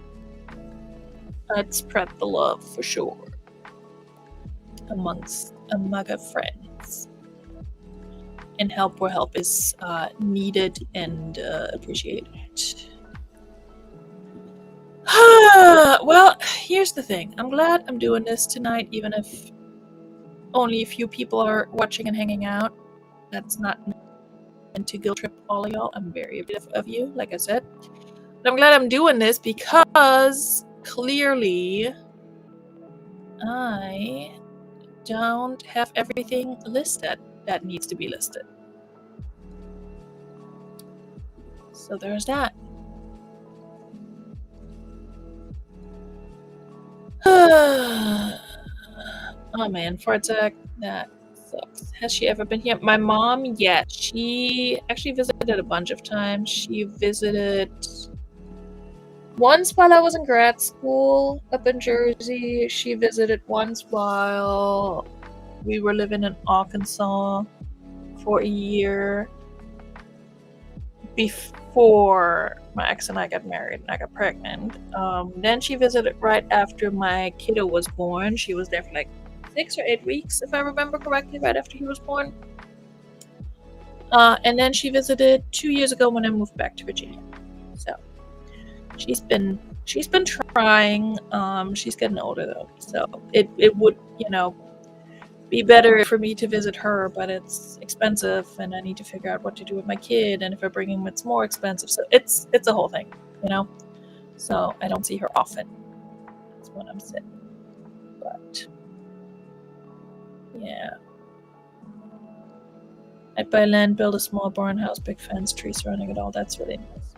I'd spread the love for sure amongst a mega friends and help where help is needed and appreciated. Well, here's the thing. I'm glad I'm doing this tonight, even if only a few people are watching and hanging out. That's not meant to guilt trip all of y'all. I'm very appreciative of you, like I said. But I'm glad I'm doing this because clearly I don't have everything listed that needs to be listed. So there's that. Oh man, Fartzak, that sucks. Has she ever been here? My mom, yeah. She actually visited a bunch of times. She visited once while I was in grad school up in Jersey. She visited once while we were living in Arkansas for a year before my ex and I got married and I got pregnant. Then she visited right after my kiddo was born. She was there for like 6 or 8 weeks, if I remember correctly, right after he was born. And then she visited 2 years ago when I moved back to Virginia. So she's been trying. She's getting older though, so it would, be better for me to visit her, but it's expensive and I need to figure out what to do with my kid, and if I bring him it's more expensive, so it's a whole thing, so I don't see her often. That's what I'm saying. But yeah, I'd buy land, build a small barn house, big fence, trees surrounding it all. That's really nice.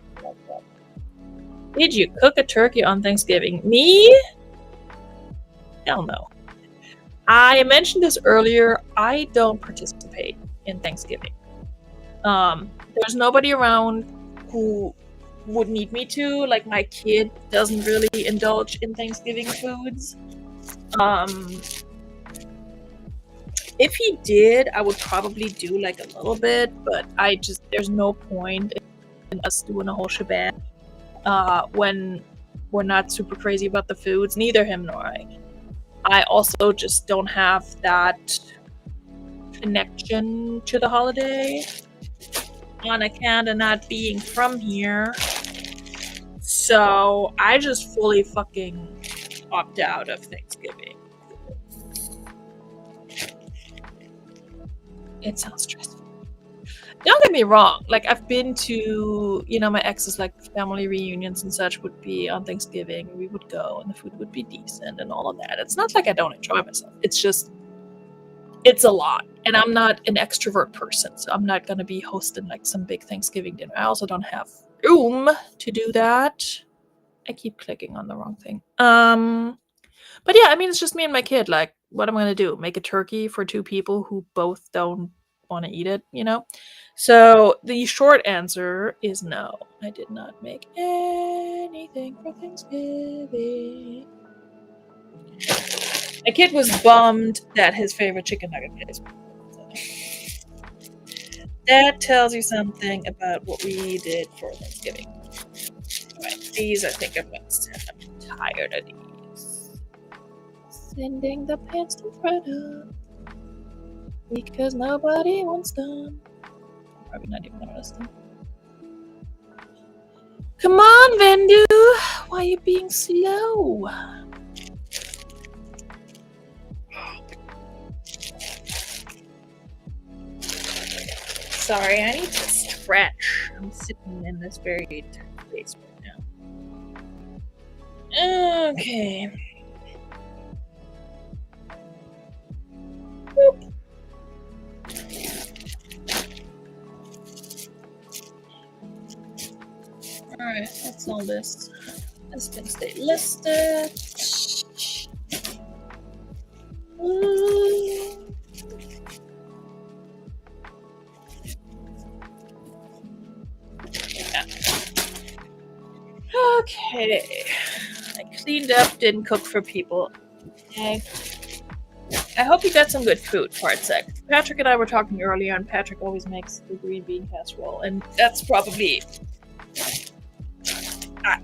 Did you cook a turkey on Thanksgiving? Me? Hell no. I mentioned this earlier. I don't participate in Thanksgiving. There's nobody around who would need me to. Like, my kid doesn't really indulge in Thanksgiving foods. If he did, I would probably do like a little bit, but there's no point in us doing a whole shebang when we're not super crazy about the foods, neither him nor I. I also just don't have that connection to the holiday on account of not being from here. So I just fully fucking opt out of Thanksgiving. It sounds stressful. Don't get me wrong. Like, I've been to, my ex's like family reunions and such would be on Thanksgiving. We would go and the food would be decent and all of that. It's not like I don't enjoy myself. It's just, it's a lot. And I'm not an extrovert person, so I'm not going to be hosting like some big Thanksgiving dinner. I also don't have room to do that. I keep clicking on the wrong thing. But yeah, I mean, it's just me and my kid. Like, what am I going to do? Make a turkey for 2 people who both don't want to eat it, So the short answer is no. I did not make any anything for Thanksgiving. My kid was bummed that his favorite chicken nugget is. That tells you something about what we did for Thanksgiving. Right, these I think I'm gonna send. I'm tired of these. Sending the pants to Freda because nobody wants them. Probably not even notice them. Come on, Vendu! Why are you being slow? Sorry, I need to stretch. I'm sitting in this very tight space right now. Okay. Boop. Alright, that's all this. This can stay listed. Okay. I cleaned up, didn't cook for people. Okay. I hope you got some good food, Partsec. Patrick and I were talking earlier, and Patrick always makes the green bean casserole, and that's probably,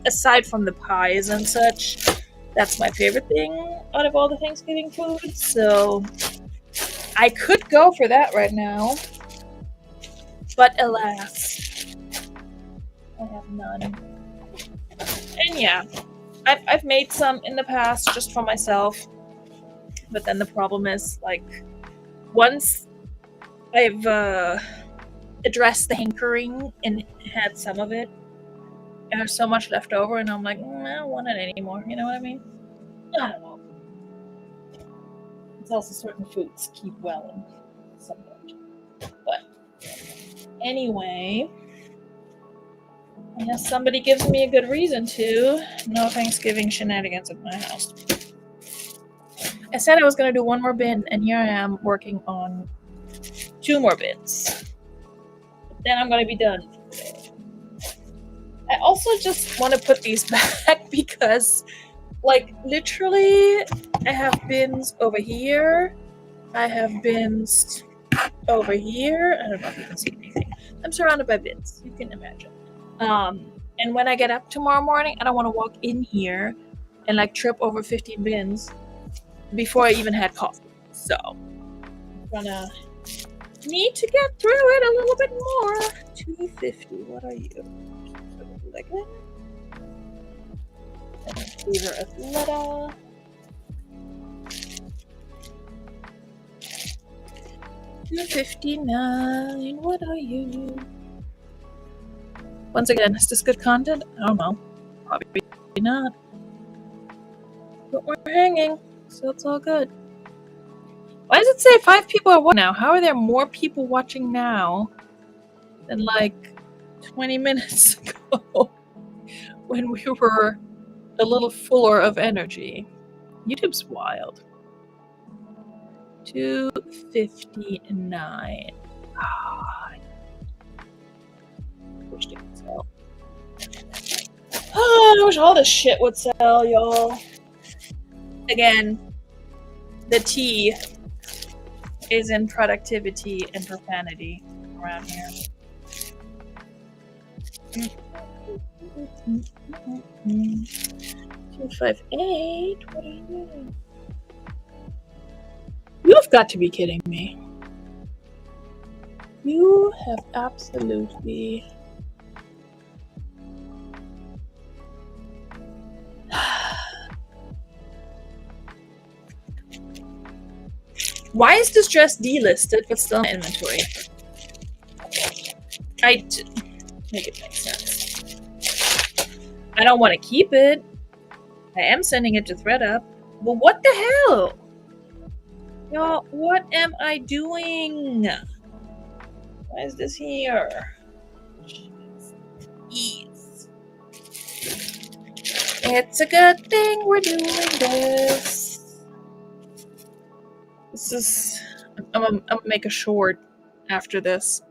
aside from the pies and such, that's my favorite thing out of all the Thanksgiving foods. So I could go for that right now, but alas, I have none. And yeah, I've made some in the past just for myself, but then the problem is, like, once I've addressed the hankering and had some of it, and there's so much left over, and I'm like, I don't want it anymore. You know what I mean? I don't know. It's also certain foods keep well and some don't. But anyway, unless somebody gives me a good reason to, no Thanksgiving shenanigans at my house. I said I was going to do one more bin, and here I am working on 2 more bins. Then I'm going to be done for today. I also just want to put these back because, like, literally, I have bins over here. I have bins over here. I don't know if you can see anything. I'm surrounded by bins. You can imagine. And when I get up tomorrow morning, I don't want to walk in here and, like, trip over 15 bins before I even had coffee. So I'm gonna need to get through it a little bit more. 250. What are you? Like that. Fever Athleta. $259. What are you? Once again, is this good content? I don't know. Probably not. But we're hanging, so it's all good. Why does it say 5 people are watching now? How are there more people watching now than like 20 minutes ago when we were a little fuller of energy? YouTube's wild. 259. I wish they could sell. Oh, I wish all this shit would sell, y'all. Again, the T is in productivity and profanity around here. 258. What are you doing? You've got to be kidding me. You have absolutely. Why is this dress delisted but still in inventory? Make it make sense. I don't want to keep it. I am sending it to ThreadUp. But what the hell? Y'all, what am I doing? Why is this here? Jeez. It's a good thing we're doing this. I'm gonna make a short after this.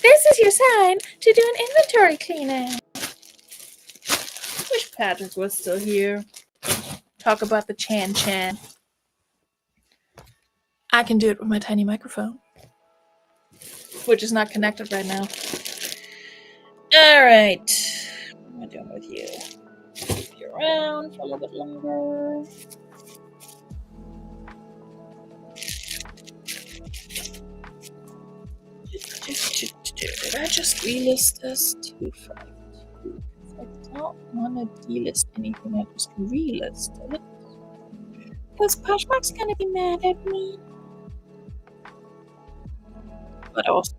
This is your sign to do an inventory cleaning. Wish Patrick was still here. Talk about the Chan Chan. I can do it with my tiny microphone, which is not connected right now. Alright. What am I doing with you? Keep you around for a little bit longer. Did I just relist this? 252. I don't want to delist anything, I just relist it. Because Poshmark's gonna be mad at me. But also.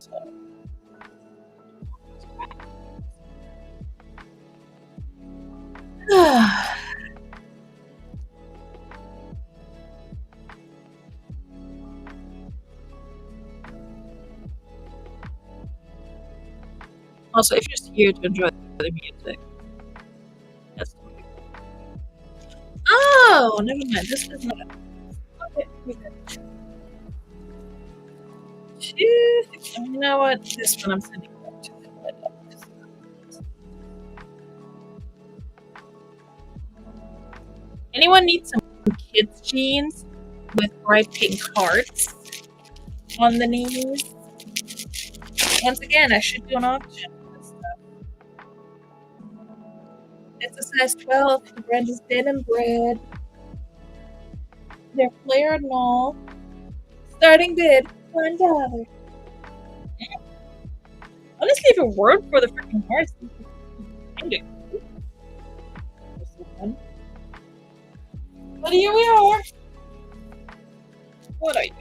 Also, if you're just here to enjoy the music, that's totally cool. Oh, never mind. This is not. Okay, we good. You know what? This one I'm sending back to them. Anyone need some kids' jeans with bright pink hearts on the knees? Once again, I should do an auction for this stuff. It's a size 12. The brand is Denim Bread. They're flared and all. Starting bid $1. Honestly, if it weren't for the freaking hearts, but here we are. What are you?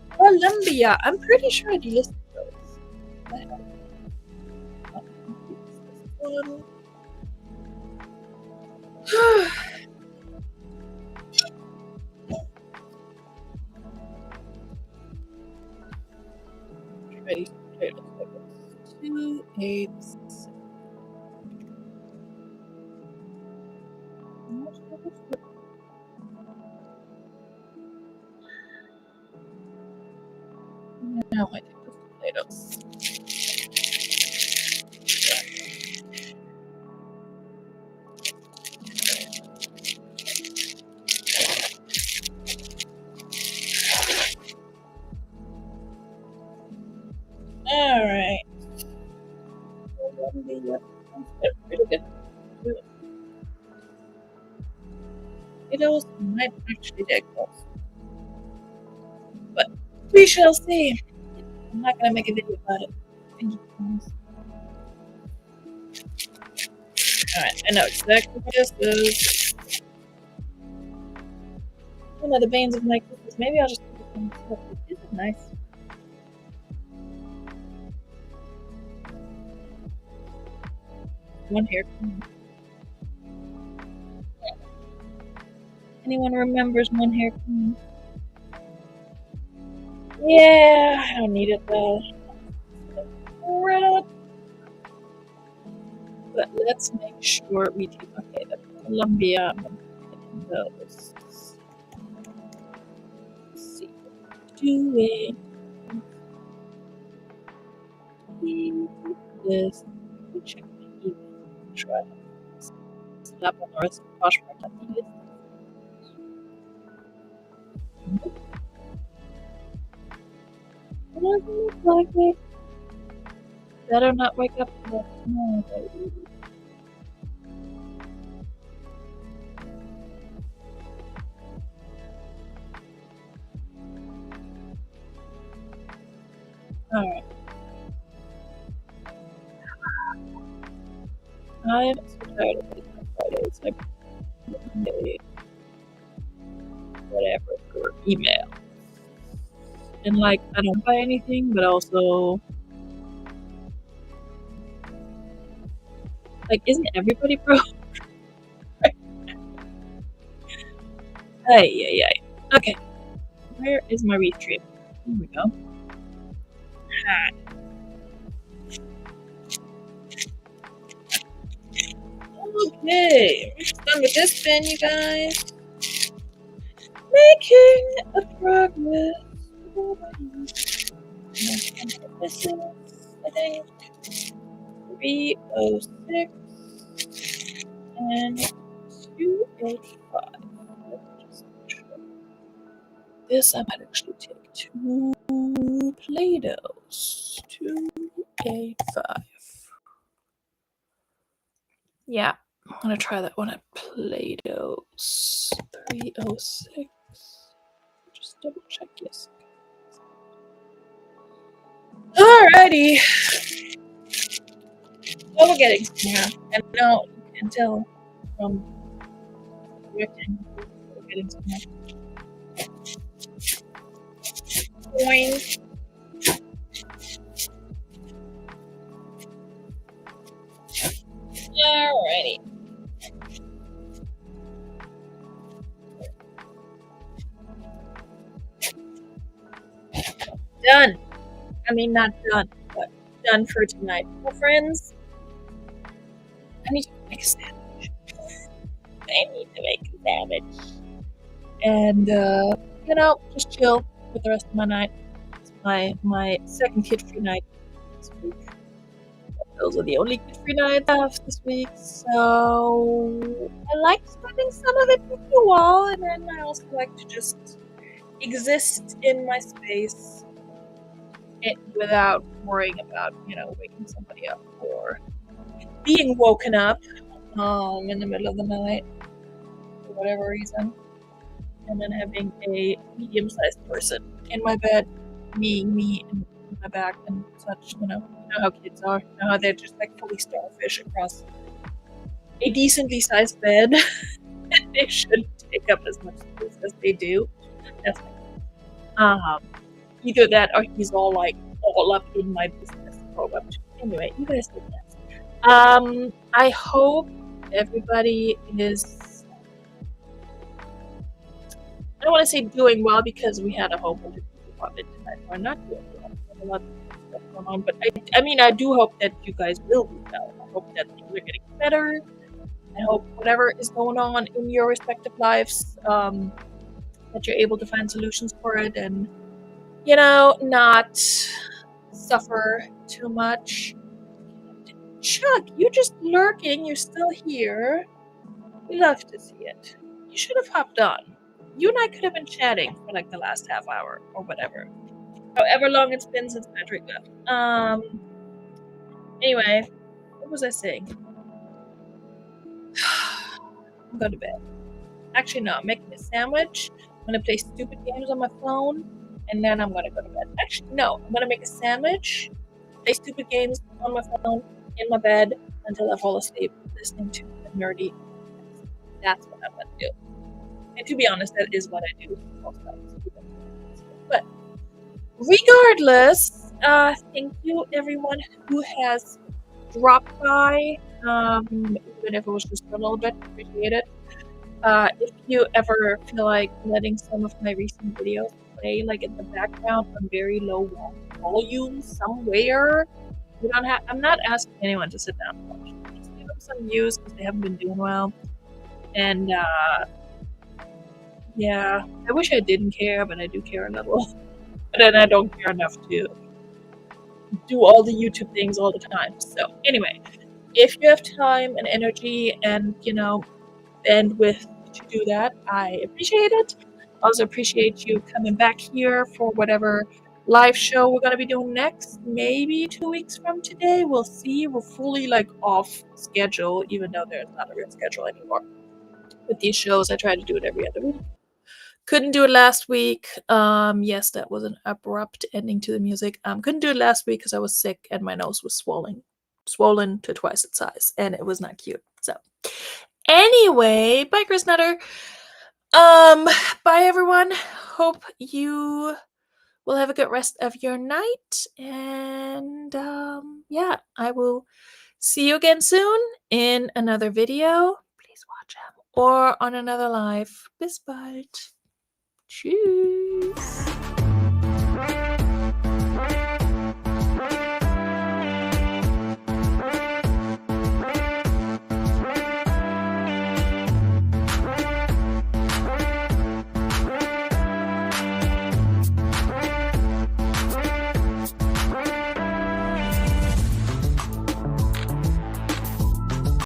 Columbia. I'm pretty sure I delisted those. One. Ready? 2 8s. Now I take those potatoes. Alright. Pretty good. Potatoes might actually get close. But we shall see. I'm not gonna make a video about it. Alright, I know exactly what this is. One of the veins of my Christmas. Maybe I'll just keep it on myself. This is nice. One hair. Anyone remembers one hair cream? Yeah, I don't need it though. But let's make sure we do. Okay, the Columbia. Those. Let's see. Do it. This. Check my email. Try. Slap on the rest of the Poshmark on the list. It doesn't look like it. Better not wake up to that tomorrow, baby. Alright. I am so tired of waiting on Fridays. Monday, whatever, for email. And like, I don't buy anything, but also, like, isn't everybody broke? Ay. Okay. Where is my restream? Here we go. Hi. Okay, we're done with this bin, you guys. Making a progress. This is, I think, 306. and 285. Let me just make sure. This I might actually take 2 Play-Dohs. 285. Yeah, I'm gonna try that one at Play-Dohs. 306. Just double check, yes. Alrighty. Well, we're getting somewhere. And now you can tell from directing we're getting somewhere. Boing. Alrighty. Done. I mean, not done, but done for tonight. Well, friends, I need to make a sandwich. And, just chill for the rest of my night. It's my second kid-free night this week. Those are the only kid-free nights I have this week, so I like spending some of it with you all, and then I also like to just exist in my space without worrying about, waking somebody up or being woken up in the middle of the night for whatever reason, and then having a medium-sized person in my bed, me in my back and such, you know how kids are, how they're just like fully starfish across a decently sized bed. And they shouldn't take up as much space as they do. That's either that or he's all up in my business program. Anyway, you guys did that. I hope everybody is, I don't want to say doing well because we had a whole bunch of people pop in tonight who are not doing well. There's a lot of stuff going on, but I do hope that you guys will do well. I hope that things are getting better. I hope whatever is going on in your respective lives, that you're able to find solutions for it and, not suffer too much. Chuck, you're just lurking. You're still here. We love to see it. You should have hopped on. You and I could have been chatting for like the last half hour or whatever. However long it's been since Patrick left. Anyway, what was I saying? I'm going to bed. Actually, no, I'm making a sandwich. I'm going to play stupid games on my phone, and then I'm going to go to bed. Actually, no, I'm going to make a sandwich, play stupid games on my phone, in my bed, until I fall asleep, listening to the nerdy. That's what I'm going to do. And to be honest, that is what I do most times. But regardless, thank you everyone who has dropped by, even if it was just for a little bit. Appreciate it. If you ever feel like letting some of my recent videos play like in the background on very low volume somewhere, I'm not asking anyone to sit down and watch. Just give them some views because they haven't been doing well. And yeah, I wish I didn't care, but I do care a little. But then I don't care enough to do all the YouTube things all the time. So anyway, if you have time and energy and, bandwidth to do that, I appreciate it. Also appreciate you coming back here for whatever live show we're going to be doing next. Maybe 2 weeks from today. We'll see. We're fully off schedule, even though there's not a real schedule anymore. With these shows, I try to do it every other week. Couldn't do it last week. Yes, that was an abrupt ending to the music. Couldn't do it last week because I was sick and my nose was swollen to twice its size, and it was not cute. So, anyway, bye, Chris Nutter. Bye, everyone. Hope you will have a good rest of your night, and yeah, I will see you again soon in another video. Please watch them or on another live. Bis bald. Tschüss.